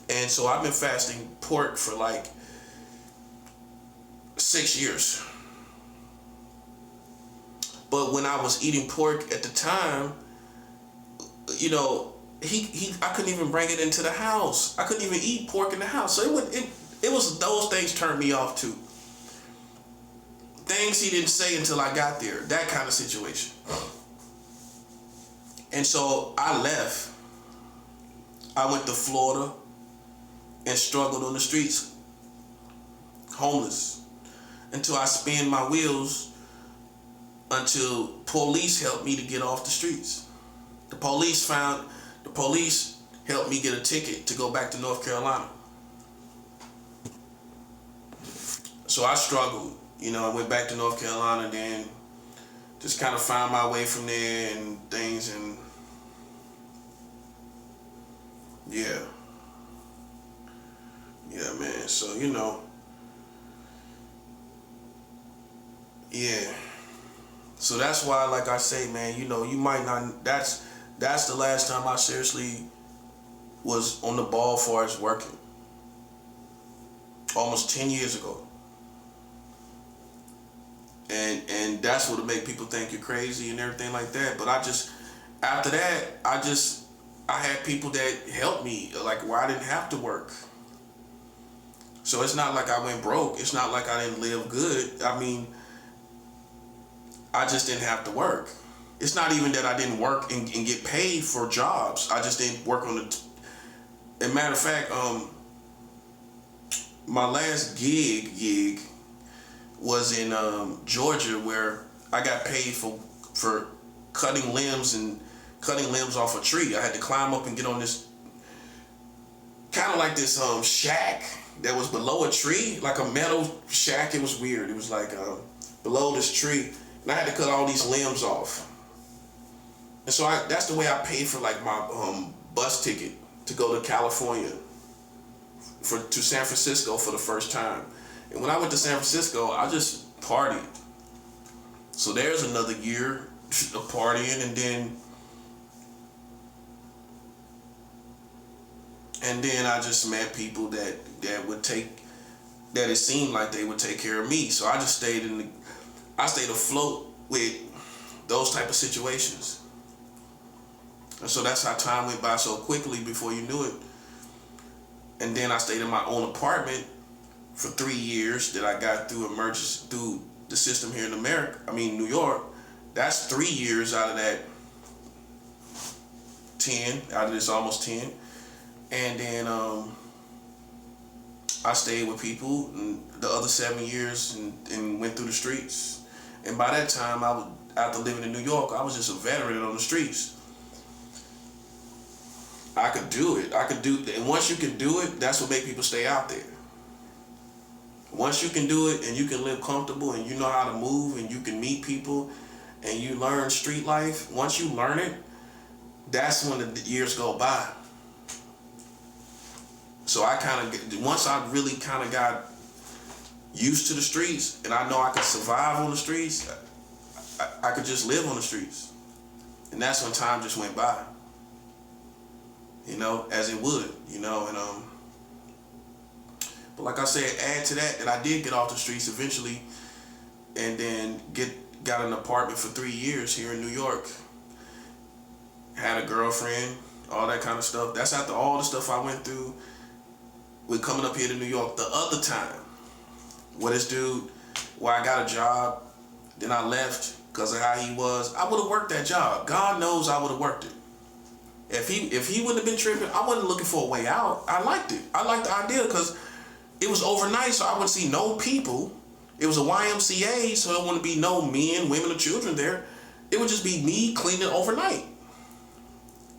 And so I've been fasting pork for like 6 years. But when I was eating pork at the time, you know, I couldn't even bring it into the house. I couldn't even eat pork in the house. So it was those things turned me off too. Things he didn't say until I got there. That kind of situation. And so I left. I went to Florida and struggled on the streets, homeless, until I spun my wheels, until police helped me to get off the streets. The police helped me get a ticket to go back to North Carolina. So I struggled. You know, I went back to North Carolina, then just kind of found my way from there and things, and yeah, man. So, you know, yeah. So that's why, like I say, man, you know, you might not. That's the last time I seriously was on the ball as far as working. Almost 10 years ago. And that's what'll make people think you're crazy and everything like that. But after that, I had people that helped me, like, where I didn't have to work. So it's not like I went broke. It's not like I didn't live good. I mean, I just didn't have to work. It's not even that I didn't work and get paid for jobs. I just didn't work on the... As a matter of fact, my last gig was in Georgia, where I got paid for cutting limbs off a tree. I had to climb up and get on this kind of like this shack that was below a tree, like a metal shack. It was weird. It was like below this tree, and I had to cut all these limbs off. And so that's the way I paid for like my bus ticket to go to California, to San Francisco for the first time. And when I went to San Francisco, I just partied. So there's another year of partying, and then I just met people that it seemed like they would take care of me. So I just stayed afloat with those type of situations. And so that's how time went by so quickly before you knew it. And then I stayed in my own apartment for 3 years that I got through the system here in New York. That's 3 years out of that 10, out of this almost 10. And then I stayed with people in the other 7 years and went through the streets. And by that time, after living in New York, I was just a veteran on the streets. I could do it. And once you can do it, that's what makes people stay out there. Once you can do it and you can live comfortable and you know how to move and you can meet people and you learn street life, once you learn it, that's when the years go by. So once I really kind of got used to the streets and I know I could survive on the streets, I could just live on the streets. And that's when time just went by. You know, as it would, you know, and but like I said, add to that I did get off the streets eventually, and then got an apartment for 3 years here in New York. Had a girlfriend, all that kind of stuff. That's after all the stuff I went through with coming up here to New York the other time. with this dude where I got a job, then I left because of how he was. I would have worked that job. God knows I would have worked it. If he wouldn't have been tripping, I wasn't looking for a way out. I liked it. I liked the idea because it was overnight, so I wouldn't see no people. It was a YMCA, so there wouldn't be no men, women, or children there. It would just be me cleaning overnight.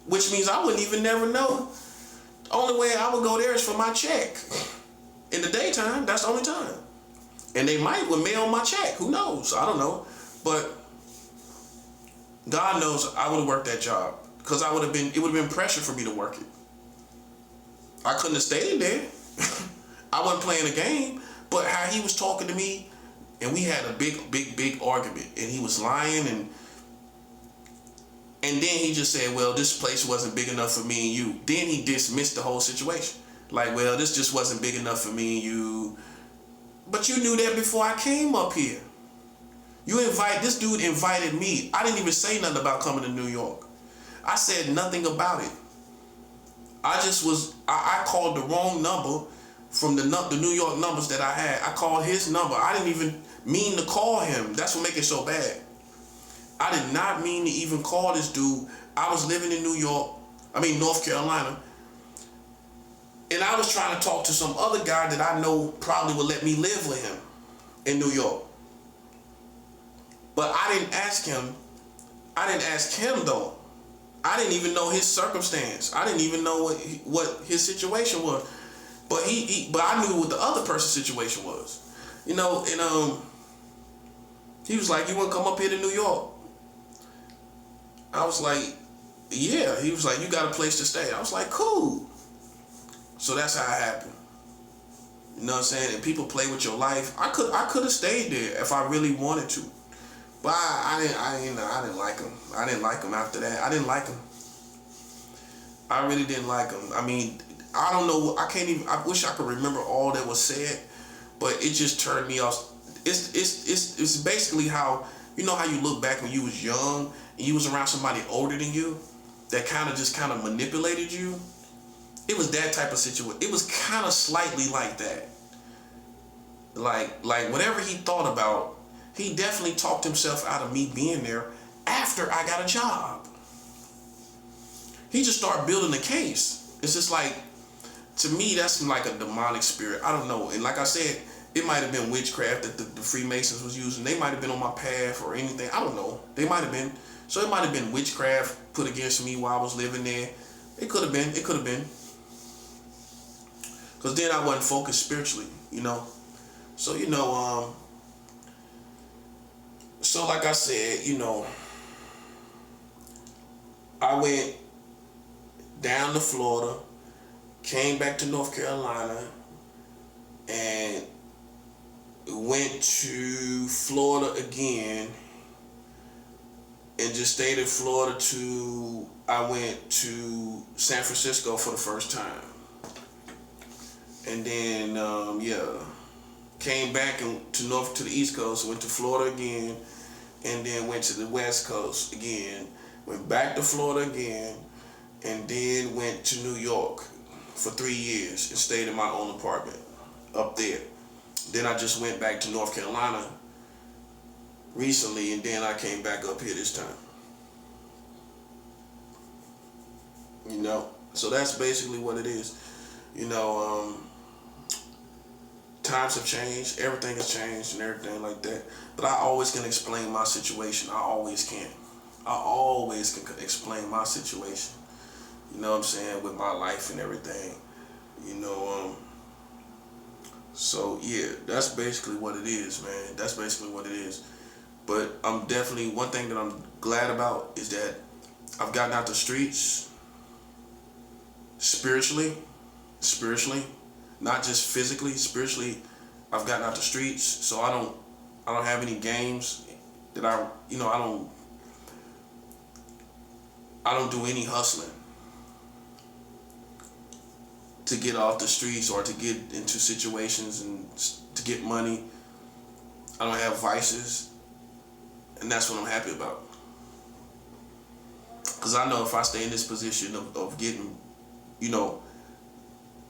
Which means I wouldn't even never know. The only way I would go there is for my check. In the daytime, that's the only time. And they would mail my check. Who knows? I don't know. But God knows I would have worked that job. Because it would have been pressure for me to work it. I couldn't have stayed there. I wasn't playing a game. But how he was talking to me, and we had a big argument, and he was lying, and then he just said, well, this place wasn't big enough for me and you. Then he dismissed the whole situation. Like, well, this just wasn't big enough for me and you. But you knew that before I came up here. This dude invited me. I didn't even say nothing about coming to New York. I said nothing about it. I called the wrong number from the New York numbers that I had. I called his number. I didn't even mean to call him. That's what makes it so bad. I did not mean to even call this dude. I was living in North Carolina. And I was trying to talk to some other guy that I know probably would let me live with him in New York. But I didn't ask him. I didn't ask him though. I didn't even know his circumstance. I didn't even know what his situation was. But but I knew what the other person's situation was. And he was like, you want to come up here to New York? I was like, yeah. He was like, you got a place to stay. I was like, cool. So that's how it happened. You know what I'm saying? And people play with your life. I could have stayed there if I really wanted to. But I didn't like him. I didn't like him after that. I didn't like him. I really didn't like him. I mean, I don't know. I wish I could remember all that was said, but it just turned me off. It's basically how, how you look back when you was young and you was around somebody older than you that kind of manipulated you. It was that type of situation. It was kind of slightly like that. Like whatever he thought about, he definitely talked himself out of me being there after I got a job. He just started building a case. It's just like, to me, that's like a demonic spirit. I don't know. And like I said, it might have been witchcraft that the Freemasons was using. They might have been on my path or anything. I don't know. They might have been. So it might have been witchcraft put against me while I was living there. It could have been. It could have been. Because then I wasn't focused spiritually, So, so like I said, I went down to Florida, came back to North Carolina, and went to Florida again, and just stayed in Florida I went to San Francisco for the first time. And then, came back to the East Coast, went to Florida again, and then went to the West Coast again, went back to Florida again, and then went to New York for 3 years and stayed in my own apartment up there. Then I just went back to North Carolina recently, and then I came back up here this time. So that's basically what it is. Times have changed, everything has changed and everything like that. But I always can explain my situation. I always can. I always can explain my situation. You know what I'm saying? With my life and everything. So yeah, that's basically what it is, man. That's basically what it is. But I'm definitely, one thing that I'm glad about is that I've gotten out the streets spiritually, not just physically, spiritually. I've gotten out the streets, so I don't have any games that I don't do any hustling to get off the streets or to get into situations and to get money. I don't have vices, and that's what I'm happy about. Because I know if I stay in this position of getting,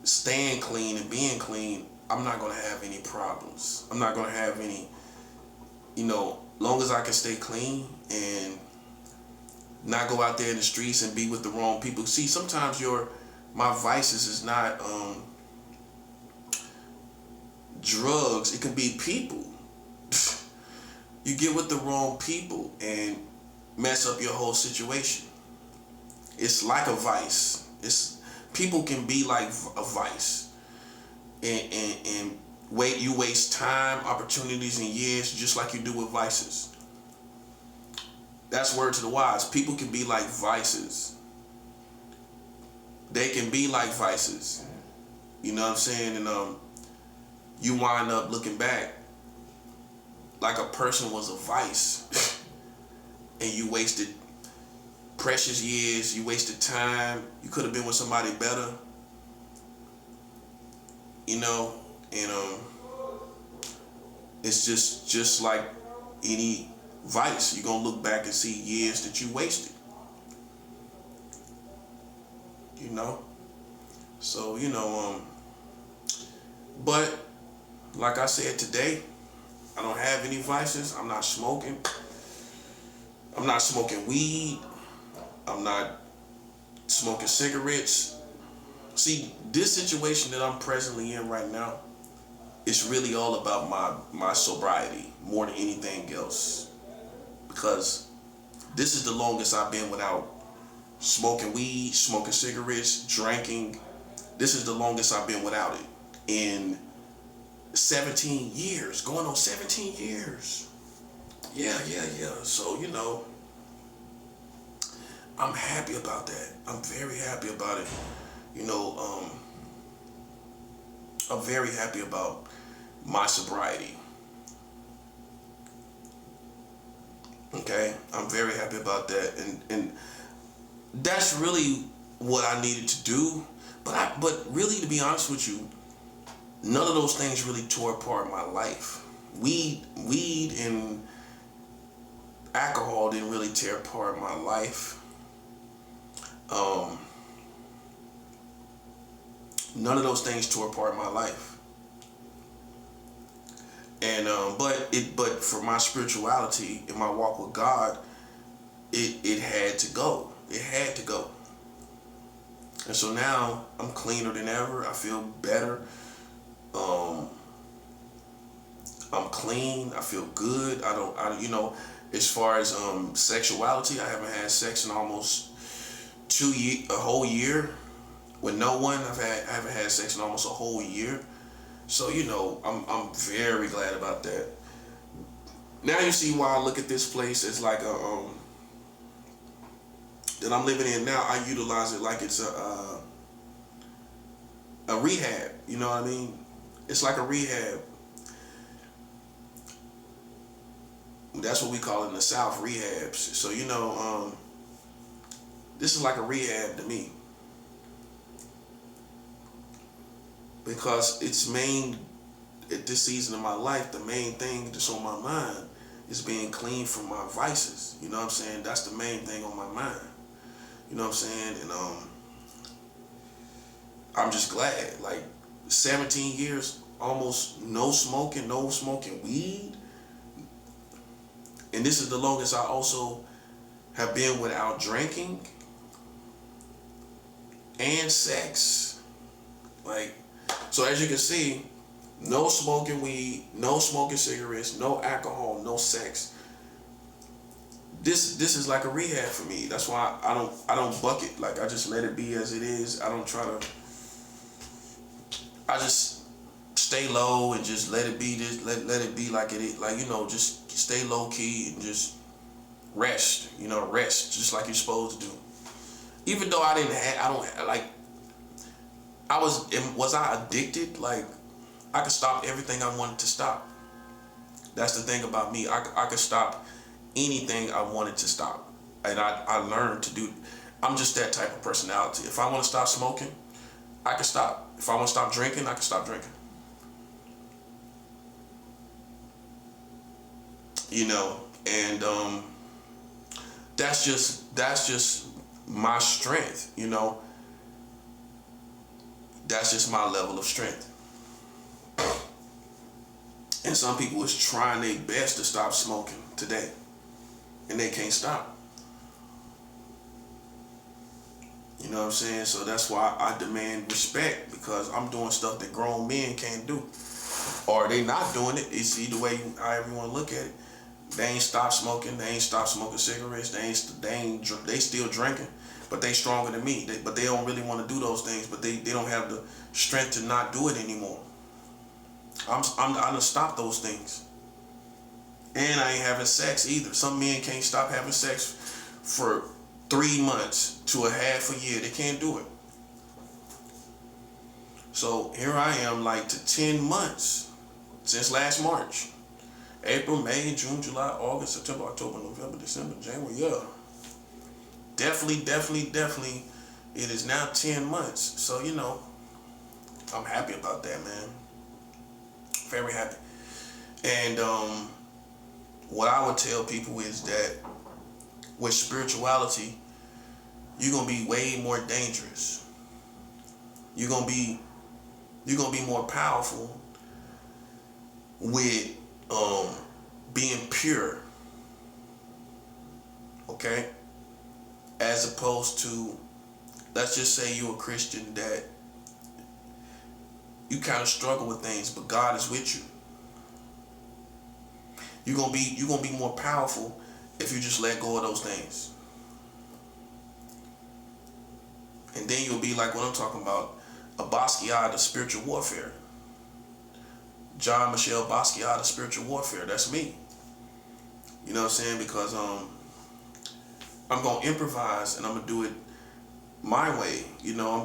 staying clean and being clean, I'm not gonna have any problems. I'm not gonna have any, long as I can stay clean and not go out there in the streets and be with the wrong people. See, sometimes my vices is not drugs. It can be people. You get with the wrong people and mess up your whole situation. It's like a vice. People can be like a vice, and you waste time, opportunities, and years just like you do with vices. That's word to the wise. People can be like vices. They can be like vices. You know what I'm saying? And you wind up looking back like a person was a vice, and you wasted precious years. You wasted time. You could have been with somebody better. And it's just like any vice. You're gonna look back and see years that you wasted. So but like I said today, I don't have any vices. I'm not smoking. I'm not smoking weed. I'm not smoking cigarettes. See, this situation that I'm presently in right now, it's really all about my sobriety more than anything else. Because this is the longest I've been without smoking weed, smoking cigarettes, drinking. This is the longest I've been without it in 17 years, going on 17 years. Yeah. So, I'm happy about that. I'm very happy about it. I'm very happy about my sobriety. Okay? I'm very happy about that. And that's really what I needed to do. But really, to be honest with you, none of those things really tore apart my life. Weed and alcohol didn't really tear apart my life. None of those things tore apart my life. And but for my spirituality and my walk with God, it had to go. It had to go. And so now I'm cleaner than ever. I feel better. I'm clean. I feel good. As far as sexuality, I haven't had sex in almost a whole year with no one. I haven't had sex in almost a whole year. So I'm very glad about that. Now you see why I look at this place as like that I'm living in now. I utilize it like it's a rehab. You know what I mean? It's like a rehab. That's what we call it in the South, rehabs. So this is like a rehab to me, because at this season of my life, the main thing that's on my mind is being clean from my vices. You know what I'm saying? That's the main thing on my mind. You know what I'm saying? And I'm just glad. Like 17 years, almost no smoking weed. And this is the longest I also have been without drinking and sex. So as you can see, no smoking weed, no smoking cigarettes, no alcohol, no sex. This is like a rehab for me. That's why I don't buck it. Like, I just let it be as it is. I just stay low and just let it be this. Let it be like it is. Just stay low key and just rest. Rest just like you're supposed to do. Even though was I addicted? Like, I could stop everything I wanted to stop. That's the thing about me. I could stop anything I wanted to stop. And I learned to do. I'm just that type of personality. If I want to stop smoking, I can stop. If I want to stop drinking, I can stop drinking. And that's just my strength. That's just my level of strength. And some people is trying their best to stop smoking today, and they can't stop. You know what I'm saying? So that's why I demand respect, because I'm doing stuff that grown men can't do. Or they not doing it. It's either way, however you want to look at it. They ain't stopped smoking. They ain't stopped smoking cigarettes. They still drinking, but they stronger than me. But they don't really want to do those things. But they don't have the strength to not do it anymore. I done stopped those things. And I ain't having sex either. Some men can't stop having sex for 3 months to a half a year. They can't do it. So here I am, like, to 10 months since last March. April, May, June, July, August, September, October, November, December, January, yeah. Definitely, it is now 10 months. So, you know, I'm happy about that, man. Very happy. And what I would tell people is that with spirituality, you're gonna be way more dangerous. You're gonna be more powerful with being pure, okay? As opposed to, let's just say you're a Christian that you kind of struggle with things, but God is with you. You're gonna be more powerful if you just let go of those things. And then you'll be like what I'm talking about, a Basquiat of spiritual warfare. John Michel Basquiat of spiritual warfare. That's me. You know what I'm saying? Because I'm gonna improvise and I'm gonna do it my way. You know, I'm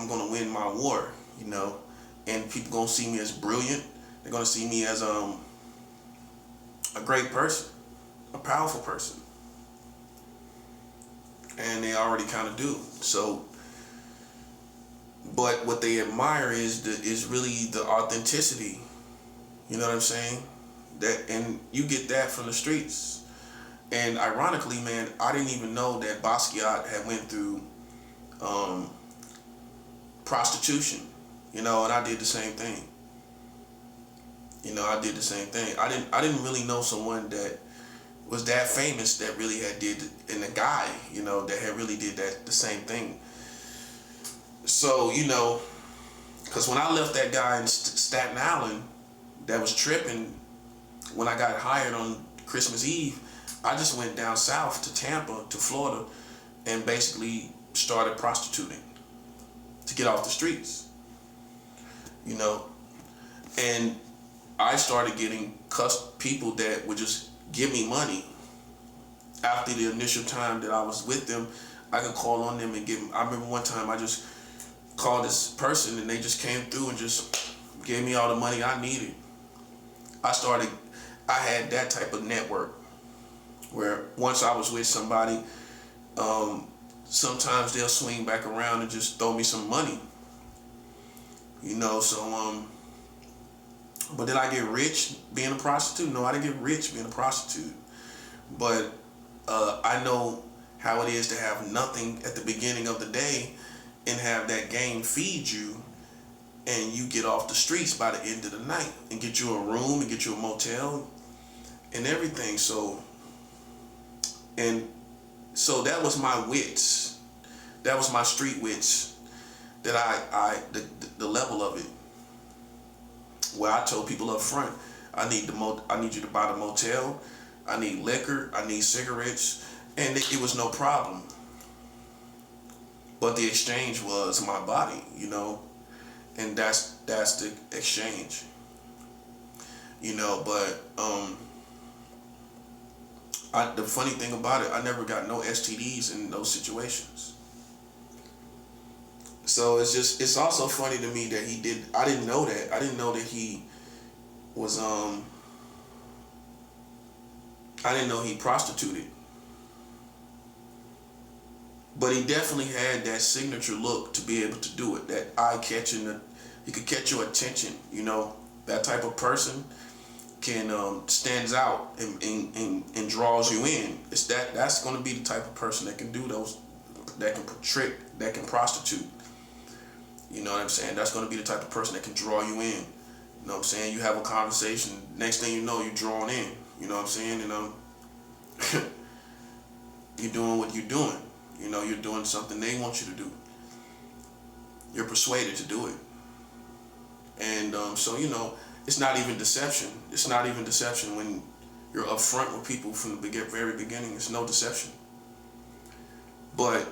gonna win my war. You know, and people gonna see me as brilliant. They're gonna see me as a great person, a powerful person, and they already kind of do. So, but what they admire is really the authenticity. You know what I'm saying? And you get that from the streets. And ironically, man, I didn't even know that Basquiat had went through prostitution. You know, and I did the same thing. I did the same thing. I didn't really know someone that was that famous that really had did, and a guy, that had really did the same thing. So, because when I left that guy in Staten Island that was tripping, when I got hired on Christmas Eve, I just went down south to Tampa, to Florida, and basically started prostituting to get off the streets. And I started getting people that would just give me money. After the initial time that I was with them, I could call on them and give them. I remember one time I just called this person and they just came through and just gave me all the money I needed. I had that type of network where once I was with somebody, sometimes they'll swing back around and just throw me some money. But did I get rich being a prostitute? No, I didn't get rich being a prostitute. But I know how it is to have nothing at the beginning of the day and have that game feed you, and you get off the streets by the end of the night and get you a room and get you a motel and everything. So that was my wits. That was my street wits. That the level of it. Where I told people up front, I need you to buy the motel, I need liquor, I need cigarettes, and it was no problem. But the exchange was my body, and that's the exchange. But the funny thing about it, I never got no STDs in those situations. So it's also funny to me that he did. I didn't know that. I didn't know that he was I didn't know he prostituted. But he definitely had that signature look to be able to do it. That eye catching, he could catch your attention. That type of person can stands out and draws you in. That's going to be the type of person that can do those, that can trick, that can prostitute. You know what I'm saying? That's going to be the type of person that can draw you in. You know what I'm saying? You have a conversation. Next thing you know, you're drawn in. You know what I'm saying? You're doing what you're doing. You're doing something they want you to do. You're persuaded to do it. And so, it's not even deception. It's not even deception when you're upfront with people from the very beginning. It's no deception. But,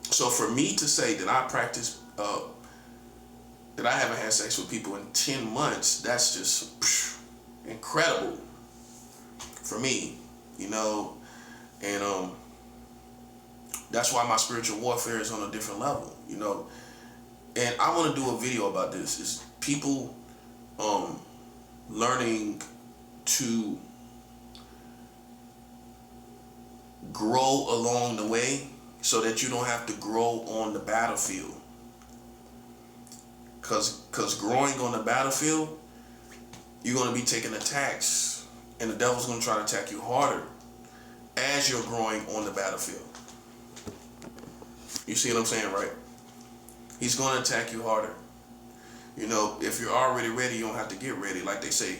so for me to say that I practice, that I haven't had sex with people in 10 months, that's just incredible for me, and that's why my spiritual warfare is on a different level, and I want to do a video about this. Is people learning to grow along the way so that you don't have to grow on the battlefield. Because growing on the battlefield, you're going to be taking attacks, and the devil's going to try to attack you harder as you're growing on the battlefield. You see what I'm saying, right? He's going to attack you harder. If you're already ready, you don't have to get ready, like they say.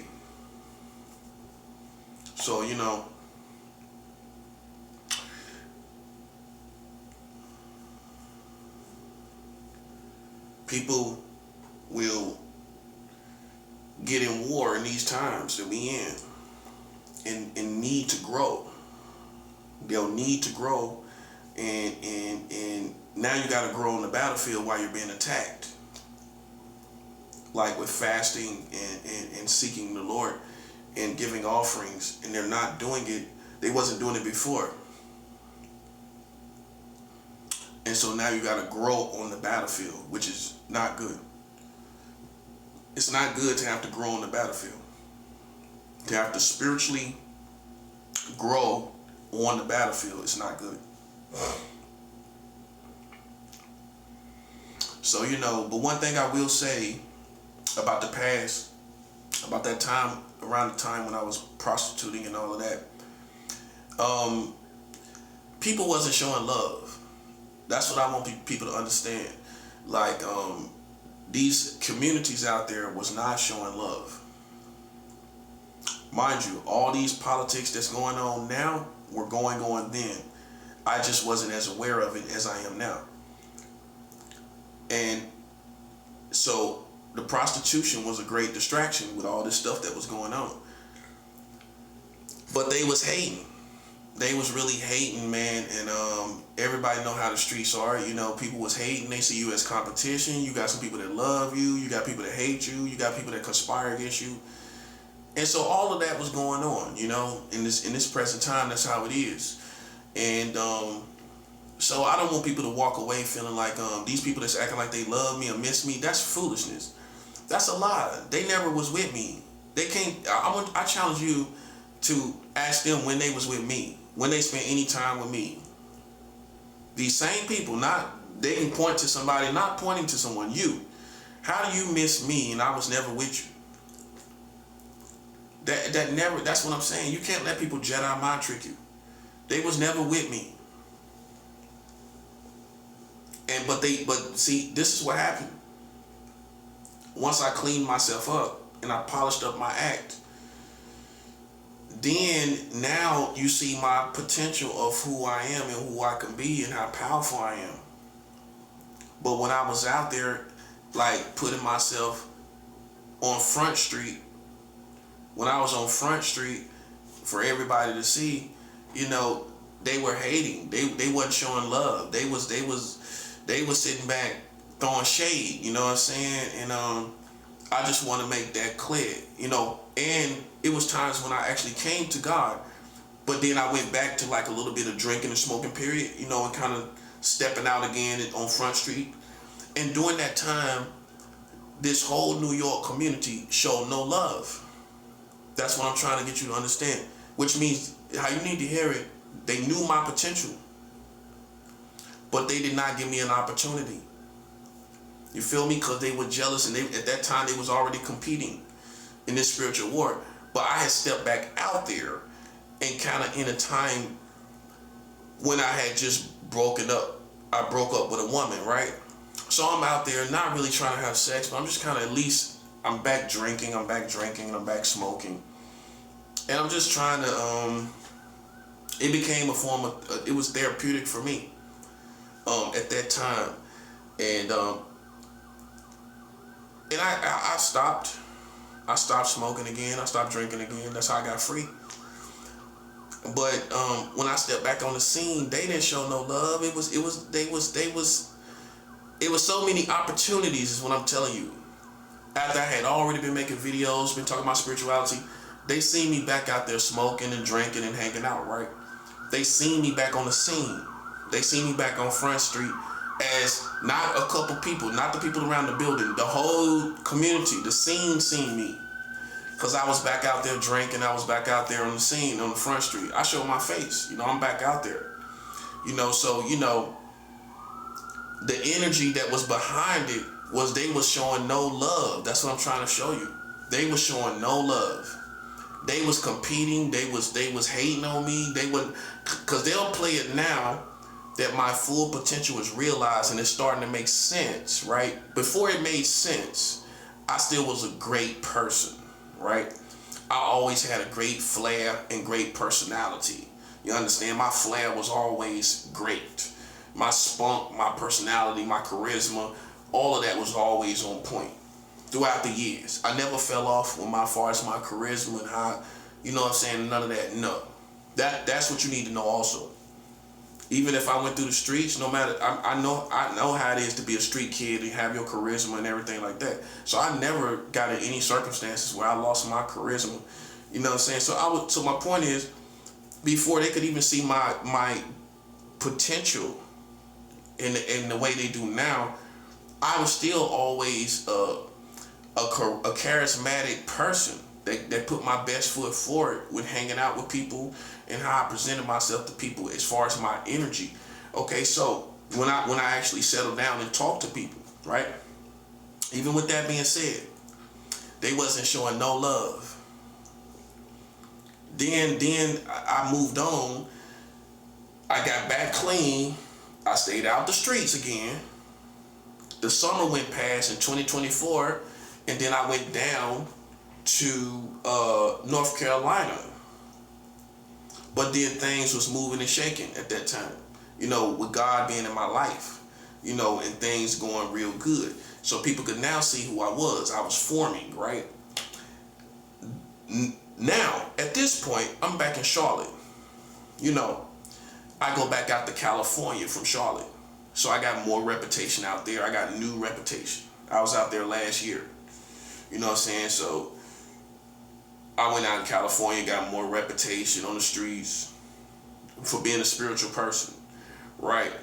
So, people will get in war in these times that we in and need to grow. They'll need to grow, and now you got to grow on the battlefield while you're being attacked, like with fasting and seeking the Lord and giving offerings, and they're not doing it. They wasn't doing it before. And so now you got to grow on the battlefield, which is not good. It's not good to have to grow on the battlefield. To have to spiritually grow on the battlefield, it's not good. So, but one thing I will say about the past, about that time, around the time when I was prostituting and all of that, people wasn't showing love. That's what I want people to understand. Like, these communities out there was not showing love. Mind you, all these politics that's going on now were going on then. I just wasn't as aware of it as I am now. And so the prostitution was a great distraction with all this stuff that was going on. But they was hating. They was really hating, man, and everybody know how the streets are. People was hating. They see you as competition. You got some people that love you. You got people that hate you. You got people that conspire against you. And so all of that was going on, in this present time. That's how it is. And so I don't want people to walk away feeling like these people that's acting like they love me or miss me. That's foolishness. That's a lie. They never was with me. They can't. I challenge you to ask them when they was with me, when they spent any time with me. These same people, they can point to somebody, not pointing to someone. You, how do you miss me and I was never with you? That's what I'm saying. You can't let people Jedi mind trick you. They was never with me. But see, this is what happened. Once I cleaned myself up and I polished up my act, then now you see my potential of who I am and who I can be and how powerful I am. But when I was out there, like putting myself on Front Street, when I was on Front Street for everybody to see, they were hating. They wasn't showing love. They was sitting back throwing shade. You know what I'm saying? And I just want to make that clear. And it was times when I actually came to God, but then I went back to like a little bit of drinking and smoking period, and kind of stepping out again on Front Street. And during that time, this whole New York community showed no love. That's what I'm trying to get you to understand, which means how you need to hear it. They knew my potential, but they did not give me an opportunity. You feel me? Because they were jealous, and at that time they was already competing in this spiritual war. But I had stepped back out there and kind of in a time when I had just broken up. I broke up with a woman, right? So I'm out there not really trying to have sex, but I'm just kind of at least I'm back drinking, I'm back smoking. And I'm just trying to, it became a form of, it was therapeutic for me at that time. And I stopped. I stopped smoking again. I stopped drinking again. That's how I got free. But when I stepped back on the scene, they didn't show no love. It was so many opportunities is what I'm telling you. After I had already been making videos, been talking about spirituality, they seen me back out there smoking and drinking and hanging out, right? They seen me back on the scene. They seen me back on Front Street as not a couple people, not the people around the building, the whole community, the scene seen me. Because I was back out there drinking, I was back out there on the scene, on the Front Street. I showed my face, I'm back out there. So, the energy that was behind it was they was showing no love. That's what I'm trying to show you. They was showing no love. They was competing, they was hating on me. They would, because they'll play it now that my full potential is realized and it's starting to make sense, right? Before it made sense, I still was a great person, right? I always had a great flair and great personality. You understand? My flair was always great. My spunk, my personality, my charisma, all of that was always on point throughout the years. I never fell off with as far as my charisma and how, none of that. No. That's what you need to know also. Even if I went through the streets, no matter, I know how it is to be a street kid and have your charisma and everything like that. So I never got in any circumstances where I lost my charisma. So my point is, before they could even see my potential in the way they do now, I was still always a charismatic person that put my best foot forward with hanging out with people and how I presented myself to people as far as my energy. Okay, so when I actually settled down and talked to people, right? Even with that being said, they wasn't showing no love. Then I moved on. I got back clean. I stayed out the streets again. The summer went past in 2024, and then I went down to North Carolina. But then things was moving and shaking at that time, with God being in my life, and things going real good. So people could now see who I was. I was forming, right? Now, at this point, I'm back in Charlotte. I go back out to California from Charlotte. So I got more reputation out there. I got new reputation. I was out there last year. So I went out in California, got more reputation on the streets for being a spiritual person, right?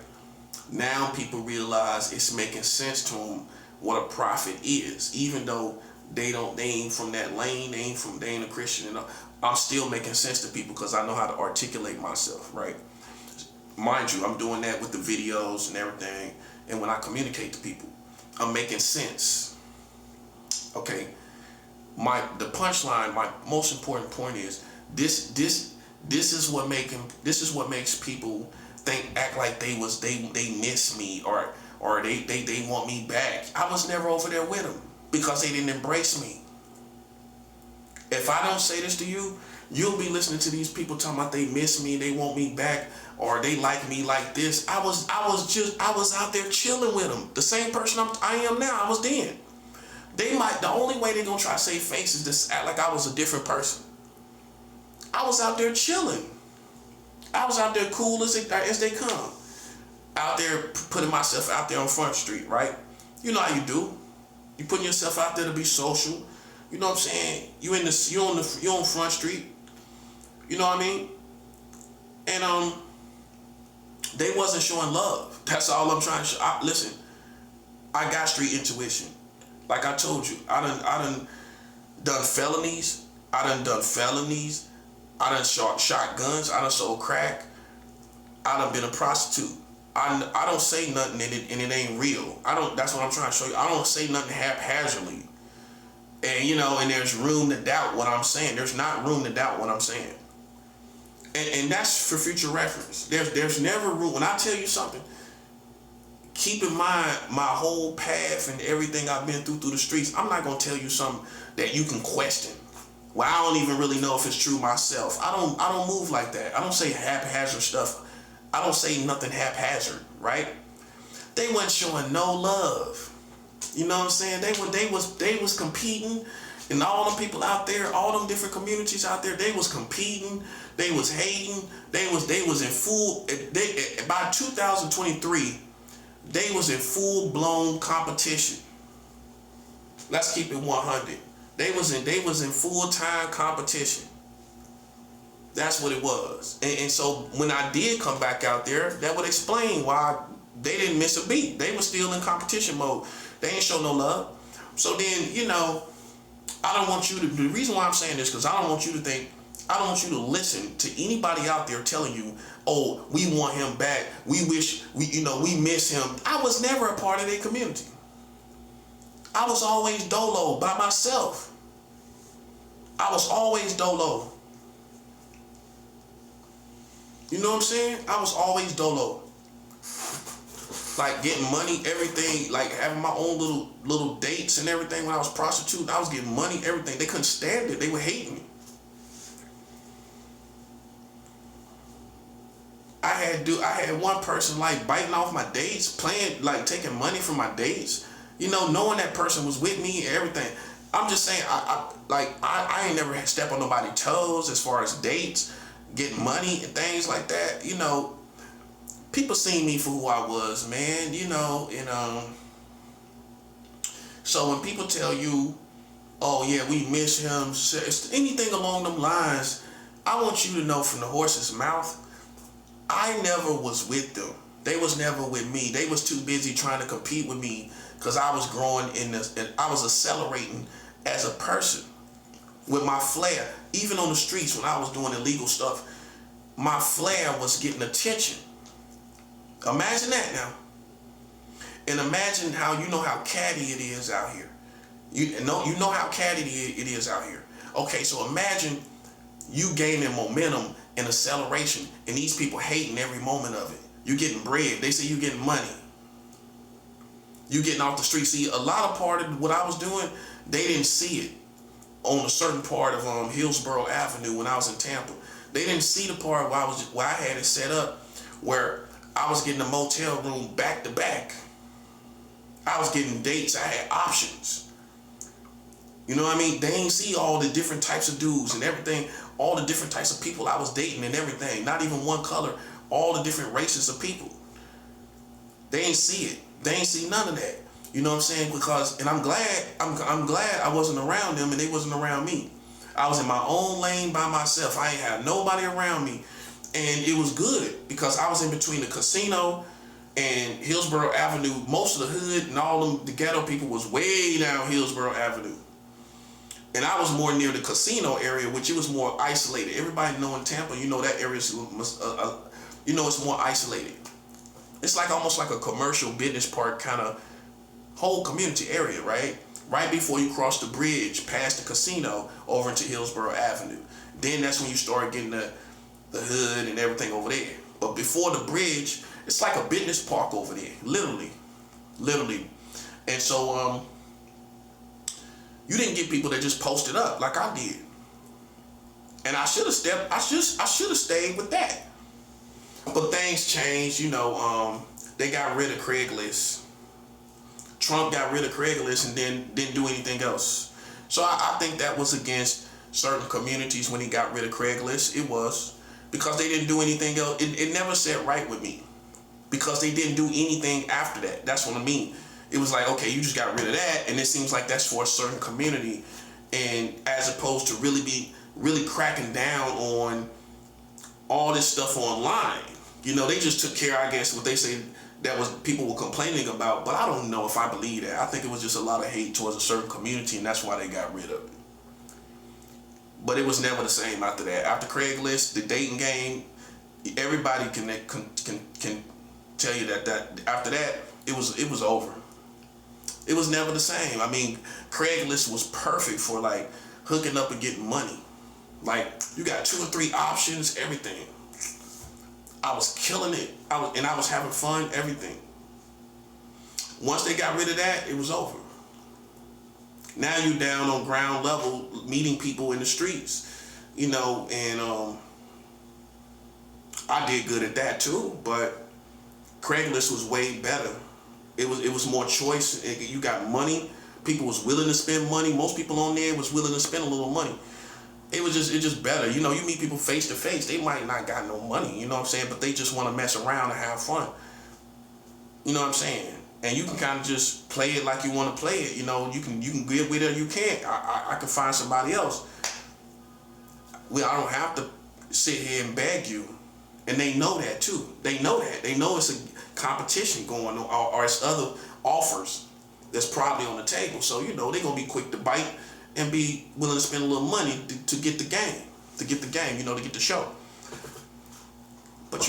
Now people realize it's making sense to them what a prophet is, even though they ain't from that lane, they ain't a Christian. I'm still making sense to people because I know how to articulate myself, right? Mind you, I'm doing that with the videos and everything, and when I communicate to people, I'm making sense. Okay. The punchline, my most important point is this is what makes people act like they miss me or they want me back. I was never over there with them because they didn't embrace me. If I don't say this to you, you'll be listening to these people talking about they miss me, they want me back, or they like me like this. I was out there chilling with them. The same person I am now, I was then. The only way they're gonna try to save face is to act like I was a different person. I was out there chilling. I was out there cool as they come. Out there putting myself out there on Front Street, right? You know how you do. You putting yourself out there to be social. You know what I'm saying? You on Front Street. You know what I mean? And they wasn't showing love. That's all I'm trying to show. Listen, I got street intuition. Like I told you, I done felonies. I done shot guns. I done sold crack. I done been a prostitute. I don't say nothing and it ain't real. That's what I'm trying to show you. I don't say nothing haphazardly. And and there's room to doubt what I'm saying. There's not room to doubt what I'm saying. And that's for future reference. There's never room. When I tell you something, keep in mind my whole path and everything I've been through the streets. I'm not gonna tell you something that you can question. Well, I don't even really know if it's true myself. I don't move like that. I don't say haphazard stuff. I don't say nothing haphazard, right? They wasn't showing no love. You know what I'm saying? They was competing, and all them people out there, all them different communities out there, they was competing, they was hating, they was in full. By 2023, they was in full blown competition. Let's keep it 100. They was in full time competition. That's what it was. And so when I did come back out there, that would explain why they didn't miss a beat. They were still in competition mode. They ain't show no love. So then, I don't want you to, the reason why I'm saying this, because I don't want you to listen to anybody out there telling you, oh, we want him back. We wish, we miss him. I was never a part of their community. I was always dolo by myself. I was always dolo. You know what I'm saying? I was always dolo. Like getting money, everything, like having my own little dates and everything. When I was prostituting, I was getting money, everything. They couldn't stand it. They were hating me. I had one person like biting off my dates, playing, like taking money from my dates. Knowing that person was with me and everything. I'm just saying, I ain't never stepped on nobody's toes as far as dates, getting money and things like that. People seen me for who I was, man. So when people tell you, oh yeah, we miss him, anything along them lines, I want you to know from the horse's mouth, I never was with them. They was never with me. They was too busy trying to compete with me because I was growing and I was accelerating as a person with my flair. Even on the streets when I was doing illegal stuff, my flair was getting attention. Imagine that now. And imagine how catty it is out here. You know how catty it is out here. Okay, so imagine you gaining momentum and acceleration and these people hating every moment of it. You getting bread. They say you getting money. You getting off the street. See, a lot of part of what I was doing, they didn't see it on a certain part of Hillsborough Avenue when I was in Tampa. They didn't see the part where I had it set up where I was getting a motel room back to back. I was getting dates. I had options. You know what I mean? They ain't see all the different types of dudes and everything, all the different types of people I was dating and everything. Not even one color, all the different races of people. They ain't see it. They ain't see none of that. You know what I'm saying? Because, and I'm glad I wasn't around them and they wasn't around me. I was in my own lane by myself. I ain't had nobody around me. And it was good because I was in between the casino and Hillsborough Avenue. Most of the hood and all the ghetto people was way down Hillsborough Avenue. And I was more near the casino area, which it was more isolated. Everybody know in Tampa, that area is, it's more isolated. It's like almost like a commercial business park kind of whole community area, right? Right before you cross the bridge past the casino over into Hillsborough Avenue. Then that's when you start getting the hood and everything over there. But before the bridge, it's like a business park over there, literally. And so you didn't get people that just posted up like I did. And I should have stayed with that. But things changed, they got rid of Craigslist. Trump got rid of Craigslist and then didn't do anything else. So I think that was against certain communities when he got rid of Craigslist. It was because they didn't do anything else. It never sat right with me because they didn't do anything after that. That's what I mean. It was like, okay, you just got rid of that, and it seems like that's for a certain community, and as opposed to really cracking down on all this stuff online. They just took care, I guess, what they say that was people were complaining about, but I don't know if I believe that. I think it was just a lot of hate towards a certain community, and that's why they got rid of it. But it was never the same after that. After Craigslist, the dating game, everybody can tell you that after that, it was over. It was never the same. I mean, Craigslist was perfect for like hooking up and getting money. Like you got 2 or 3 options, everything. I was killing it. I was having fun, everything. Once they got rid of that, it was over. Now you down on ground level, meeting people in the streets, and I did good at that too. But Craigslist was way better. It was more choice. You got money. People was willing to spend money. Most people on there was willing to spend a little money. It just better. You meet people face to face. They might not got no money, you know what I'm saying? But they just want to mess around and have fun. You know what I'm saying? And you can kind of just play it like you want to play it. You can get with it or you can't. I can find somebody else. I don't have to sit here and beg you. And they know that too. They know that. They know it's a competition going on, or it's other offers that's probably on the table. So, they're going to be quick to bite and be willing to spend a little money to get the game. To get the show. But,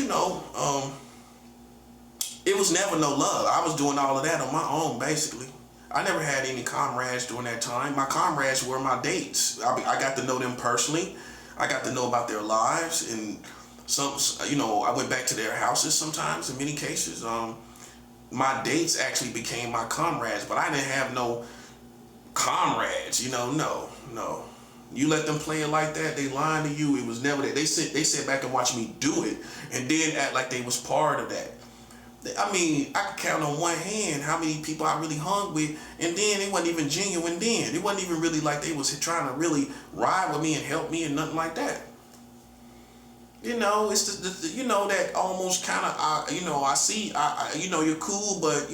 it was never no love. I was doing all of that on my own, basically. I never had any comrades during that time. My comrades were my dates. I got to know them personally. I got to know about their lives, and I went back to their houses sometimes. In many cases, my dates actually became my comrades, but I didn't have no comrades. No. You let them play it like that, they lying to you. It was never that. They sit back and watch me do it, and then act like they was part of that. I mean, I could count on one hand how many people I really hung with, and then it wasn't even genuine then. It wasn't even really like they was trying to really ride with me and help me and nothing like that. It's that almost kind of, I see, you're cool, but,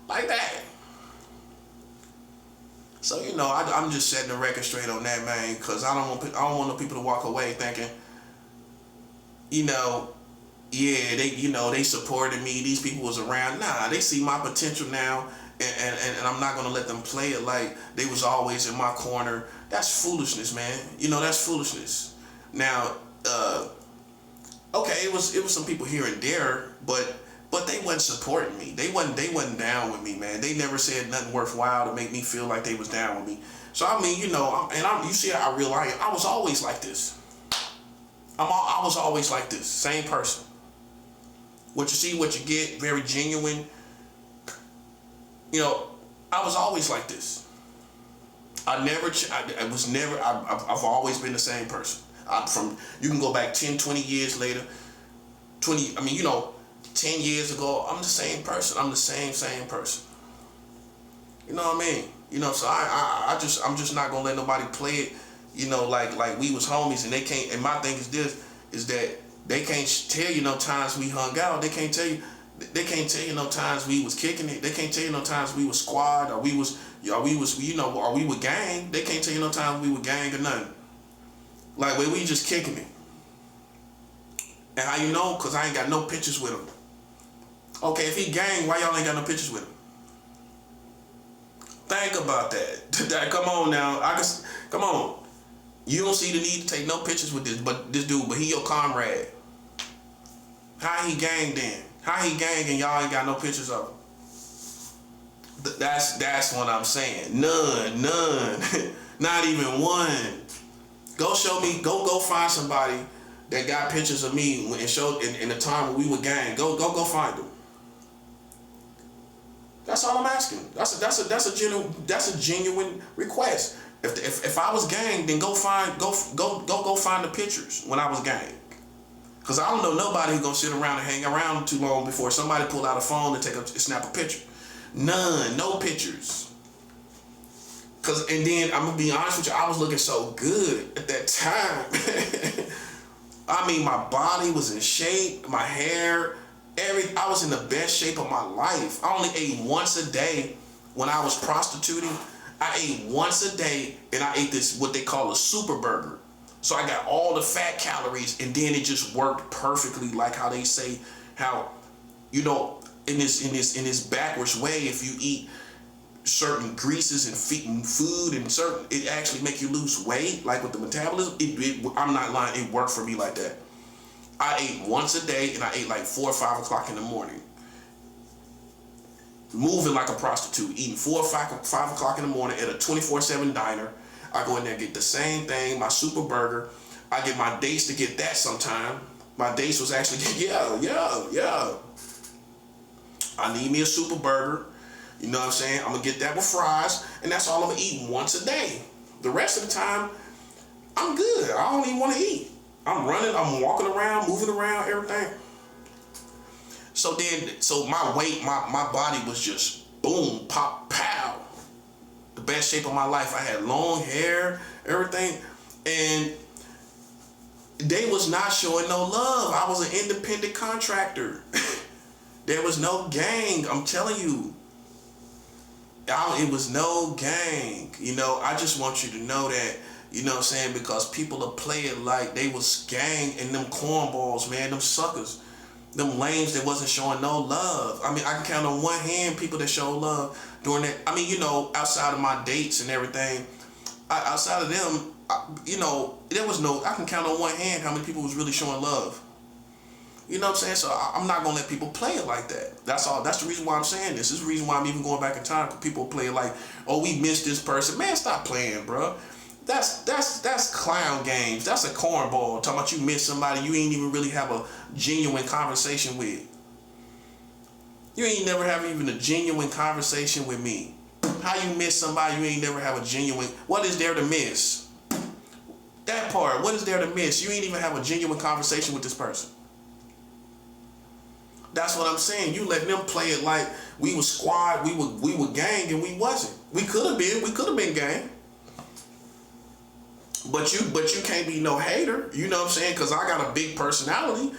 like that. So, I'm just setting the record straight on that, man, because I don't want no people to walk away thinking, yeah, they supported me. These people was around. Nah, they see my potential now, and I'm not gonna let them play it like they was always in my corner. That's foolishness, man. That's foolishness. Now, okay, it was some people here and there, but they wasn't supporting me. They wasn't down with me, man. They never said nothing worthwhile to make me feel like they was down with me. So I mean, you see how real I am. I was always like this. I was always like this, same person. What you see, what you get, very genuine. I was always like this. I've always been the same person. You can go back 10, 20 years later, 10 years ago, I'm the same person. I'm the same person. You know what I mean? So I'm just not gonna let nobody play it, like we was homies, and they can't. And my thing is that they can't tell you no times we hung out. They can't tell you no times we was kicking it. They can't tell you no times we was squad, or we were gang. They can't tell you no times we were gang or nothing. Like, we just kicking it. And how you know? Cause I ain't got no pictures with him. Okay, if he gang, why y'all ain't got no pictures with him? Think about that. Come on now. Come on. You don't see the need to take no pictures with this dude, but he your comrade. How he gang then? How he gang and y'all ain't got no pictures of him? That's what I'm saying. None. Not even one. Go show me. Go find somebody that got pictures of me and show in the time when we were gang. Go find them. That's all I'm asking. That's a genuine request. If I was gang, then go find the pictures when I was gang. Cause I don't know nobody who's gonna sit around and hang around too long before somebody pull out a phone and snap a picture. None, no pictures. And then I'm gonna be honest with you, I was looking so good at that time. I mean, my body was in shape, my hair, I was in the best shape of my life. I only ate once a day when I was prostituting. I ate once a day, and I ate this, what they call a super burger. So I got all the fat calories, and then it just worked perfectly, like how they say, in this backwards way, if you eat certain greases and food and it actually make you lose weight, like with the metabolism. I'm not lying, it worked for me like that. I ate once a day, and I ate like 4 or 5 o'clock in the morning. Moving like a prostitute, eating 4 or 5 o'clock in the morning at a 24/7 diner. I go in there and get the same thing, my super burger. I get my dates to get that sometime. My dates was actually, yeah. I need me a super burger. You know what I'm saying? I'm gonna get that with fries, and that's all I'm gonna eat once a day. The rest of the time, I'm good. I don't even want to eat. I'm running, I'm walking around, moving around, everything. So my weight, my body was just boom, pop, pow. The best shape of my life. I had long hair, everything, and they was not showing no love. I was an independent contractor. There was no gang. I'm telling you. It was no gang. You know, I just want you to know that, you know what I'm saying, because people will play it like they was gang, and them cornballs, man, them suckers, them lames that wasn't showing no love. I mean, I can count on one hand people that show love during that. I mean, you know, outside of my dates and everything, outside of them, you know, there was no, I can count on one hand how many people was really showing love. You know what I'm saying? So I'm not gonna let people play it like that. That's all. That's the reason why I'm saying this. This is the reason why I'm even going back in time. People play it like, oh, we missed this person. Man, stop playing, bro. That's clown games. That's a cornball. Talking about you miss somebody you ain't even really have a genuine conversation with. You ain't never have even a genuine conversation with me. How you miss somebody you ain't never have a genuine? What is there to miss? That part. What is there to miss? You ain't even have a genuine conversation with this person. That's what I'm saying. You let them play it like we were squad, we were gang, and we wasn't. We could have been gang. But you can't be no hater. You know what I'm saying? Because I got a big personality, and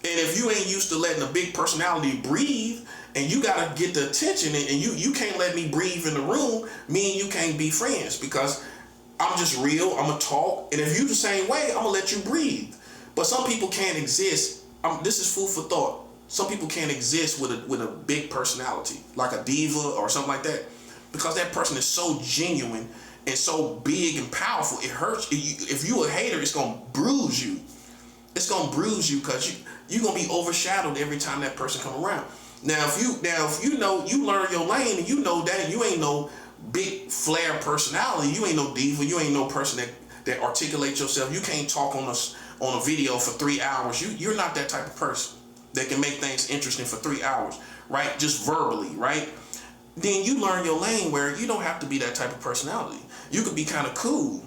if you ain't used to letting a big personality breathe, and you gotta get the attention, and you can't let me breathe in the room, me and you can't be friends, because I'm just real. I'm gonna talk, and if you the same way, I'm gonna let you breathe. But some people can't exist. This is food for thought. Some people can't exist with a big personality, like a diva or something like that, because that person is so genuine and so big and powerful. It hurts. If you a hater, it's gonna bruise you. It's gonna bruise you because you're gonna be overshadowed every time that person come around. Now if you know you learn your lane, and you know that you ain't no big flair personality, you ain't no diva, you ain't no person that articulates yourself. You can't talk on a video for 3 hours. You're not that type of person that can make things interesting for 3 hours, right? Just verbally, right? Then you learn your lane where you don't have to be that type of personality. You could be kind of cool.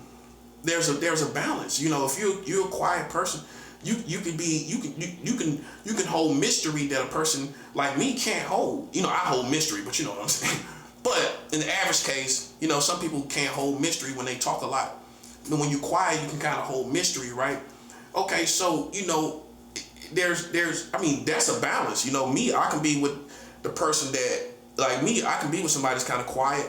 There's a balance. You know, if you're a quiet person, you can hold mystery that a person like me can't hold. You know, I hold mystery, but you know what I'm saying. But in the average case, you know, some people can't hold mystery when they talk a lot. But when you're quiet, you can kind of hold mystery, right? Okay, so you know, I mean, that's a balance. You know, me, I can be with the person that, like me, I can be with somebody that's kind of quiet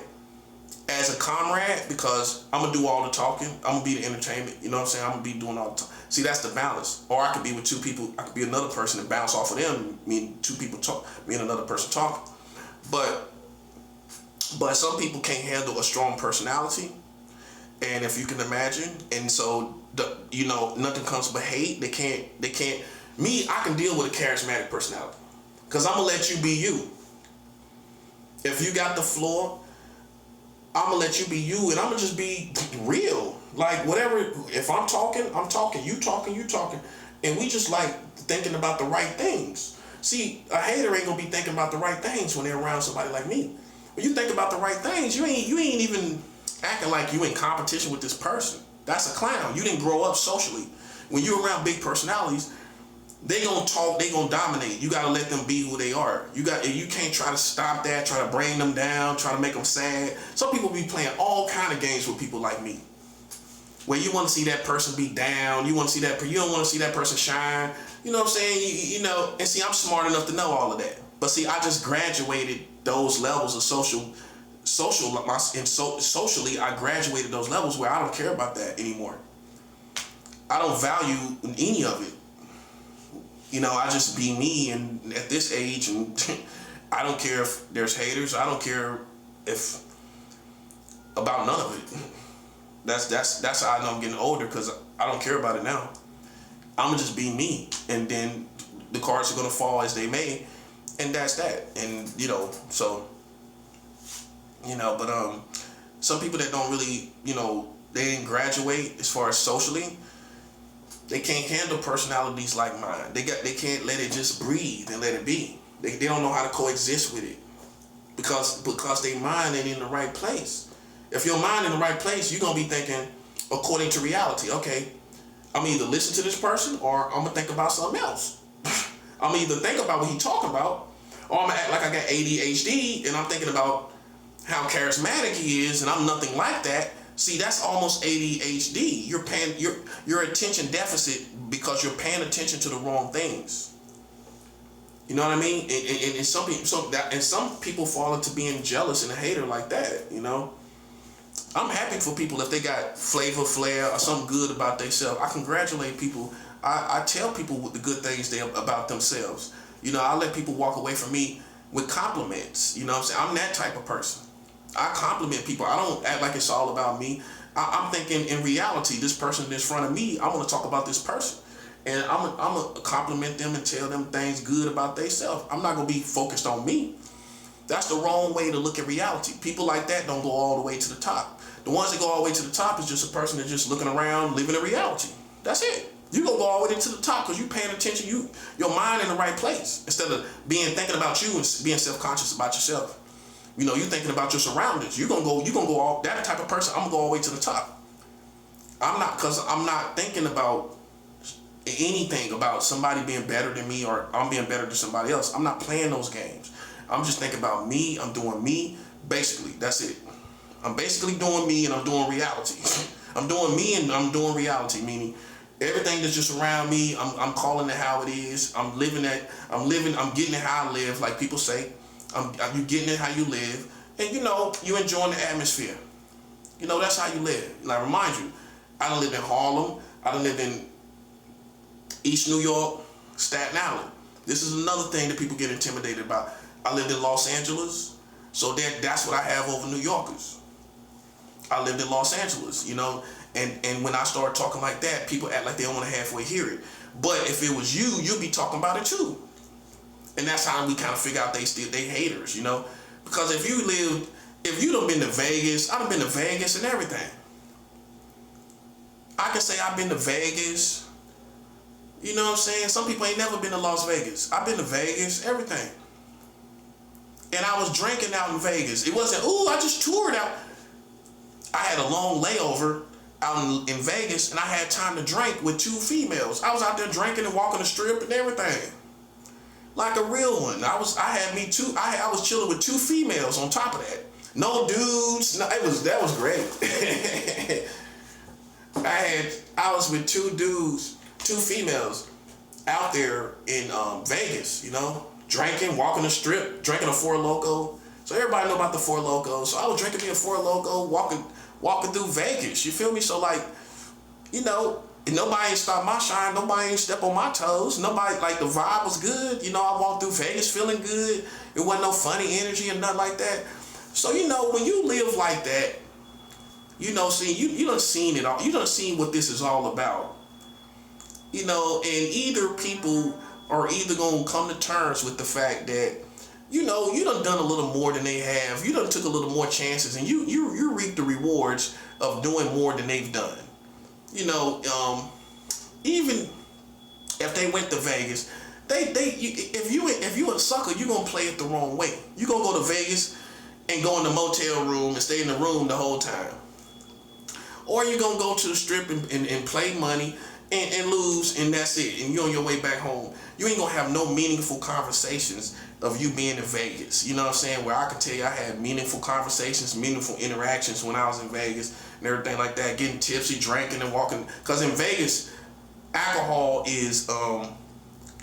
as a comrade, because I'm going to do all the talking. I'm going to be the entertainment. You know what I'm saying? I'm going to be doing all the talking. See, that's the balance. Or I could be with two people. I could be another person and bounce off of them. Me and two people talk. Me and another person talk. But some people can't handle a strong personality. And if you can imagine, and so, you know, nothing comes but hate. They can't. Me, I can deal with a charismatic personality, because I'm going to let you be you. If you got the floor, I'm going to let you be you, and I'm going to just be real. Like, whatever, if I'm talking, you talking, and we just like thinking about the right things. See, a hater ain't going to be thinking about the right things when they're around somebody like me. When you think about the right things, you ain't even acting like you in competition with this person. That's a clown. You didn't grow up socially. When you're around big personalities, they gonna talk, they gonna dominate. You gotta let them be who they are. You can't try to stop that, try to bring them down, try to make them sad. Some people be playing all kind of games with people like me, where you want to see that person be down, you don't want to see that person shine. You know what I'm saying? You know, and see, I'm smart enough to know all of that. But see, I just graduated those levels of socially, I graduated those levels where I don't care about that anymore. I don't value any of it. You know, I just be me, and at this age, and I don't care if there's haters. I don't care if about none of it. That's how I know I'm getting older, because I don't care about it now. I'm gonna just be me, and then the cards are gonna fall as they may, and that's that. And you know, so you know, but some people that don't really, you know, they didn't graduate as far as socially. They can't handle personalities like mine. They can't let it just breathe and let it be. They don't know how to coexist with it because their mind ain't in the right place. If your mind in the right place, you're gonna be thinking according to reality. Okay, I'm either listen to this person or I'm gonna think about something else. I'm either think about what he's talking about, or I'm gonna act like I got ADHD and I'm thinking about how charismatic he is, and I'm nothing like that. See, that's almost ADHD. You're paying your attention deficit because you're paying attention to the wrong things. You know what I mean? And some people fall into being jealous and a hater like that. You know, I'm happy for people if they got flavor, flair, or something good about themselves. I congratulate people. I tell people what the good things about themselves. You know, I let people walk away from me with compliments. You know what I'm saying? I'm that type of person. I compliment people. I don't act like it's all about me. I'm thinking in reality, this person in front of me, I want to talk about this person. And I'm going to compliment them and tell them things good about themselves. I'm not going to be focused on me. That's the wrong way to look at reality. People like that don't go all the way to the top. The ones that go all the way to the top is just a person that's just looking around, living in reality. That's it. You're going to go all the way to the top because you're paying attention, your mind in the right place. Instead of thinking about you and being self-conscious about yourself. You know, you're thinking about your surroundings. You're gonna go all that type of person. I'm gonna go all the way to the top. I'm not thinking about anything about somebody being better than me or I'm being better than somebody else. I'm not playing those games. I'm just thinking about me. I'm doing me. Basically, that's it. I'm basically doing me and I'm doing reality. I'm doing me and I'm doing reality, meaning everything that's just around me, I'm calling it how it is. I'm getting it how I live, like people say. You getting it how you live, and you know, you enjoying the atmosphere. You know, that's how you live. And I remind you, I done lived in Harlem, I done lived in East New York, Staten Island. This is another thing that people get intimidated about. I lived in Los Angeles, so that's what I have over New Yorkers. I lived in Los Angeles, you know, and when I start talking like that, people act like they don't want to halfway hear it. But if it was you, you'd be talking about it too. And that's how we kind of figure out they haters, you know? Because if you done been to Vegas, I done been to Vegas and everything. I can say I've been to Vegas. You know what I'm saying? Some people ain't never been to Las Vegas. I've been to Vegas, everything. And I was drinking out in Vegas. It wasn't, ooh, I just toured out. I had a long layover out in Vegas and I had time to drink with 2 females. I was out there drinking and walking the strip and everything. Like a real one. I was chilling with 2 females on top of that. No dudes. No, that was great. I was with 2 dudes, 2 females out there in Vegas, you know, drinking, walking the strip, drinking a Four Loko. So everybody know about the Four Loko. So I was drinking me a Four Loko, walking through Vegas. You feel me? So like, you know, nobody ain't stopped my shine. Nobody ain't step on my toes. Nobody, like, the vibe was good. You know, I walked through Vegas feeling good. It wasn't no funny energy and nothing like that. So, you know, when you live like that, you know, see, you done seen it all. You done seen what this is all about. You know, and either people are either going to come to terms with the fact that, you know, you done a little more than they have. You done took a little more chances and you reap the rewards of doing more than they've done. You know, even if they went to Vegas, if you a sucker, you gonna play it the wrong way. You gonna go to Vegas and go in the motel room and stay in the room the whole time, or you gonna go to the strip and play money and lose and that's it. And you on your way back home. You ain't gonna have no meaningful conversations of you being in Vegas. You know what I'm saying? Where I can tell you I had meaningful conversations, meaningful interactions when I was in Vegas and everything like that, getting tipsy, drinking and walking. Because in Vegas, alcohol is,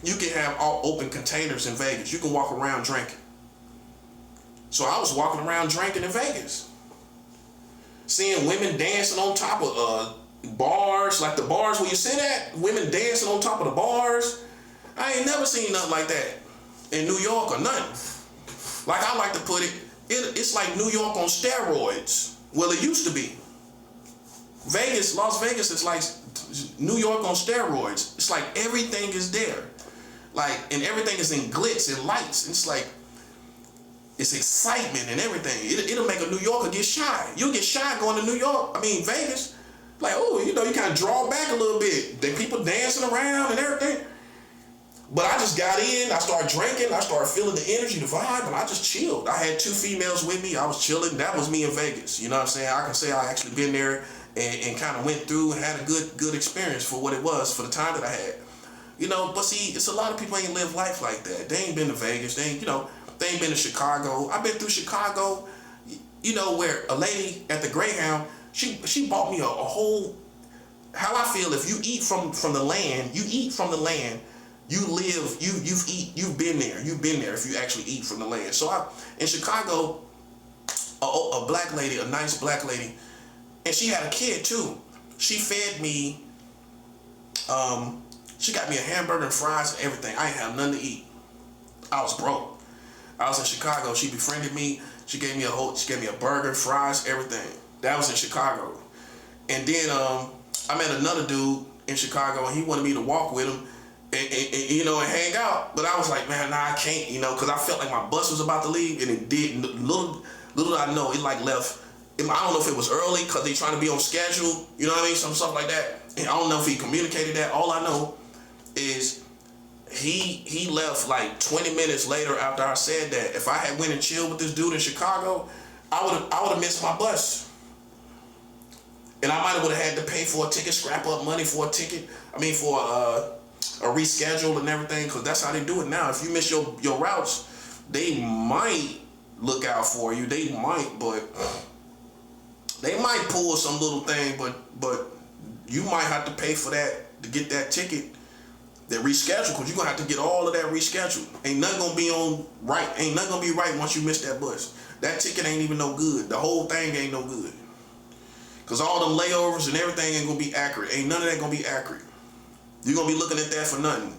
you can have all open containers in Vegas. You can walk around drinking. So I was walking around drinking in Vegas. Seeing women dancing on top of bars, like the bars where you sit at, women dancing on top of the bars. I ain't never seen nothing like that in New York or nothing. Like I like to put it, it's like New York on steroids. Well, it used to be. Las Vegas is like New York on steroids. It's like everything is there. Like, and everything is in glitz and lights. It's like, it's excitement and everything. It'll make a New Yorker get shy. You'll get shy going to Vegas. Like, oh, you know, you kind of draw back a little bit. Then people dancing around and everything. But I just got in, I started drinking, I started feeling the energy, the vibe, and I just chilled. I had 2 females with me, I was chilling. That was me in Vegas. You know what I'm saying? I can say I actually been there and kind of went through and had a good experience for what it was, for the time that I had. You know, but see, it's a lot of people ain't live life like that. They ain't been to Vegas, they ain't, they ain't been to Chicago. I've been through Chicago, where a lady at the Greyhound, she bought me a whole, how I feel, if you eat from the land, you eat from the land, you live, you've been there if you actually eat from the land. So in Chicago, a black lady, a nice black lady, and she had a kid too. She fed me, she got me a hamburger and fries and everything. I ain't have nothing to eat. I was broke. I was in Chicago. She befriended me. She gave me a burger, fries, everything. That was in Chicago. And then I met another dude in Chicago, and he wanted me to walk with him and hang out. But I was like, man, nah, I can't, because I felt like my bus was about to leave, and it did. Little did I know, it like left. I don't know if it was early because they trying to be on schedule, you know what I mean, some stuff like that. And I don't know if he communicated that. All I know is he left like 20 minutes later after I said that. If I had went and chilled with this dude in Chicago, I would have missed my bus. And I might have had to pay for a ticket, scrap up money for a ticket. For a reschedule and everything, because that's how they do it now. If you miss your routes, they might look out for you. They might pull some little thing, but you might have to pay for that to get that ticket, that reschedule, because you're gonna have to get all of that rescheduled. Ain't nothing gonna be right. Ain't nothing gonna be right once you miss that bus. That ticket ain't even no good. The whole thing ain't no good. Because all them layovers and everything ain't gonna be accurate. Ain't none of that gonna be accurate. You're gonna be looking at that for nothing.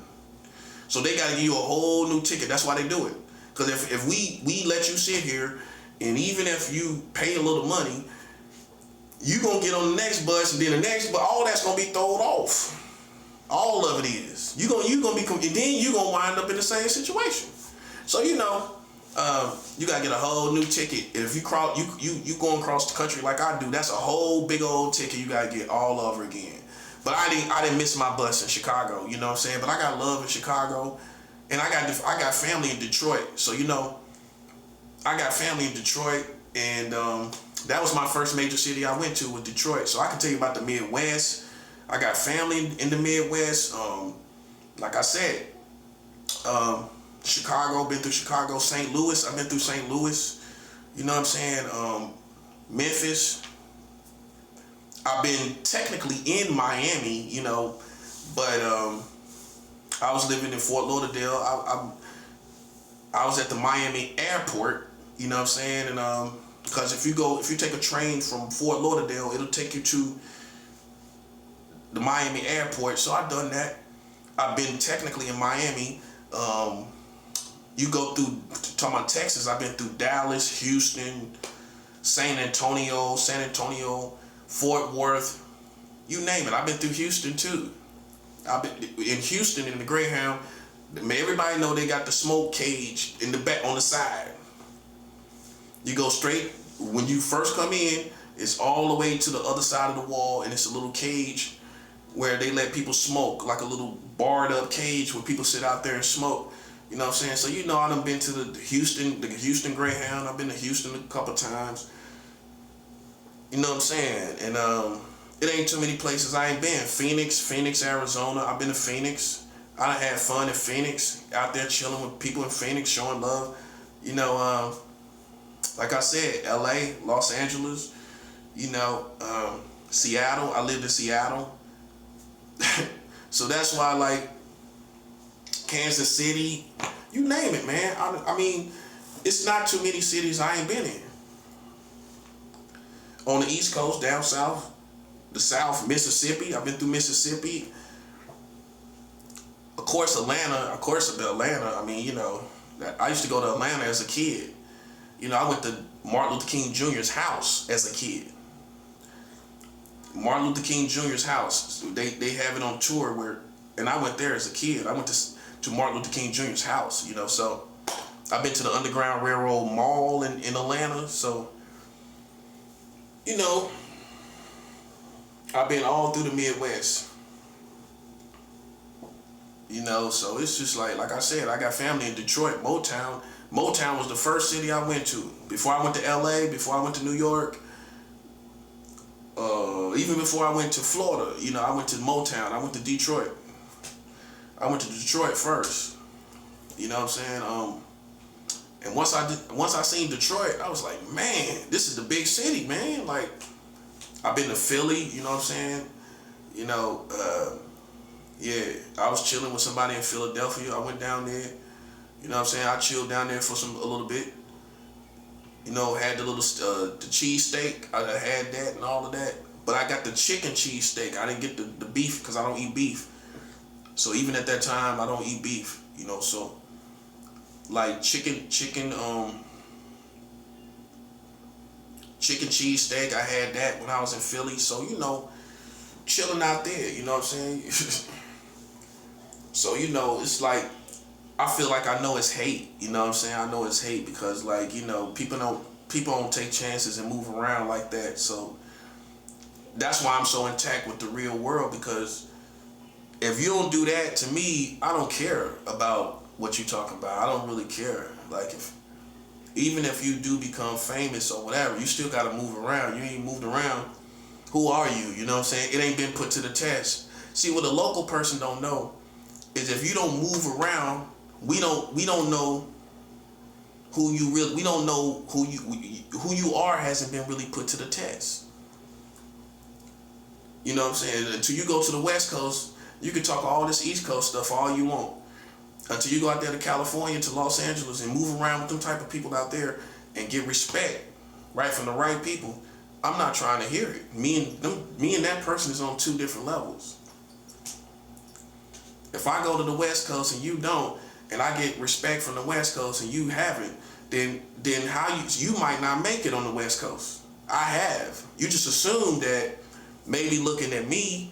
So they gotta give you a whole new ticket. That's why they do it. Because if we let you sit here, and even if you pay a little money, you gonna get on the next bus, and then the next, but all that's gonna be thrown off. All of it is. You gonna be, and then you gonna wind up in the same situation. So you gotta get a whole new ticket. If you cross, you going across the country like I do, that's a whole big old ticket you gotta get all over again. But I didn't miss my bus in Chicago, you know what I'm saying? But I got love in Chicago, and I got family in Detroit. So I got family in Detroit, and that was my first major city I went to, was Detroit. So I can tell you about the Midwest. I got family in the Midwest. Like I said, Chicago, been through Chicago. St. Louis, I've been through St. Louis. You know what I'm saying? Memphis. I've been technically in Miami, but I was living in Fort Lauderdale. I was at the Miami airport, you know what I'm saying? And because if you take a train from Fort Lauderdale, it'll take you to the Miami airport. So I've done that. I've been technically in Miami. You go through, talking about Texas, I've been through Dallas, Houston, San Antonio, Fort Worth, you name it. I've been through Houston too. I've been in Houston in the Greyhound. Everybody know they got the smoke cage in the back on the side. You go straight, when you first come in, it's all the way to the other side of the wall, and it's a little cage where they let people smoke, like a little barred up cage where people sit out there and smoke. You know what I'm saying? So I done been to the Houston Greyhound. I've been to Houston a couple times. You know what I'm saying? And it ain't too many places I ain't been. Phoenix, Arizona. I've been to Phoenix. I done had fun in Phoenix, out there chilling with people in Phoenix, showing love. Like I said, LA, Los Angeles, Seattle. I lived in Seattle. So that's why, like, Kansas City, you name it, man. I mean, it's not too many cities I ain't been in. On the East Coast, down south, the South, Mississippi. I've been through Mississippi. Of course, Atlanta. I mean, I used to go to Atlanta as a kid. I went to Martin Luther King Jr.'s house as a kid. Martin Luther King Jr.'s house. They have it on tour and I went there as a kid. I went to Martin Luther King Jr.'s house, so I've been to the Underground Railroad Mall in Atlanta, so I've been all through the Midwest. You know, so it's just like I said, I got family in Detroit, Motown. Motown was the first city I went to. Before I went to LA, before I went to New York, even before I went to Florida, you know, I went to Motown. I went to Detroit. I went to Detroit first. You know what I'm saying? And once I seen Detroit, I was like, man, this is the big city, man. Like, I've been to Philly. You know what I'm saying? You know, yeah, I was chilling with somebody in Philadelphia. I went down there. You know what I'm saying? I chilled down there for a little bit. You know, had the little the cheese steak. I had that and all of that. But I got the chicken cheese steak. I didn't get the beef because I don't eat beef. So even at that time, I don't eat beef. You know, so like chicken cheese steak. I had that when I was in Philly. So you know, chilling out there. You know what I'm saying? So you know, it's like I feel like I know it's hate. You know what I'm saying? I know it's hate because like you know people don't take chances and move around like that. So that's why I'm so intact with the real world, because if you don't do that to me, I don't care about what you're talking about. I don't really care. Like even if you do become famous or whatever, you still gotta move around. You ain't moved around. Who are you? You know what I'm saying? It ain't been put to the test. See, what a local person don't know is if you don't move around, we don't know who you really. We don't know who you are. Hasn't been really put to the test. You know what I'm saying? Until you go to the West Coast, you can talk all this East Coast stuff all you want. Until you go out there to California, to Los Angeles, and move around with them type of people out there and get respect, right, from the right people, I'm not trying to hear it. Me and that person is on two different levels. If I go to the West Coast and you don't, and I get respect from the West Coast and you haven't, then how you might not make it on the West Coast. I have. You just assume that maybe looking at me,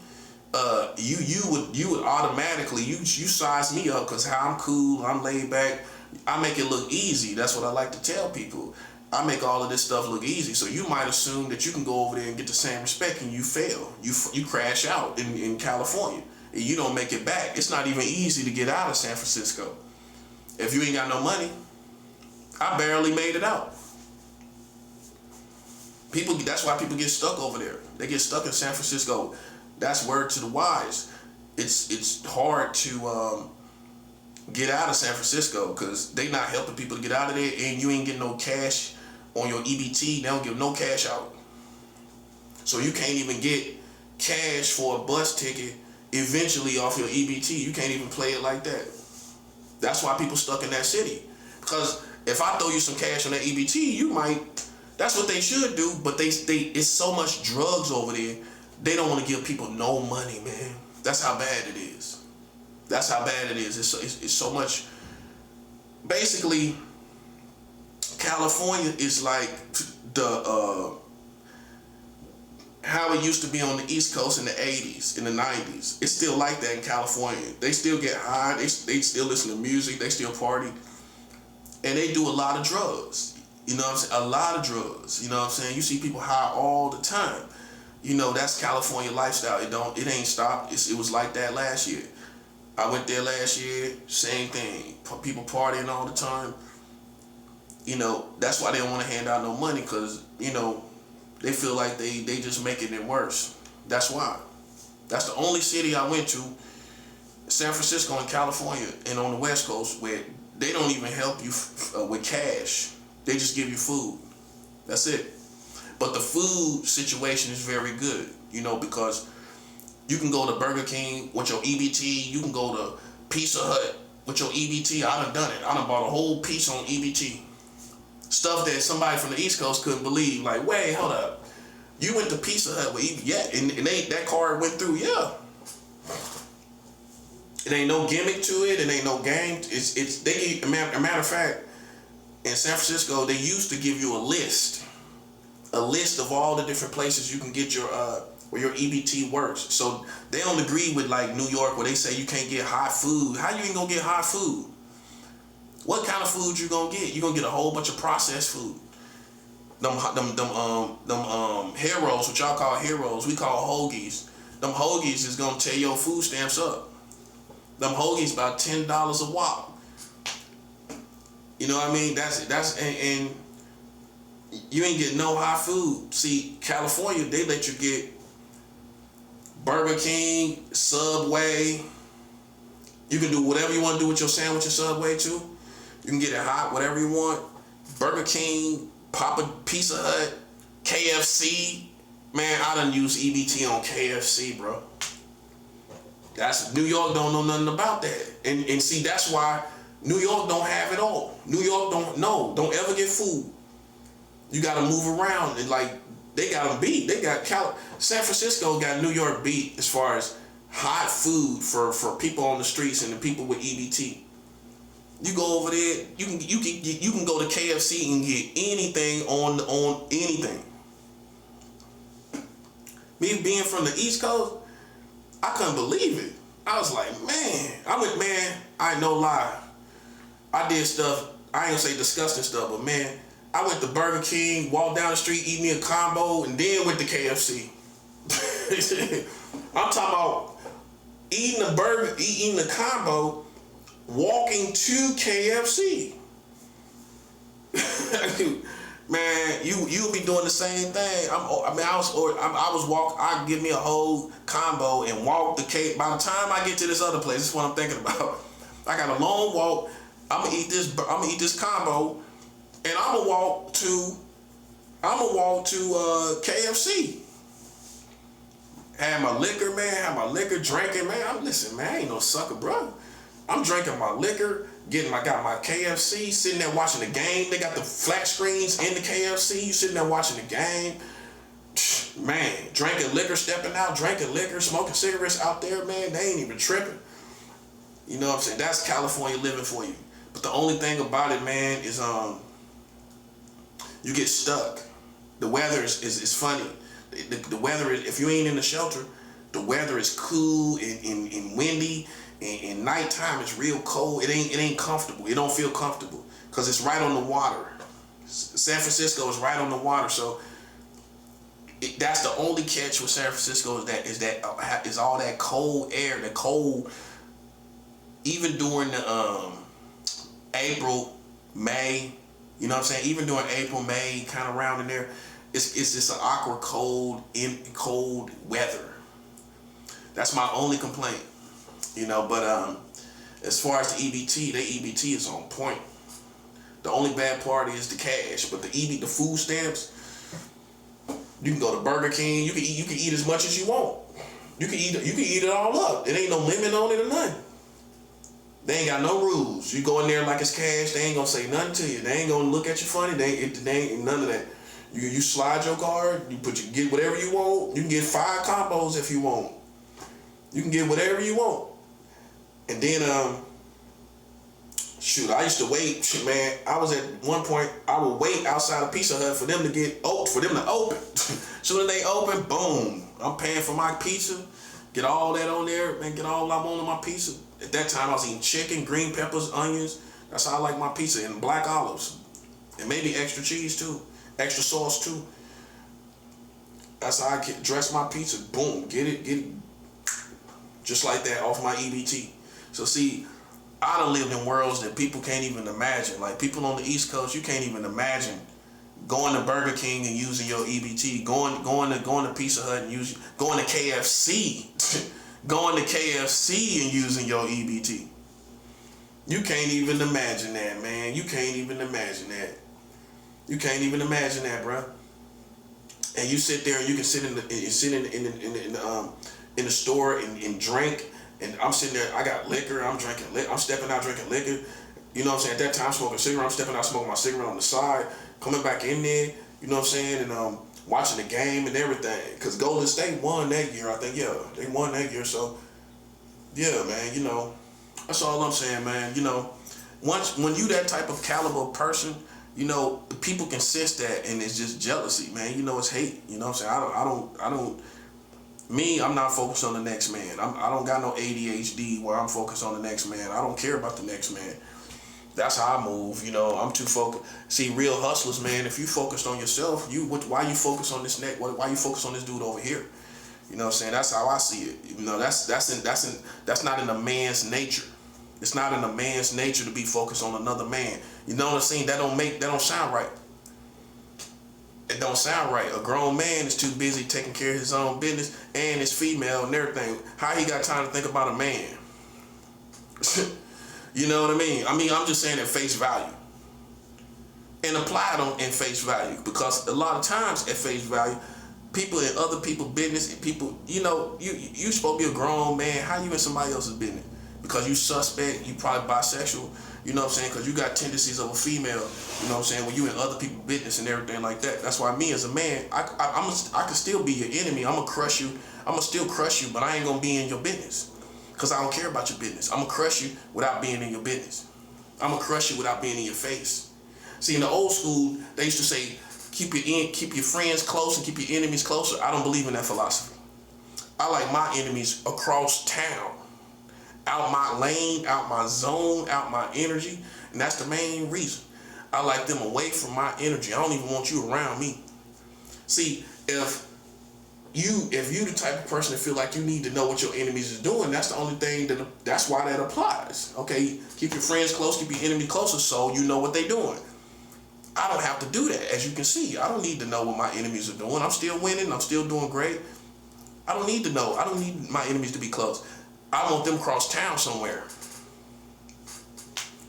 you would automatically you size me up because how I'm cool, I'm laid back. I make it look easy. That's what I like to tell people. I make all of this stuff look easy. So you might assume that you can go over there and get the same respect, and you fail. You crash out in California and you don't make it back. It's not even easy to get out of San Francisco. If you ain't got no money, I barely made it out. That's why people get stuck over there. They get stuck in San Francisco. That's word to the wise. It's hard to get out of San Francisco because they not helping people to get out of there, and you ain't getting no cash on your EBT. They don't give no cash out. So you can't even get cash for a bus ticket eventually off your EBT. You can't even play it like that. That's why people stuck in that city. Because if I throw you some cash on that EBT, you might. That's what they should do, but they it's so much drugs over there. They don't want to give people no money, man. That's how bad it is. That's how bad it is. It's so much. Basically, California is like the how it used to be on the East Coast in the 80s, in the 90s. It's still like that in California. They still get high. They still listen to music. They still party. And they do a lot of drugs. You know what I'm saying? A lot of drugs. You know what I'm saying? You see people high all the time. You know, that's California lifestyle. It ain't stopped. It was like that last year. I went there last year, same thing. People partying all the time. You know, that's why they don't want to hand out no money, because, you know, they feel like they just making it worse. That's why. That's the only city I went to, San Francisco in California and on the West Coast, where they don't even help you with cash. They just give you food. That's it. But the food situation is very good, you know, because you can go to Burger King with your EBT. You can go to Pizza Hut with your EBT. I done it. I done bought a whole piece on EBT. Stuff that somebody from the East Coast couldn't believe. Like, wait, hold up. You went to Pizza Hut with EBT? Yeah, and that card went through, yeah. It ain't no gimmick to it. It ain't no game. A matter of fact, in San Francisco, they used to give you a list of all the different places you can get your where your EBT works. So they don't agree with like New York, where they say you can't get hot food. How you ain't gonna get hot food? What kind of food you gonna get? You gonna get a whole bunch of processed food. Them heroes, what y'all call heroes, we call hoagies. Them hoagies is gonna tear your food stamps up. Them hoagies about $10 a wop. You know what I mean? And you ain't getting no hot food. See, California, they let you get Burger King, Subway. You can do whatever you want to do with your sandwich at Subway too. You can get it hot, whatever you want. Burger King, Pizza Hut, KFC. Man, I done used EBT on KFC, bro. That's New York don't know nothing about that. And see, that's why New York don't have it all. New York don't ever get food. You gotta move around and like they got them beat. They got San Francisco got New York beat as far as hot food for people on the streets and the people with EBT. You go over there, you can go to KFC and get anything on anything. Me being from the East Coast, I couldn't believe it. I was like, man, I ain't no lie. I did stuff, I ain't gonna say disgusting stuff, but man, I went to Burger King, walked down the street, eat me a combo, and then went to KFC. I'm talking about eating the burger, eating the combo, walking to KFC. Man, you'll be doing the same thing. I'd give me a whole combo and walk the K. By the time I get to this other place, this is what I'm thinking about. I got a long walk. I'm gonna eat this combo, and I'm gonna walk to KFC. Had my liquor, drinking, man. Listen, man, I ain't no sucker, bro. I'm drinking my liquor, got my KFC, sitting there watching the game. They got the flat screens in the KFC. You sitting there watching the game. Man, drinking liquor, stepping out, drinking liquor, smoking cigarettes out there, man. They ain't even tripping. You know what I'm saying? That's California living for you. But the only thing about it, man, is you get stuck. The weather is funny. The weather is, if you ain't in the shelter, the weather is cool and windy. And nighttime it's real cold. It ain't comfortable. It don't feel comfortable because it's right on the water. San Francisco is right on the water, so that's the only catch with San Francisco is all that cold air, the cold. Even during the April, May, you know what I'm saying? Even during April, May, kind of around in there, it's just an awkward cold weather. That's my only complaint. You know, but as far as the EBT, the EBT is on point. The only bad part is the cash, but the food stamps, you can go to Burger King. You can eat as much as you want. You can eat it all up. It ain't no limit on it or nothing. They ain't got no rules. You go in there like it's cash. They ain't gonna say nothing to you. They ain't gonna look at you funny. They ain't none of that. You slide your card. You get whatever you want. You can get 5 combos if you want. You can get whatever you want. And then, I used to wait, man. I was at one point, I would wait outside of Pizza Hut for them to open. Soon as they open, boom, I'm paying for my pizza. Get all that on there, man. Get all I want on my pizza. At that time, I was eating chicken, green peppers, onions. That's how I like my pizza, and black olives, and maybe extra cheese too, extra sauce too. That's how I dress my pizza. Boom, get it, just like that off my EBT. So see, I done lived in worlds that people can't even imagine. Like people on the East Coast, you can't even imagine going to Burger King and using your EBT, going to Pizza Hut and going to KFC, going to KFC and using your EBT. You can't even imagine that, man. You can't even imagine that. You can't even imagine that, bro. And you sit there and you can sit in the store and drink. And I'm sitting there, I got liquor, I'm stepping out drinking liquor. You know what I'm saying? At that time, smoking a cigarette, I'm stepping out smoking my cigarette on the side, coming back in there, you know what I'm saying? And watching the game and everything. Because Golden State won that year, I think, yeah. They won that year, so, yeah, man, you know. That's all I'm saying, man. You know, when you that type of caliber person, you know, people can sense that, and it's just jealousy, man. You know, it's hate. You know what I'm saying? I'm not focused on the next man. I don't got no ADHD where I'm focused on the next man. I don't care about the next man. That's how I move. You know, I'm too focused. See, real hustlers, man. If you focused on yourself, why you focus on this neck? Why you focus on this dude over here? You know what I'm saying? That's how I see it. You know, that's not in a man's nature. It's not in a man's nature to be focused on another man. You know what I'm saying? That don't sound right. It don't sound right. A grown man is too busy taking care of his own business and his female and everything. How he got time to think about a man? You know what I mean? I'm just saying at face value. And apply it in face value, because a lot of times at face value, people in other people's business, people, you supposed to be a grown man. How you in somebody else's business? Because you suspect, you probably bisexual, you know what I'm saying? Because you got tendencies of a female, you know what I'm saying? When you in other people's business and everything like that. That's why me as a man, I can still be your enemy. I'm going to crush you. I'm going to still crush you, but I ain't going to be in your business. Because I don't care about your business. I'm going to crush you without being in your business. I'm going to crush you without being in your face. See, in the old school, they used to say, keep your friends close and keep your enemies closer. I don't believe in that philosophy. I like my enemies across town, out my lane, out my zone, out my energy, and that's the main reason. I like them away from my energy. I don't even want you around me. See, if you the type of person that feel like you need to know what your enemies is doing, that's the only thing that's why that applies. Okay, keep your friends close, keep your enemy closer, so you know what they're doing. I don't have to do that, as you can see. I don't need to know what my enemies are doing. I'm still winning. I'm still doing great. I don't need to know. I don't need my enemies to be close. I want them cross town somewhere.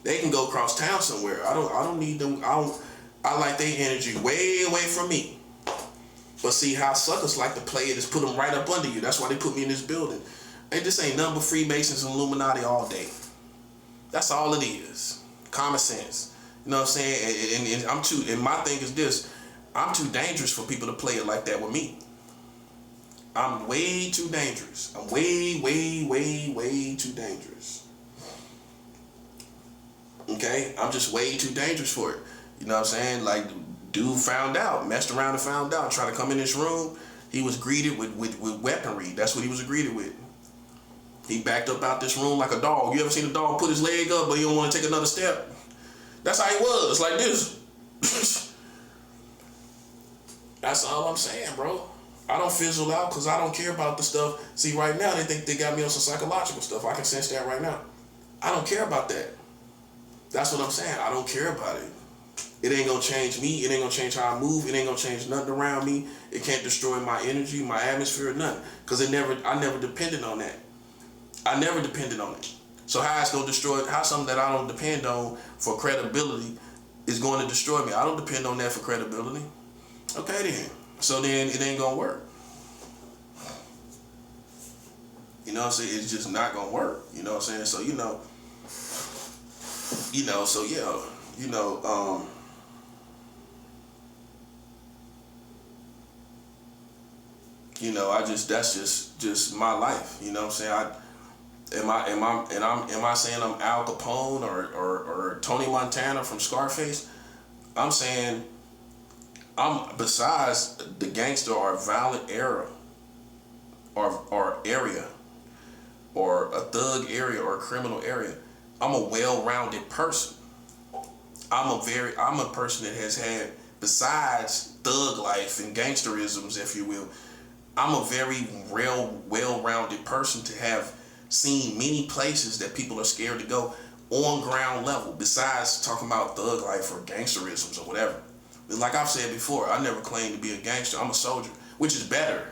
They can go cross town somewhere. I don't need them. I like their energy way away from me. But see how suckers like to play it is put them right up under you. That's why they put me in this building. And this ain't nothing but Freemasons and Illuminati all day. That's all it is. Common sense. You know what I'm saying? And my thing is this, I'm too dangerous for people to play it like that with me. I'm way too dangerous. I'm way, way, way, way too dangerous. Okay? I'm just way too dangerous for it. You know what I'm saying? Like, dude found out, messed around and found out, trying to come in this room, he was greeted with weaponry. That's what he was greeted with. He backed up out this room like a dog. You ever seen a dog put his leg up but he don't want to take another step? That's how he was, like this. That's all I'm saying, bro. I don't fizzle out because I don't care about the stuff. See, right now, they think they got me on some psychological stuff. I can sense that right now. I don't care about that. That's what I'm saying. I don't care about it. It ain't going to change me. It ain't going to change how I move. It ain't going to change nothing around me. It can't destroy my energy, my atmosphere, nothing. Because I never depended on that. I never depended on it. So how it's going to destroy, how something that I don't depend on for credibility is going to destroy me? I don't depend on that for credibility. Okay then. So then it ain't going to work. You know what I'm saying? It's just not going to work. You know what I'm saying? So, so yeah, that's just my life. You know what I'm saying? Am I saying I'm Al Capone or Tony Montana from Scarface? I'm saying I'm, besides the gangster or violent era or area or a thug area or a criminal area, I'm a well-rounded person. I'm a person that has had, besides thug life and gangsterisms, if you will, I'm a very well-rounded person to have seen many places that people are scared to go on ground level, besides talking about thug life or gangsterisms or whatever. Like I've said before, I never claimed to be a gangster. I'm a soldier, which is better,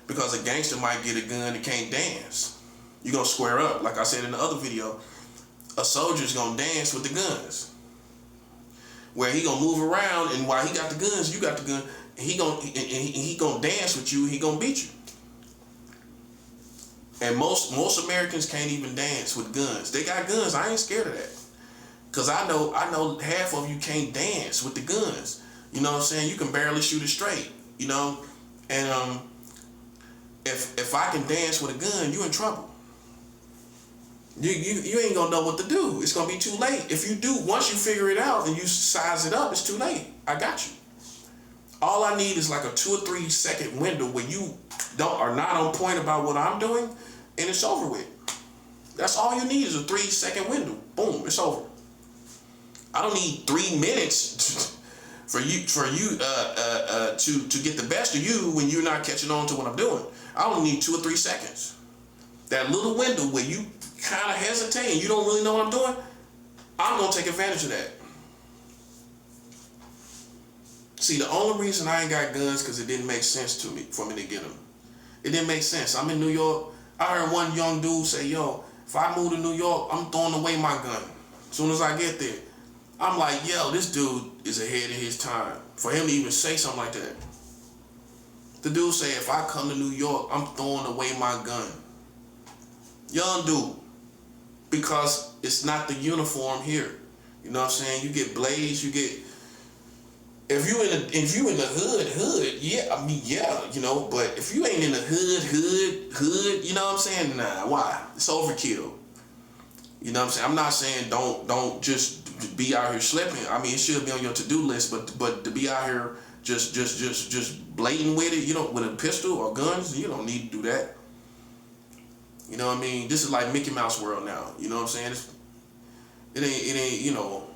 because a gangster might get a gun and can't dance. You're going to square up. Like I said in the other video, a soldier's going to dance with the guns, where he going to move around, and while he got the guns, you got the gun, and he going to dance with you, he going to beat you. And most Americans can't even dance with guns. They got guns. I ain't scared of that. Because I know half of you can't dance with the guns. You know what I'm saying? You can barely shoot it straight. You know? And if I can dance with a gun, you in trouble. You ain't gonna know what to do. It's gonna be too late. If you do, once you figure it out and you size it up, it's too late. I got you. All I need is like a 2 or 3 second window where you are not on point about what I'm doing, and it's over with. That's all you need is a 3 second window. Boom, it's over. I don't need 3 minutes to get the best of you when you're not catching on to what I'm doing. I only need 2 or 3 seconds. That little window where you kind of hesitate and you don't really know what I'm doing, I'm gonna take advantage of that. See, the only reason I ain't got guns because it didn't make sense to me for me to get them. It didn't make sense. I'm in New York. I heard one young dude say, "Yo, if I move to New York, I'm throwing away my gun as soon as I get there." I'm like, yo, this dude is ahead of his time. For him to even say something like that. The dude say, if I come to New York, I'm throwing away my gun. Young dude. Because it's not the uniform here. You know what I'm saying? You get blazed, you get... If you in the hood, yeah, I mean, yeah, you know, but if you ain't in the hood, you know what I'm saying? Nah, why? It's overkill. You know what I'm saying? I'm not saying don't just be out here slipping. I mean, it should be on your to-do list, but to be out here just blatant with it, you know, with a pistol or guns, you don't need to do that. You know what I mean? This is like Mickey Mouse world now. You know what I'm saying? It ain't, you know,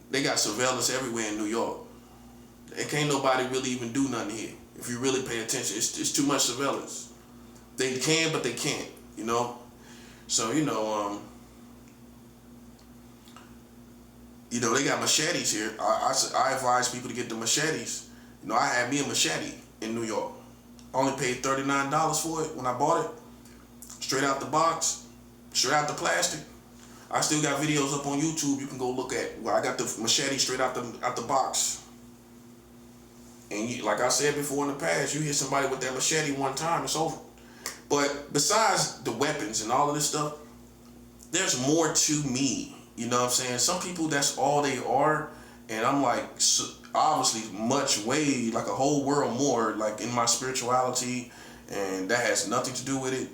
they got surveillance everywhere in New York. And can't nobody really even do nothing here. If you really pay attention, it's too much surveillance. They can, but they can't, you know? So, they got machetes here. I advise people to get the machetes. You know, I had me a machete in New York. I only paid $39 for it when I bought it. Straight out the box, straight out the plastic. I still got videos up on YouTube you can go look at where I got the machete straight out the box. And like I said before in the past, you hit somebody with that machete one time, it's over. But besides the weapons and all of this stuff, there's more to me. You know what I'm saying? Some people, that's all they are. And I'm like, obviously much way, like a whole world more, like in my spirituality. And that has nothing to do with it.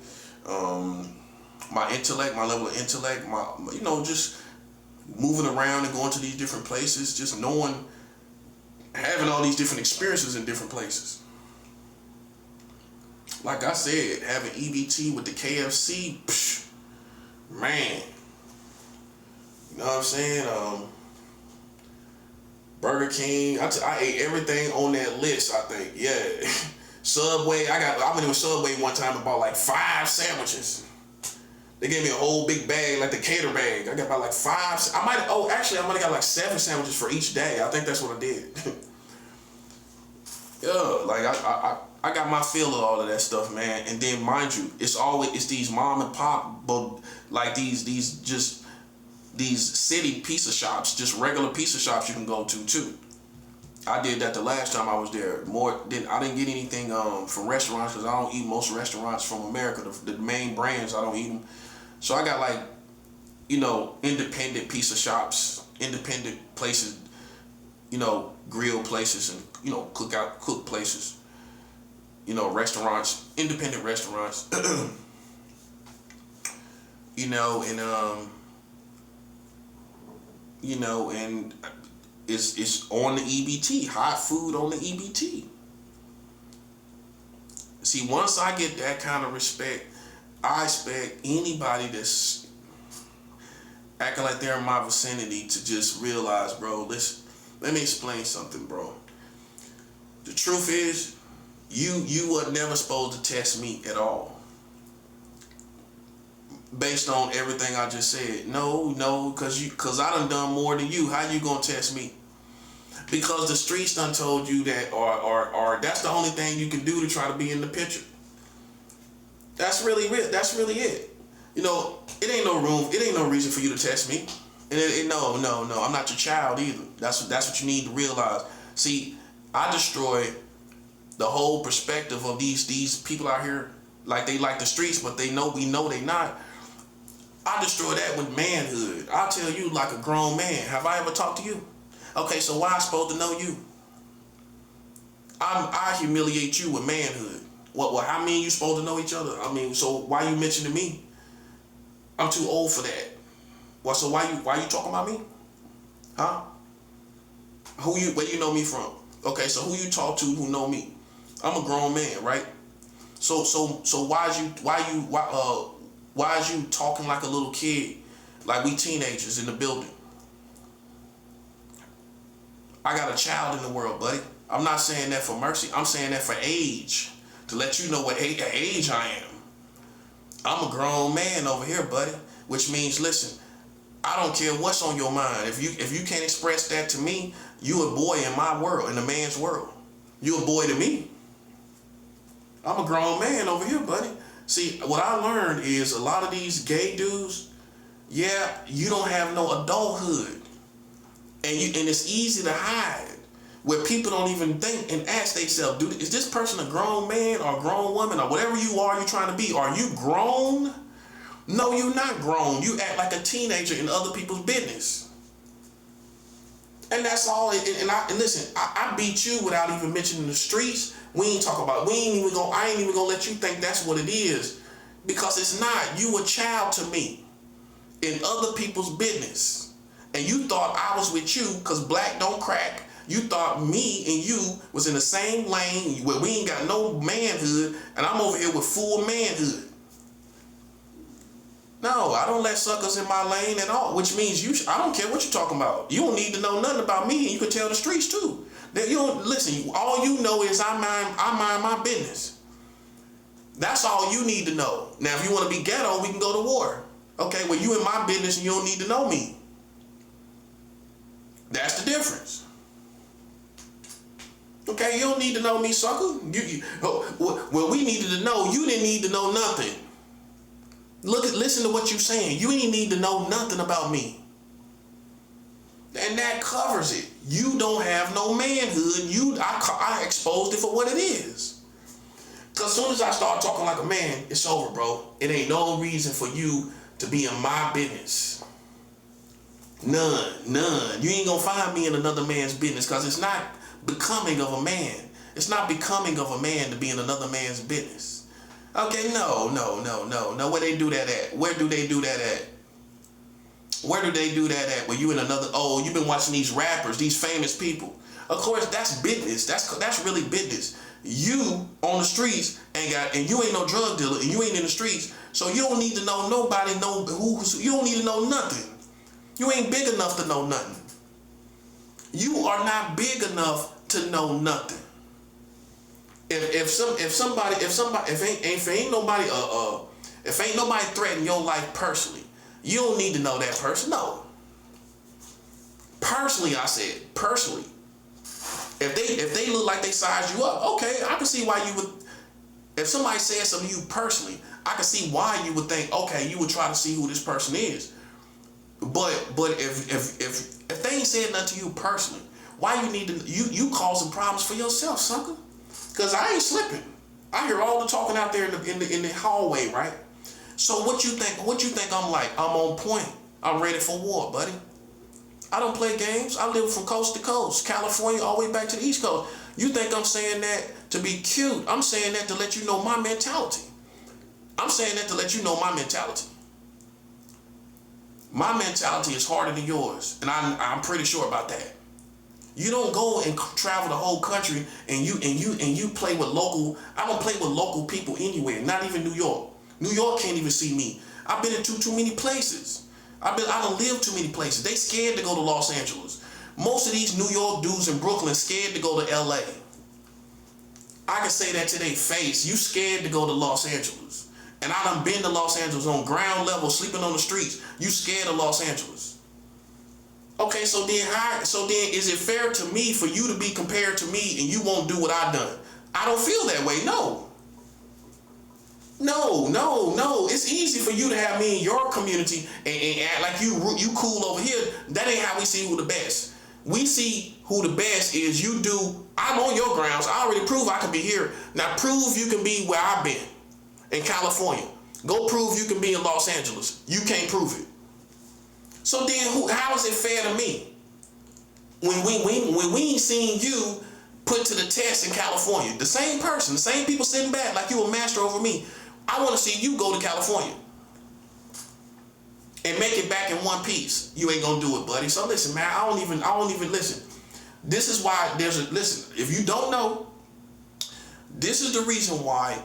My intellect, my level of intellect, just moving around and going to these different places, just knowing, having all these different experiences in different places. Like I said, having EBT with the KFC, man. You know what I'm saying? Burger King, I ate everything on that list, I think, yeah. Subway, I went to Subway one time and bought like 5 sandwiches. They gave me a whole big bag, like the cater bag. I got about like 5, I might have got like 7 sandwiches for each day. I think that's what I did. Yeah, like I got my fill of all of that stuff, man. And then mind you, it's these mom and pop, but like these city pizza shops, just regular pizza shops you can go to too. I did that the last time I was there. I didn't get anything from restaurants because I don't eat most restaurants from America. The main brands, I don't eat them. So I got like, independent pizza shops, independent places, grill places and, cook places, restaurants, independent restaurants, and it's on the EBT, hot food on the EBT. See, once I get that kind of respect, I expect anybody that's acting like they're in my vicinity to just realize, bro, listen, let me explain something, bro. The truth is, you were never supposed to test me at all. Based on everything I just said. No, cause I done more than you. How you gonna test me? Because the streets done told you that, or that's the only thing you can do to try to be in the picture. That's really it. That's really it. It ain't no reason for you to test me. And no, I'm not your child either. That's what you need to realize. See, I destroy the whole perspective of these people out here, like they like the streets, but we know they not. I destroy that with manhood. I'll tell you like a grown man. Have I ever talked to you? Okay, so why am I supposed to know you? I humiliate you with manhood. What? How many of you supposed to know each other? I mean, so why you mentioning me? I'm too old for that. Well, so why you talking about me? Huh? Where you know me from? Okay, so who you talk to who know me? I'm a grown man, right? So why is you talking like a little kid, like we teenagers in the building? I got a child in the world, buddy. I'm not saying that for mercy. I'm saying that for age. To let you know what age I am. I'm a grown man over here, buddy. Which means, listen, I don't care what's on your mind. If you can't express that to me, you a boy in my world, in a man's world. You a boy to me. I'm a grown man over here, buddy. See, what I learned is a lot of these gay dudes, yeah, you don't have no adulthood. And it's easy to hide. Where people don't even think and ask themselves, is this person a grown man or a grown woman or whatever you are you're trying to be? Are you grown? No, you're not grown. You act like a teenager in other people's business. And that's all. And listen, I beat you without even mentioning the streets. I ain't even gonna let you think that's what it is. Because it's not. You a child to me in other people's business. And you thought I was with you because black don't crack. You thought me and you was in the same lane where we ain't got no manhood, and I'm over here with full manhood. No, I don't let suckers in my lane at all, which means I don't care what you're talking about. You don't need to know nothing about me, and you can tell the streets too. That you don't listen. All you know is I mind my business. That's all you need to know. Now, if you want to be ghetto, we can go to war. Okay, well, you in my business and you don't need to know me. That's the difference. Okay, you don't need to know me, sucker. Well, we needed to know. You didn't need to know nothing. Listen to what you're saying. You ain't need to know nothing about me. And that covers it. You don't have no manhood. I exposed it for what it is. Because as soon as I start talking like a man, it's over, bro. It ain't no reason for you to be in my business. None. You ain't gonna find me in another man's business because it's not becoming of a man. It's not becoming of a man to be in another man's business. Okay, no. Where they do that at? Where do they do that at? Where do they do that at? Where you in another, you've been watching these rappers, these famous people. Of course, that's business. That's really business. You on the streets and you ain't no drug dealer and you ain't in the streets, so you don't need to know nobody, you don't need to know nothing. You ain't big enough to know nothing. You are not big enough to know nothing. If ain't nobody threatening your life personally, you don't need to know that person. No. Personally, I said personally. If they look like they size you up, okay, I can see why you would. If somebody says something to you personally, I can see why you would think, okay, you would try to see who this person is. But if they ain't saying nothing to you personally, why you need to you causing problems for yourself, sucker? Cause I ain't slipping. I hear all the talking out there in the hallway, right? So what you think I'm like? I'm on point. I'm ready for war, buddy. I don't play games. I live from coast to coast, California all the way back to the East Coast. You think I'm saying that to be cute? I'm saying that to let you know my mentality. I'm saying that to let you know my mentality. My mentality is harder than yours, and I'm pretty sure about that. You don't go and travel the whole country and you play with local. I don't play with local people anywhere, not even New York. New York can't even see me. I've been in too many places. I don't live too many places. They scared to go to Los Angeles. Most of these New York dudes in Brooklyn scared to go to LA. I can say that to their face. You scared to go to Los Angeles. And I done been to Los Angeles on ground level, sleeping on the streets. You scared of Los Angeles. Okay, so then is it fair to me for you to be compared to me and you won't do what I done? I don't feel that way, no. No. It's easy for you to have me in your community and act like you cool over here. That ain't how we see who the best. We see who the best is. You do. I'm on your grounds. I already prove I can be here. Now prove you can be where I've been in California. Go prove you can be in Los Angeles. You can't prove it. So then how is it fair to me when we ain't seen you put to the test in California? The same person, the same people sitting back like you a master over me. I want to see you go to California and make it back in one piece. You ain't gonna do it, buddy. So listen, man, I don't even listen. This is why listen, if you don't know, this is the reason why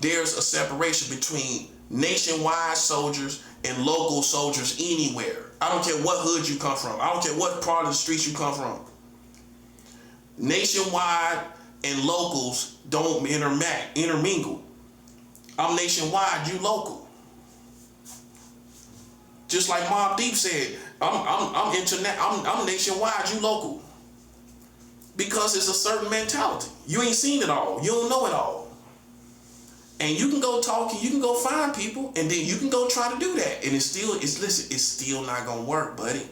there's a separation between nationwide soldiers and local soldiers anywhere. I don't care what hood you come from. I don't care what part of the streets you come from. Nationwide and locals don't intermingle. I'm nationwide, you local. Just like Mobb Deep said, I'm nationwide, you local. Because it's a certain mentality. You ain't seen it all. You don't know it all. And you can go talk and you can go find people and then you can go try to do that. And it's still not gonna work, buddy.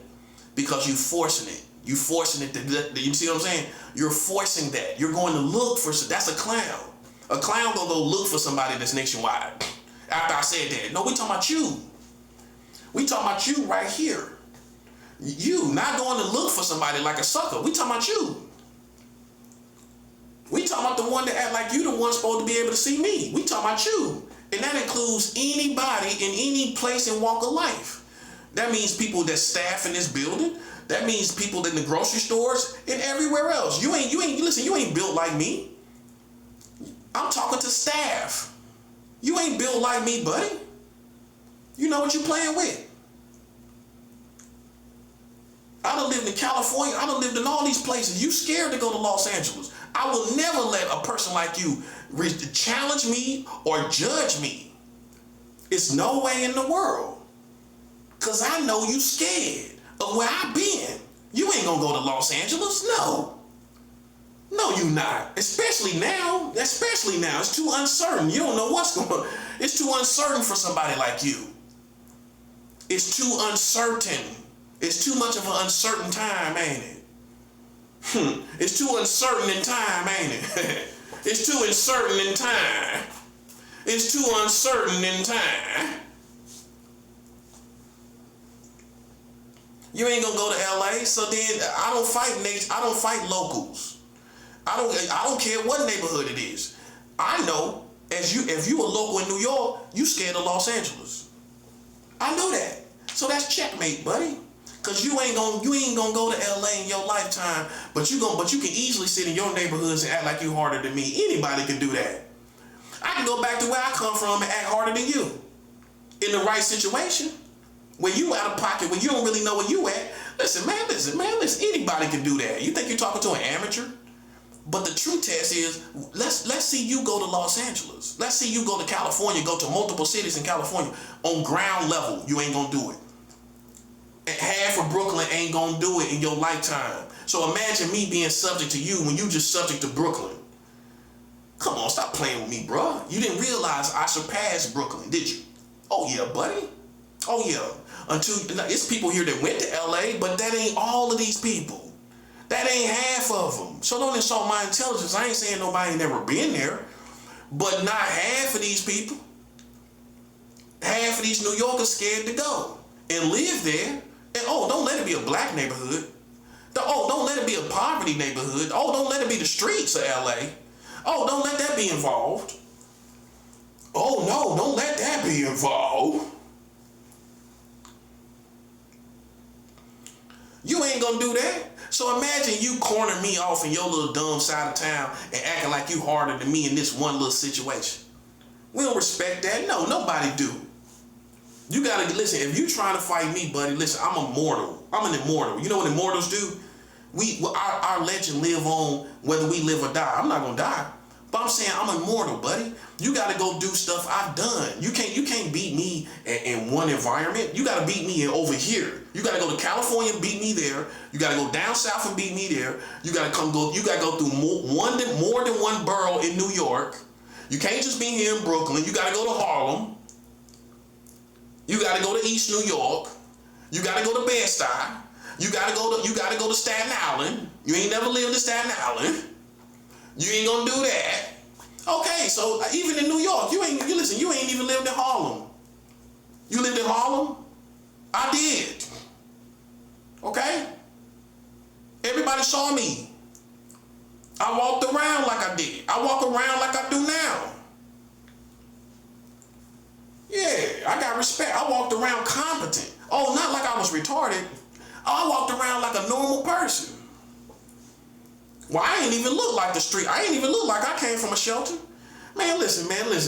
Because you forcing it. You forcing it to, you see what I'm saying? You're forcing that. You're going to look for, that's a clown. A clown gonna go look for somebody that's nationwide. After I said that. No, we talking about you. We talking about you right here. You not going to look for somebody like a sucker. We talking about you. We talking about the one that act like you the one supposed to be able to see me. We talking about you. And that includes anybody in any place and walk of life. That means people that staff in this building. That means people in the grocery stores and everywhere else. You ain't built like me. I'm talking to staff. You ain't built like me, buddy. You know what you playing with. I done lived in California. I done lived in all these places. You scared to go to Los Angeles. I will never let a person like you challenge me or judge me. It's no way in the world. Because I know you scared of where I've been. You ain't gonna go to Los Angeles. No. No, you not. Especially now. It's too uncertain. You don't know what's going on. It's too uncertain for somebody like you. It's too uncertain. It's too much of an uncertain time, ain't it? It's too uncertain in time, ain't it? It's too uncertain in time. It's too uncertain in time. You ain't gonna go to LA, so then I don't fight locals. I don't care what neighborhood it is. I know if you a local in New York, you scared of Los Angeles. I know that. So that's checkmate, buddy. Cause you ain't gonna go to LA in your lifetime, but you can easily sit in your neighborhoods and act like you harder than me. Anybody can do that. I can go back to where I come from and act harder than you. In the right situation. When you out of pocket, when you don't really know where you at. Listen, man, anybody can do that. You think you're talking to an amateur? But the true test is, let's see you go to Los Angeles. Let's see you go to California, go to multiple cities in California. On ground level, you ain't gonna do it. And half of Brooklyn ain't gonna do it in your lifetime. So imagine me being subject to you when you just subject to Brooklyn. Come on, stop playing with me, bro. You didn't realize I surpassed Brooklyn, did you? Oh yeah, buddy. Oh yeah. It's people here that went to LA, but that ain't all of these people. That ain't half of them. So don't insult my intelligence. I ain't saying nobody ain't never been there, but not half of these people. Half of these New Yorkers scared to go and live there. And don't let it be a black neighborhood. Don't let it be a poverty neighborhood. Don't let it be the streets of LA. Don't let that be involved. Oh no, don't let that be involved. You ain't gonna do that. So imagine you corner me off in your little dumb side of town and acting like you harder than me in this one little situation. We don't respect that. No, nobody do. You gotta listen. If you trying to fight me, buddy, listen. I'm immortal. I'm an immortal. You know what immortals do? Our legend live on whether we live or die. I'm not gonna die, but I'm saying I'm immortal, buddy. You gotta go do stuff I've done. You can't beat me in one environment. You gotta beat me over here. You gotta go to California and beat me there. You gotta go down south and beat me there. You gotta go through more than one borough in New York. You can't just be here in Brooklyn. You gotta go to Harlem. You gotta go to East New York. You gotta go to Bed-Stuy. You gotta go to Staten Island. You ain't never lived in Staten Island. You ain't gonna do that. Okay, so even in New York, you ain't even lived in Harlem. You lived in Harlem? I did. Okay? Everybody saw me. I walked around like I did. I walk around like I do now. Yeah, I got respect. I walked around competent. Not like I was retarded. I walked around like a normal person. Well, I ain't even look like the street. I ain't even look like I came from a shelter. Man, listen,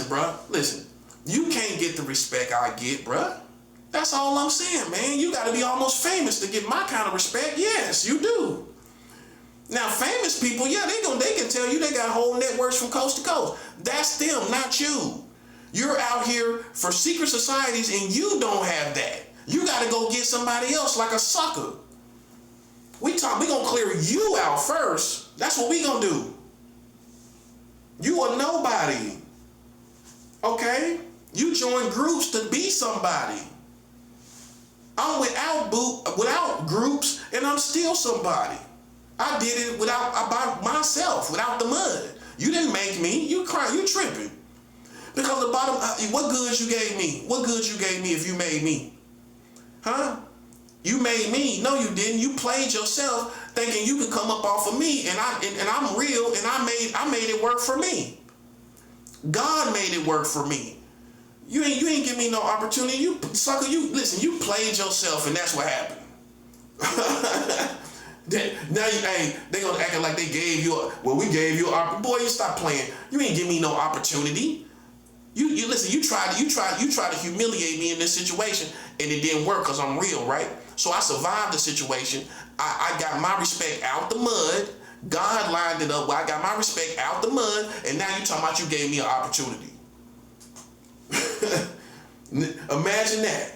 bro. Listen, you can't get the respect I get, bro. That's all I'm saying, man. You got to be almost famous to get my kind of respect. Yes, you do. Now, famous people, yeah, they can tell you they got whole networks from coast to coast. That's them, not you. You're out here for secret societies and you don't have that. You got to go get somebody else like a sucker. We gonna clear you out first. That's what we gonna do. You are nobody. Okay? You join groups to be somebody. I'm without groups, and I'm still somebody. I did it by myself, without the mud. You didn't make me. You tripping. Because the bottom, what goods you gave me? What goods you gave me if you made me? Huh? You made me. No, you didn't. You played yourself thinking you could come up off of me, and I'm real, and I made it work for me. God made it work for me. You ain't give me no opportunity. You sucker, listen, you played yourself, and that's what happened. Now they gonna act like they gave you we gave you boy, you stop playing. You ain't give me no opportunity. You listen, you tried to humiliate me in this situation, and it didn't work because I'm real, right? So I survived the situation. I got my respect out the mud. God lined it up where I got my respect out the mud, and now you talking about you gave me an opportunity. Imagine that.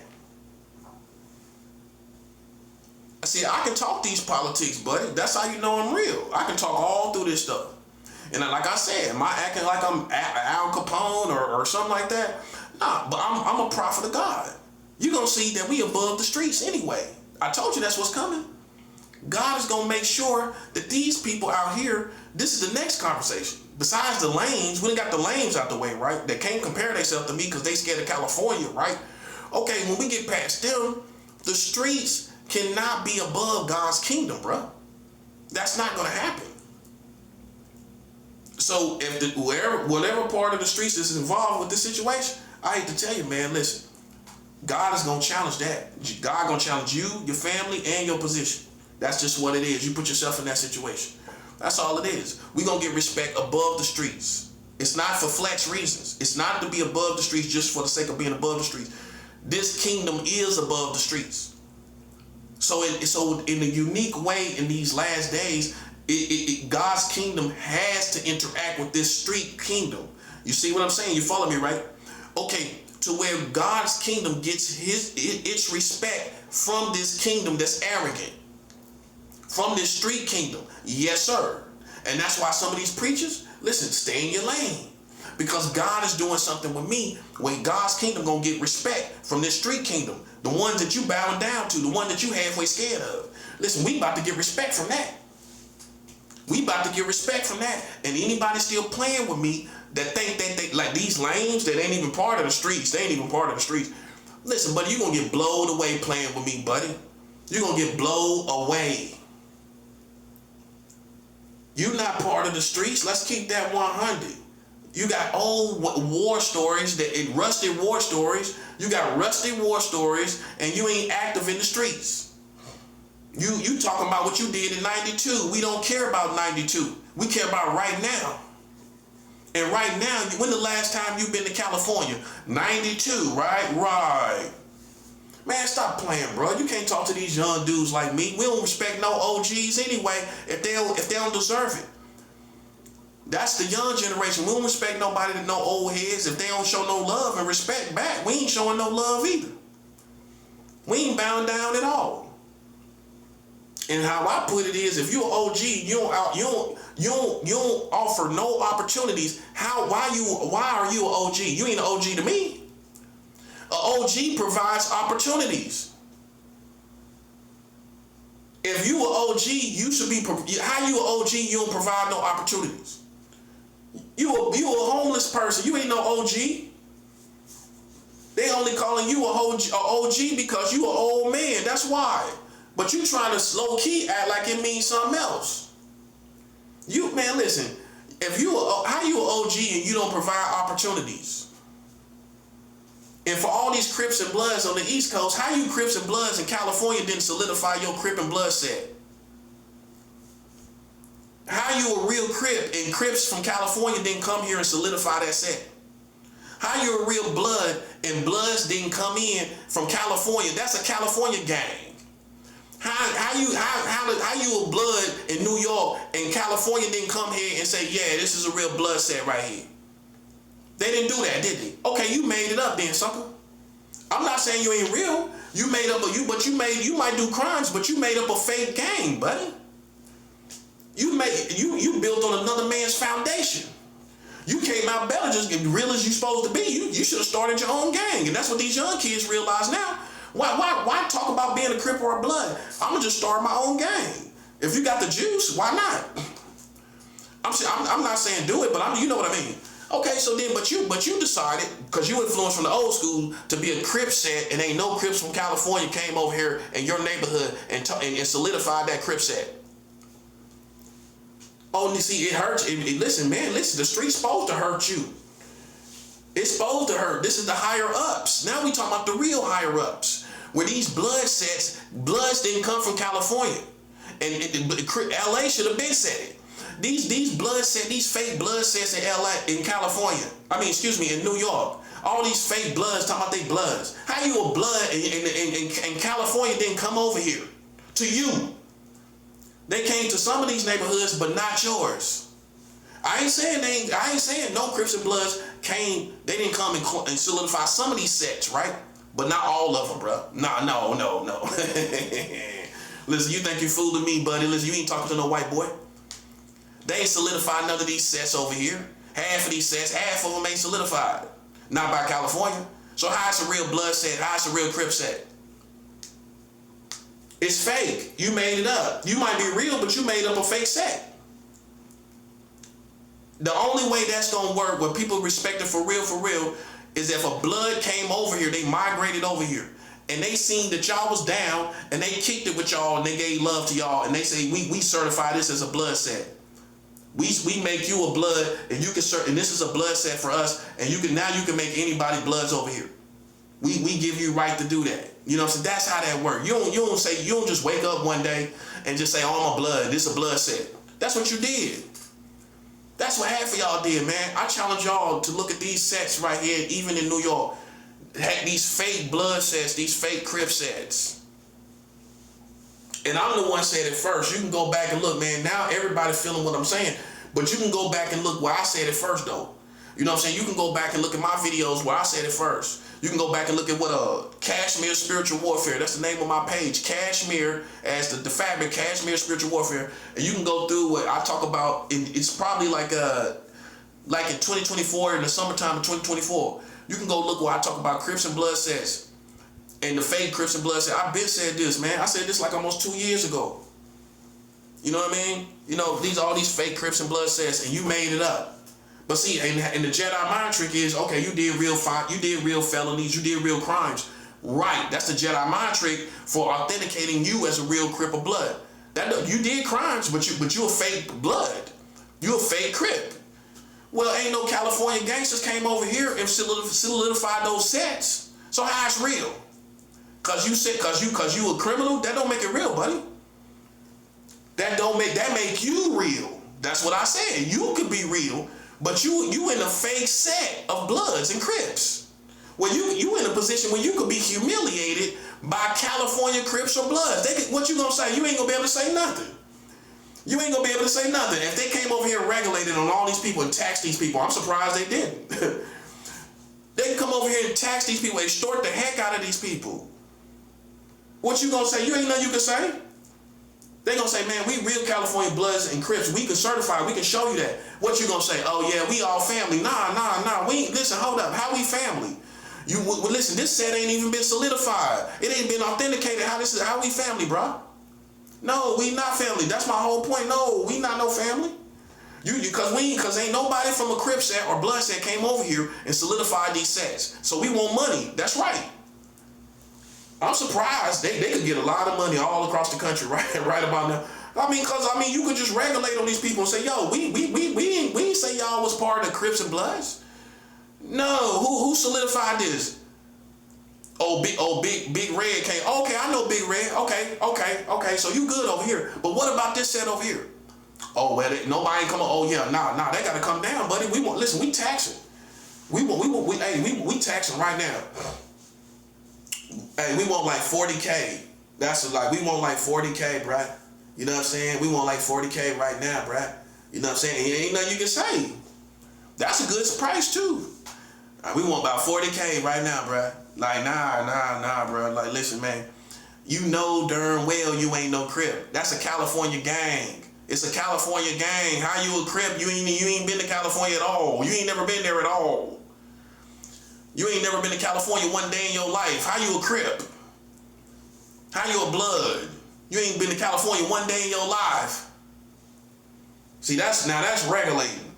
See, I can talk these politics, buddy. That's how you know I'm real. I can talk all through this stuff. And like I said, am I acting like I'm Al Capone or something like that? Nah, but I'm a prophet of God. You're going to see that we above the streets anyway. I told you that's what's coming. God is going to make sure that these people out here, this is the next conversation. Besides the lames, we done got the lames out the way, right? They can't compare themselves to me because they scared of California, right? Okay, when we get past them, the streets cannot be above God's kingdom, bro. That's not going to happen. So if whatever part of the streets is involved with this situation, I hate to tell you, man, listen, God is going to challenge that. God going to challenge you, your family, and your position. That's just what it is. You put yourself in that situation. That's all it is. We're going to get respect above the streets. It's not for flex reasons. It's not to be above the streets just for the sake of being above the streets. This kingdom is above the streets. So in a unique way in these last days, God's kingdom has to interact with this street kingdom. You see what I'm saying? You follow me, right? Okay, to where God's kingdom gets its respect from this kingdom that's arrogant. From this street kingdom. Yes, sir. And that's why some of these preachers, listen, stay in your lane. Because God is doing something with me where God's kingdom going to get respect from this street kingdom. The ones that you bowing down to, the one that you halfway scared of. Listen, we about to get respect from that. We about to get respect from that. And anybody still playing with me that think that they, like these lames that ain't even part of the streets. They ain't even part of the streets. Listen, buddy, you're going to get blowed away playing with me, buddy. You're going to get blown away. You're not part of the streets. Let's keep that 100. You got old war stories, rusted war stories. You got rusty war stories, and you ain't active in the streets. You talking about what you did in 92. We don't care about 92. We care about right now. And right now, when the last time you been to California? 92, right? Right. Man, stop playing, bro. You can't talk to these young dudes like me. We don't respect no OGs anyway if they don't deserve it. That's the young generation. We don't respect nobody that know old heads if they don't show no love and respect back. We ain't showing no love either. We ain't bound down at all. And how I put it is, if you're an OG, you don't offer no opportunities. Why are you an OG? You ain't an OG to me. An OG provides opportunities. If you an OG, you should be. How you an OG? You don't provide no opportunities. You a homeless person. You ain't no OG. They only calling you a OG because you an old man. That's why. But you trying to low key act like it means something else. Man, listen. How you an OG and you don't provide opportunities? And for all these Crips and Bloods on the East Coast, how you Crips and Bloods in California didn't solidify your Crip and Blood set? How you a real Crip and Crips from California didn't come here and solidify that set? How you a real Blood and Bloods didn't come in from California? That's a California gang. How how you a blood in New York and California didn't come here and say, yeah, this is a real blood set right here? They didn't do that, did they? Okay, you made it up then, sucker. I'm not saying you ain't real. You made up you might do crimes, but you made up a fake gang, buddy. You built on another man's foundation. You came out better, just real as you supposed to be. You should have started your own gang, and that's what these young kids realize now. Why talk about being a Crip or a Blood? I'm gonna just start my own gang. If you got the juice, why not? I'm not saying do it, but you know what I mean. Okay, so then, but you decided, because you influenced from the old school to be a Crip set, and ain't no Crips from California came over here in your neighborhood and solidified that Crip set. Oh, you see, it hurts. Listen, the street's supposed to hurt you. It's supposed to hurt. This is the higher ups. Now we talking about the real higher ups, where these bloods didn't come from California, and LA should have been said it. These fake blood sets in LA, in California. In New York. All these fake bloods talking about they bloods. How you a blood and California didn't come over here to you? They came to some of these neighborhoods, but not yours. I ain't saying no Crips and Bloods came. They didn't come and solidify some of these sets, right? But not all of them, bro. No. Listen, you think you're fooling me, buddy? Listen, you ain't talking to no white boy. They ain't solidified none of these sets over here. Half of these sets, half of them ain't solidified. Not by California. So how it's a real blood set? How it's a real Crip set? It's fake. You made it up. You might be real, but you made up a fake set. The only way that's gonna work, where people respect it for real, is if a blood came over here, they migrated over here, and they seen that y'all was down, and they kicked it with y'all, and they gave love to y'all, and they say, we certify this as a blood set. We make you a blood, and you can and this is a blood set for us, and you can make anybody bloods over here. We give you right to do that. You know what I'm saying? That's how that works. You don't just wake up one day and just say, oh, I'm a blood. This is a blood set. That's what you did. That's what half of y'all did, man. I challenge y'all to look at these sets right here, even in New York. These fake blood sets, these fake Crip sets. And I'm the one said it first. You can go back and look, man. Now everybody's feeling what I'm saying. But you can go back and look where I said it first, though. You know what I'm saying? You can go back and look at my videos where I said it first. You can go back and look at what Kashmir Spiritual Warfare. That's the name of my page. Kashmir, as the fabric, Kashmir Spiritual Warfare. And you can go through what I talk about. It's probably like in 2024, in the summertime of 2024. You can go look where I talk about Crips and Blood sets. And the fake Crips and Blood sets. I've been said this, man. I said this like almost 2 years ago. You know what I mean? You know, all these fake Crips and Blood sets, and you made it up. But see, and the Jedi mind trick is, okay, you did real felonies, you did real crimes. Right, that's the Jedi mind trick for authenticating you as a real Crip or Blood. You did crimes, but you a fake Blood. You a fake Crip. Well, ain't no California gangsters came over here and solidified those sets. So how it's real? Cause you a criminal, that don't make it real, buddy. That make you real. That's what I said. You could be real. But you in a fake set of Bloods and Crips. Well, you in a position where you could be humiliated by California Crips or Bloods. What you gonna say? You ain't gonna be able to say nothing. You ain't gonna be able to say nothing. If they came over here and regulated on all these people and taxed these people, I'm surprised they didn't. They can come over here and tax these people, extort the heck out of these people. What you gonna say? You ain't nothing you can say. They gonna say, man, we real California Bloods and Crips. We can certify. We can show you that. What you gonna say? Oh yeah, we all family. Nah. We ain't, listen, hold up. How we family? Listen. This set ain't even been solidified. It ain't been authenticated. How we family, bro? No, we not family. That's my whole point. No, we not no family. Cause ain't nobody from a Crip set or Blood set came over here and solidified these sets. So we want money. That's right. I'm surprised they could get a lot of money all across the country right about now. You could just regulate on these people and say, yo, we didn't say y'all was part of the Crips and Bloods. No, who solidified this? Big Red came. Okay, I know Big Red. Okay. So you good over here. But what about this set over here? Oh, well, nobody ain't coming. Oh yeah, nah, they gotta come down, buddy. We taxing. We taxing right now. Hey, we want like 40K That's like, we want like 40K, bruh. You know what I'm saying? We want like 40K right now, bruh. You know what I'm saying? And ain't nothing you can say. That's a good price too. We want about 40K right now, bruh. Like, nah, bruh. Like, listen, man. You know darn well you ain't no Crip. That's a California gang. It's a California gang. How you a Crip? You ain't been to California at all. You ain't never been there at all. You ain't never been to California one day in your life. How you a Crip? How you a Blood? You ain't been to California one day in your life. See, that's regulating.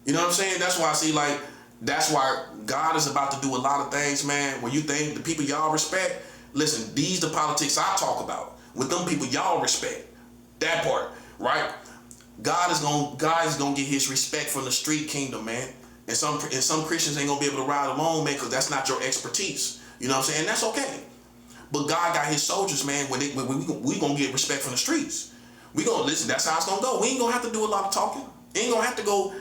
You know what I'm saying? That's why I see, like, that's why God is about to do a lot of things, man. When you think the people y'all respect, listen, these the politics I talk about. With them people y'all respect. That part, right? God is gonna get his respect from the street kingdom, man. And some Christians ain't gonna be able to ride alone, man, because that's not your expertise. You know what I'm saying? And that's okay. But God got his soldiers, man. When we gonna get respect from the streets. We gonna listen. That's how it's gonna go. We ain't gonna have to do a lot of talking. Ain't gonna have to go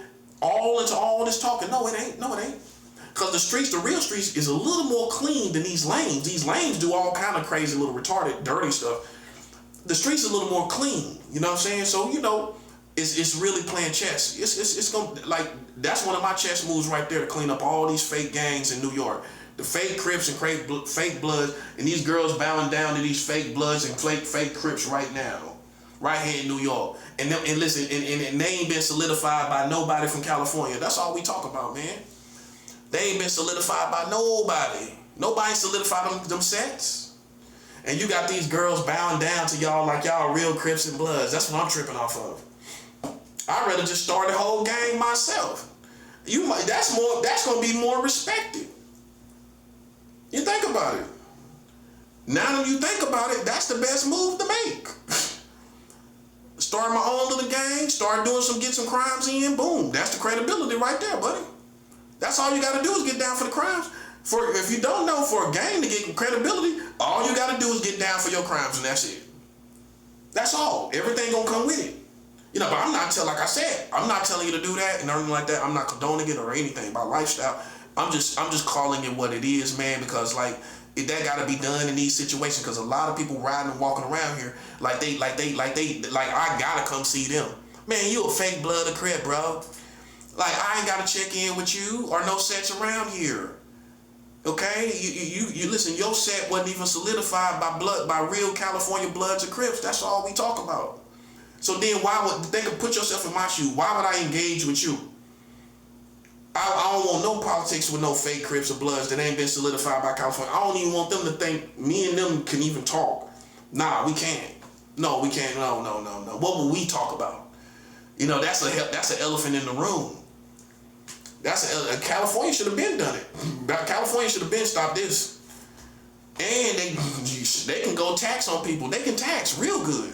all into all this talking. No, it ain't. No, it ain't. Because the streets, the real streets, is a little more clean than these lanes. These lanes do all kind of crazy, little retarded, dirty stuff. The streets are a little more clean. You know what I'm saying? So, you know, it's really playing chess. It's gonna, like, that's one of my chess moves right there, to clean up all these fake gangs in New York. The fake Crips and fake Bloods, and these girls bowing down to these fake Bloods and fake Crips right now. Right here in New York. And listen, and they ain't been solidified by nobody from California. That's all we talk about, man. They ain't been solidified by nobody. Nobody solidified them sets. And you got these girls bowing down to y'all like y'all real Crips and Bloods. That's what I'm tripping off of. I'd rather just start the whole gang myself. That's gonna be more respected. You think about it. Now that you think about it, that's the best move to make. Start my own little gang, get some crimes in, boom. That's the credibility right there, buddy. That's all you gotta do is get down for the crimes. If you don't know, for a gang to get credibility, all you gotta do is get down for your crimes, and that's it. That's all. Everything gonna come with it. You know, but I'm not like I said, I'm not telling you to do that and nothing like that. I'm not condoning it or anything about lifestyle. I'm just calling it what it is, man, because like that gotta be done in these situations, because a lot of people riding and walking around here like I gotta come see them. Man, you a fake Blood or Crip, bro. Like, I ain't gotta check in with you or no sets around here. Okay? You listen, your set wasn't even solidified by real California Bloods or Crips. That's all we talk about. So then put yourself in my shoes. Why would I engage with you? I don't want no politics with no fake Crips or Bloods that ain't been solidified by California. I don't even want them to think me and them can even talk. Nah, we can't. No, we can't. No. What will we talk about? You know, that's an elephant in the room. California should have been done it. California should have been stopped this. And they can go tax on people. They can tax real good.